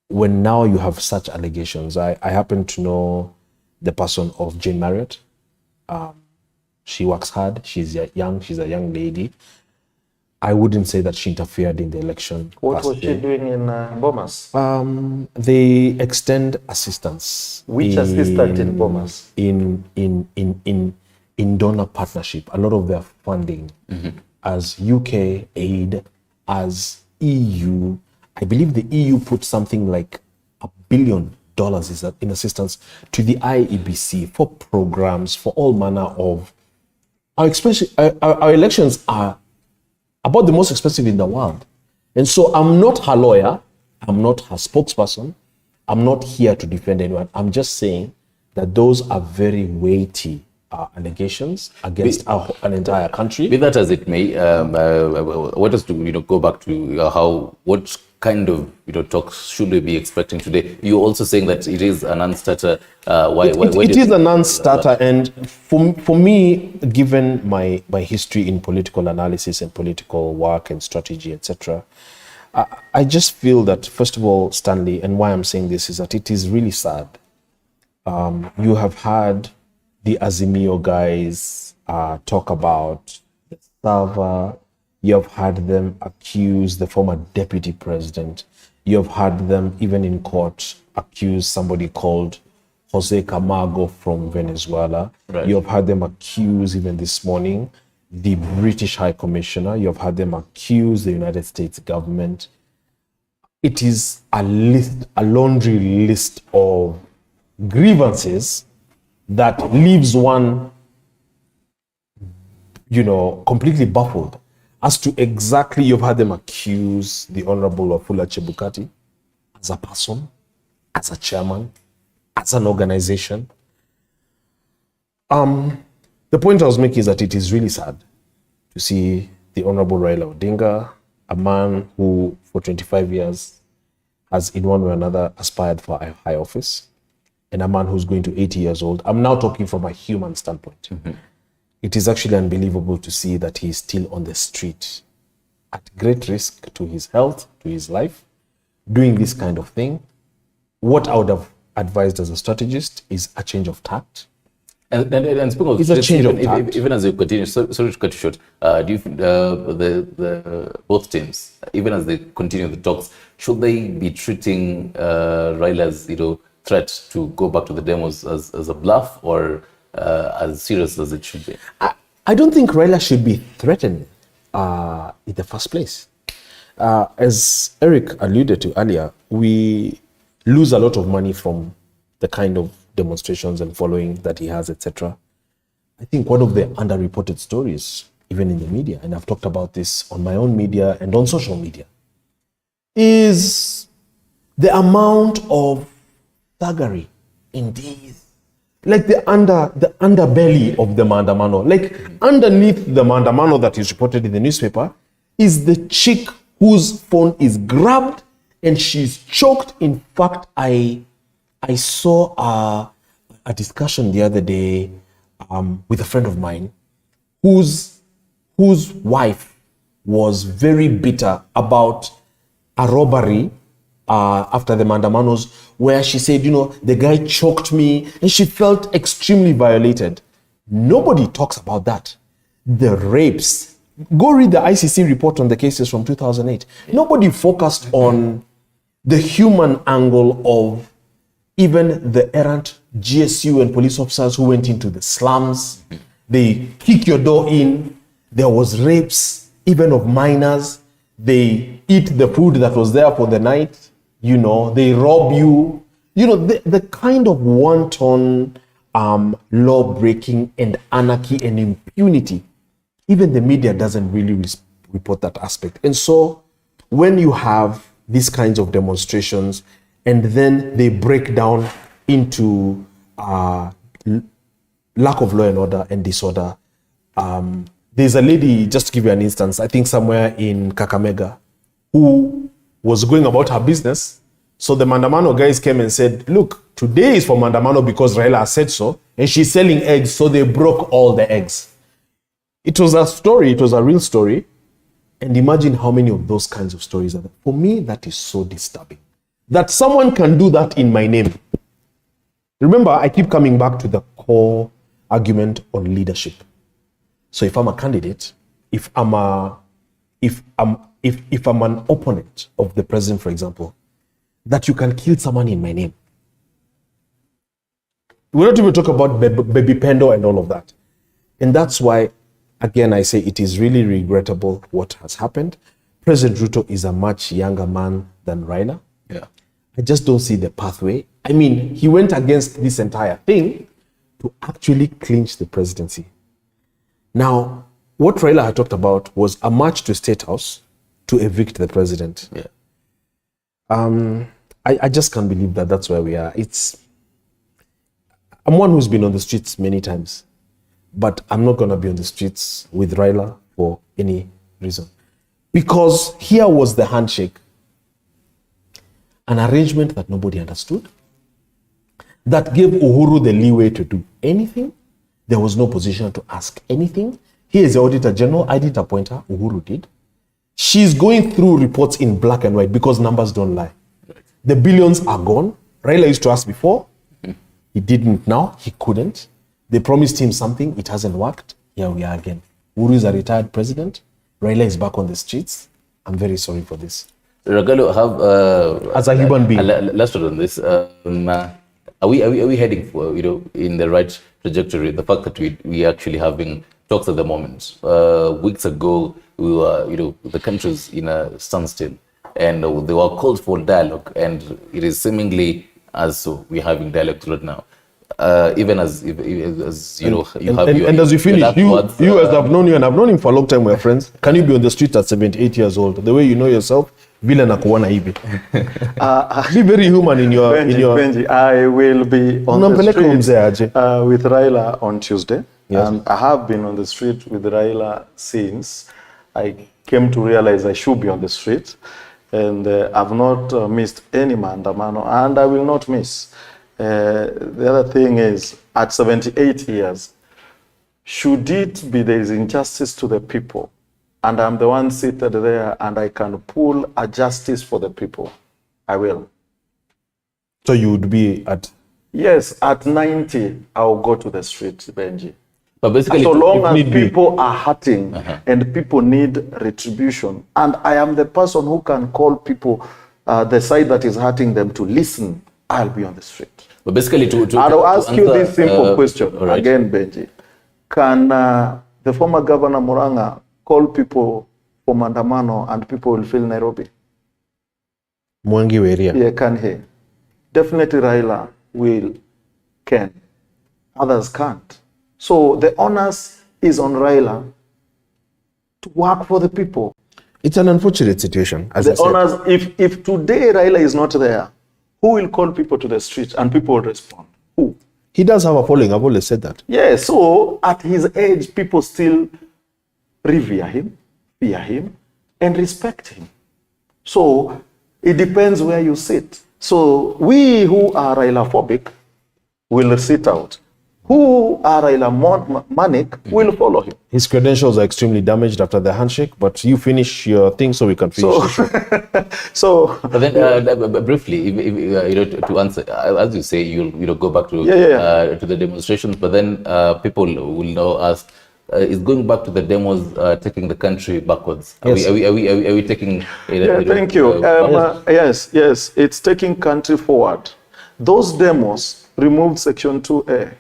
when now you have such allegations, I happen to know the person of Jane Marriott. She works hard. She's a young lady. I wouldn't say that she interfered in the election. What was she doing in Bomas? They extend assistance. Which assistant in Bomas? In donor partnership, a lot of their funding as UK aid, as EU. I believe the EU put something like $1 billion is that in assistance to the IEBC for programs, for all manner of our elections are about the most expensive in the world. And so I'm not her lawyer, I'm not her spokesperson, I'm not here to defend anyone. I'm just saying that those are very weighty allegations against an entire country. Be that as it may, what is to go back to what kind of talks should we be expecting today? You're also saying that it is a non-starter. It is a non-starter, and for me, given my history in political analysis and political work and strategy, etc., I just feel that, first of all, Stanley, and why I'm saying this is that it is really sad. You have had the Azimio guys talk about the server. You have had them accuse the former deputy president. You have had them, even in court, accuse somebody called Jose Camargo from Venezuela. Right. You have had them accuse, even this morning, the British High Commissioner. You have had them accuse the United States government. it is a laundry list of grievances that leaves one, completely baffled as to exactly, you've had them accuse the Honorable Wafula Chebukati as a person, as a chairman, as an organization. The point I was making is that it is really sad to see the Honorable Raila Odinga, a man who for 25 years has in one way or another aspired for a high office, and a man who's going to 80 years old. I'm now talking from a human standpoint. Mm-hmm. It is actually unbelievable to see that he is still on the street at great risk to his health, to his life, doing this kind of thing. What I would have advised as a strategist is a change of tact. And speaking of it's a change of tact. Even as you continue, sorry to cut you short, do you think the both teams, even as they continue the talks, should they be treating Raila's threat to go back to the demos as a bluff, or as serious as it should be? I don't think Raila should be threatened in the first place. As Eric alluded to earlier, we lose a lot of money from the kind of demonstrations and following that he has, etc. I think one of the underreported stories, even in the media, and I've talked about this on my own media and on social media, is the amount of thuggery in these, like the underbelly of the Maandamano. Like underneath the Maandamano that is reported in the newspaper is the chick whose phone is grabbed and she's choked. In fact, I saw a discussion the other day with a friend of mine whose wife was very bitter about a robbery after the Maandamanos, where she said, the guy choked me, and she felt extremely violated. Nobody talks about that. The rapes. Go read the ICC report on the cases from 2008. Nobody focused on the human angle of even the errant GSU and police officers who went into the slums. They kick your door in. There was rapes, even of minors. They eat the food that was there for the night. They rob you. The kind of wanton law breaking and anarchy and impunity. Even the media doesn't really report that aspect. And so when you have these kinds of demonstrations and then they break down into lack of law and order and disorder, there's a lady, just to give you an instance, I think somewhere in Kakamega, who was going about her business. So the Maandamano guys came and said, look, today is for Maandamano because Raila said so, and she's selling eggs, so they broke all the eggs. It was a story, it was a real story, and imagine how many of those kinds of stories are there. For me, that is so disturbing. That someone can do that in my name. Remember, I keep coming back to the core argument on leadership. So if I'm a candidate, if I'm an opponent of the president, for example, that you can kill someone in my name. We're not even talking about baby pendo and all of that. And that's why, again, I say it is really regrettable what has happened. President Ruto is a much younger man than Raila. Yeah. I just don't see the pathway. I mean, he went against this entire thing to actually clinch the presidency. Now, what Raila had talked about was a march to State House to evict the president. Yeah. I just can't believe that that's where we are. I'm one who's been on the streets many times, but I'm not going to be on the streets with Raila for any reason. Because here was the handshake, an arrangement that nobody understood, that gave Uhuru the leeway to do anything. There was no position to ask anything. He is the Auditor General. I didn't appoint her. Uhuru did. She's going through reports in black and white because numbers don't lie. The billions are gone. Raila used to ask before. He didn't now. He couldn't. They promised him something. It hasn't worked. Here we are again. Uhuru is a retired president. Raila is back on the streets. I'm very sorry for this. Ragalo, as a human being, last word on this. Are we heading for in the right trajectory? The fact that we actually having talks at the moment. Weeks ago, we were the country's in a standstill. and they were called for dialogue, and it is seemingly as so we're having dialogue right now. Even as you know, you have your, and as you finish, you words, as I've known you and I've known him for a long time, we're friends. Can you be on the street at 78 years old? The way you know yourself, vile nakuona hivi. Be very human in your Benji, I will be on the street with Raila on Tuesday. Yes. And I have been on the street with Raila since I came to realize I should be on the street. And I've not missed any maandamano, and I will not miss. The other thing is, at 78 years, should it be there is injustice to the people, and I'm the one seated there, and I can pull a justice for the people, I will. So you would be at? Yes, at 90, I'll go to the street, Benji. But basically, so long as people are hurting and people need retribution, and I am the person who can call people, the side that is hurting them, to listen, I'll be on the street. But basically, I'll ask you this simple question again, Benji. Can the former governor Muranga call people for maandamano and people will fill Nairobi? Mwangi area. Yeah, can he? Definitely Raila can. Others can't. So the onus is on Raila to work for the people. It's an unfortunate situation. As the onus, if today Raila is not there, who will call people to the street and people will respond? Who? He does have a following. I've always said that. Yeah, so at his age, people still revere him, fear him, and respect him. So it depends where you sit. So we who are Raila-phobic will sit out. Who are Raila manic will follow him. His credentials are extremely damaged after the handshake, but you finish your thing so we can finish. But then, briefly, you know, to answer, as you say, you'll go back to to the demonstrations. But then people will now ask, is going back to the demos taking the country backwards? Yes. Are we taking? Thank you. Yes, it's taking country forward. Those demos removed Section 2A.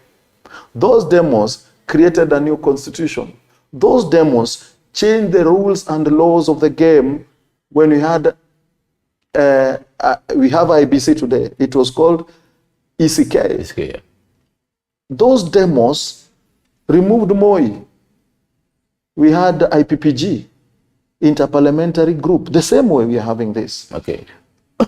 Those demos created a new constitution. Those demos changed the rules and laws of the game. When we had, we have IBC today. It was called ECK. Those demos removed MOI. We had IPPG, Interparliamentary Group, the same way we are having this. Okay.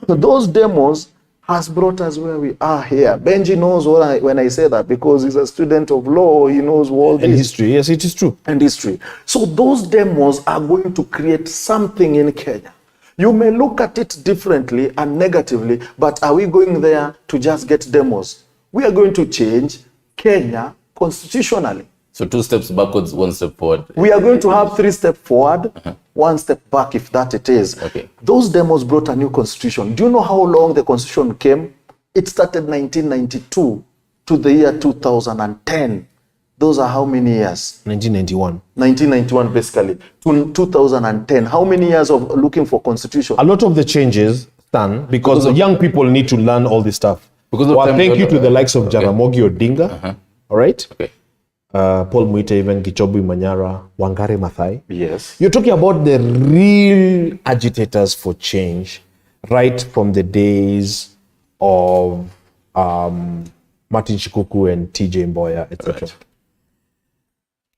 Those demos has brought us where we are here. Benji knows when I say that, because he's a student of law, he knows what and history. Yes, it is true. And history. So those demos are going to create something in Kenya. You may look at it differently and negatively, but are we going there to just get demos? We are going to change Kenya constitutionally. So 2 steps backwards, 1 step forward. We are going to have 3 steps forward, 1 step back, if that it is. Okay. Those demos brought a new constitution. Do you know how long the constitution came? It started 1992 to the year 2010. Those are how many years? 1991. 1991, basically. To 2010. How many years of looking for constitution? A lot of the changes done because the young people need to learn all this stuff. Thank you to the likes of Jaramogi Odinga. All right? Okay. Paul Muite, even Gichobu Manyara, Wangare Maathai. Yes. You're talking about the real agitators for change, right from the days of Martin Shikuku and TJ Mboya, etc.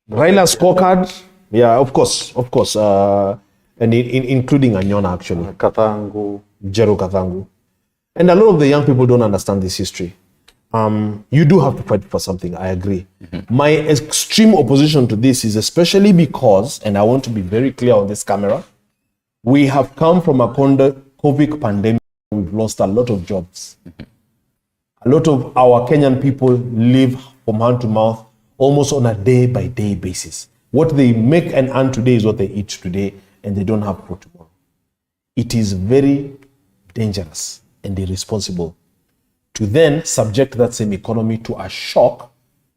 Right. Raila's scorecard, yeah, of course, and including Anyona actually. Kathangu. Jero Kathangu. And a lot of the young people don't understand this history. You do have to fight for something, I agree. My extreme opposition to this is especially because, and I want to be very clear on this camera, we have come from a COVID pandemic. We've lost a lot of jobs. A lot of our Kenyan people live from hand to mouth almost on a day-by-day basis. What they make and earn today is what they eat today, and they don't have for tomorrow. It is very dangerous and irresponsible to then subject that same economy to a shock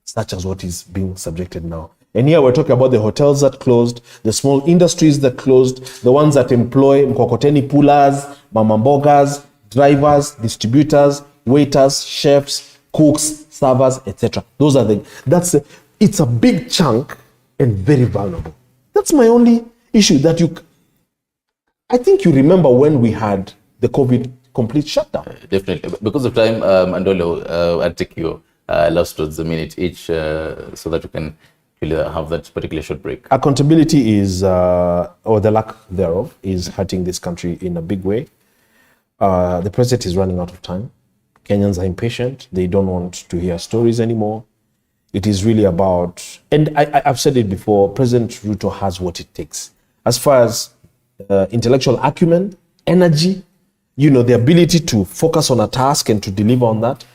such as what is being subjected now. And here we're talking about the hotels that closed, the small industries that closed, the ones that employ mkokoteni pullers, mamambogas, drivers, distributors, waiters, chefs, cooks, servers, etc. Those are it's a big chunk and very vulnerable. That's my only issue, that I think you remember when we had the COVID complete shutdown. Definitely. Because of time, Andolo, I'll take your last words a minute each so that we can have that particular short break. Accountability is, or the lack thereof, is hurting this country in a big way. The president is running out of time. Kenyans are impatient. They don't want to hear stories anymore. It is really about, and I've said it before, President Ruto has what it takes. As far as intellectual acumen, energy, the ability to focus on a task and to deliver on that,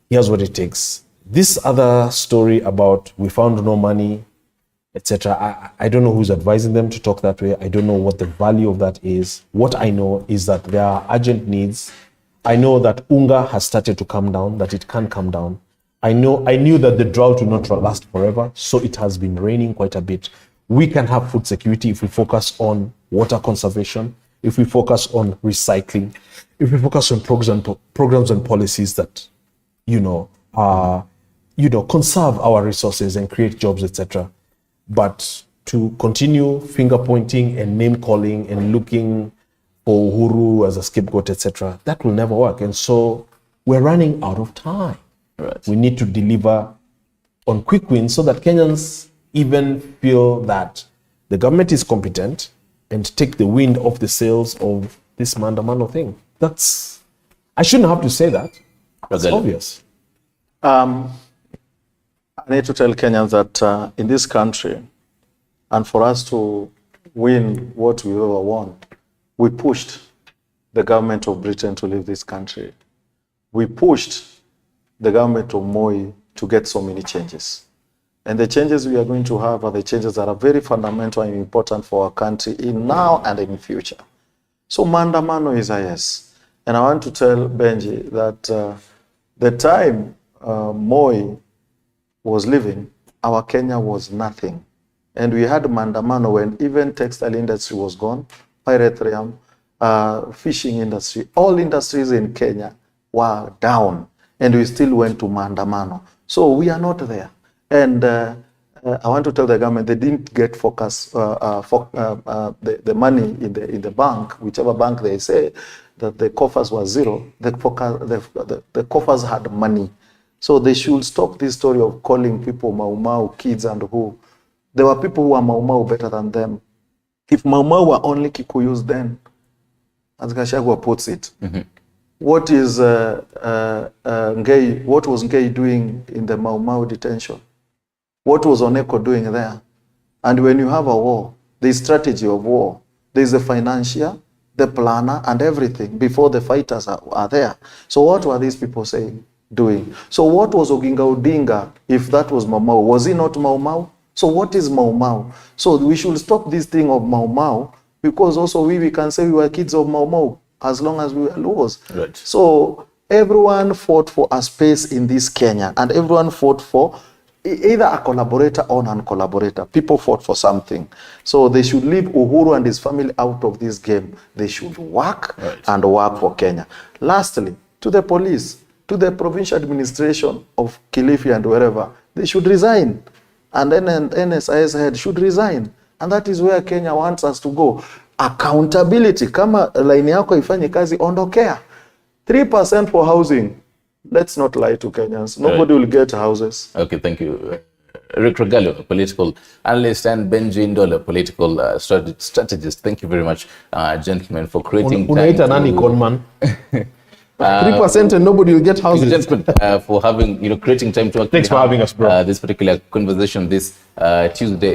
he has what it takes. This other story about we found no money, etc., I don't know who's advising them to talk that way. I don't know what the value of that is. What I know is that there are urgent needs. I know that unga has started to come down, that it can come down. I knew that the drought will not last forever, so it has been raining quite a bit. We can have food security if we focus on water conservation, if we focus on recycling, if we focus on programs and policies that, conserve our resources and create jobs, etc. But to continue finger pointing and name calling and looking for Uhuru as a scapegoat, etc., that will never work. And so we're running out of time. Right. We need to deliver on quick wins so that Kenyans even feel that the government is competent and take the wind off the sails of this Mandamano thing. I shouldn't have to say that. That's obvious. I need to tell Kenyans that in this country, and for us to win what we ever won, we pushed the government of Britain to leave this country. We pushed the government of Moi to get so many changes. And the changes we are going to have are the changes that are very fundamental and important for our country in now and in future. So Mandamano is a yes. And I want to tell Benji that the time Moi was living, our Kenya was nothing. And we had Mandamano when even textile industry was gone, pyrethrum, fishing industry, all industries in Kenya were down. And we still went to Mandamano. So we are not there. And I want to tell the government they didn't get the money in the bank, whichever bank they say that the coffers were zero. The coffers had money. So they should stop this story of calling people Mau Mau, kids and who. There were people who were Mau Mau better than them. If Mau Mau were only Kikuyus then, as Gachagua puts it, what is what was Ngei doing in the Mau Mau detention? What was Oneko doing there? And when you have a war, there is strategy of war. There is the financier, the planner, and everything before the fighters are there. So what were these people doing? So what was Oginga Odinga if that was Mau Mau? Was he not Mau Mau? So what is Mau Mau? So we should stop this thing of Mau Mau, because also we can say we were kids of Mau Mau as long as we were Luos. Right. So everyone fought for a space in this Kenya, and everyone fought for either a collaborator or non-collaborator. People fought for something. So they should leave Uhuru and his family out of this game. They should work and work for Kenya. Lastly, to the police, to the provincial administration of Kilifi and wherever, they should resign. And then NSIS head should resign. And that is where Kenya wants us to go. Accountability. Kama line yako ifanye kazi, ondokea. 3% for housing. Let's not lie to Kenyans. Nobody will get houses. Okay, thank you. Rick Regallo, a political analyst, and Benji Ndola, political strategist. Thank you very much, gentlemen, for creating time. Unaita nani conman? 3% and nobody will get houses. Gentlemen, for having, creating time to actually Thanks for having us, bro. This particular conversation this Tuesday.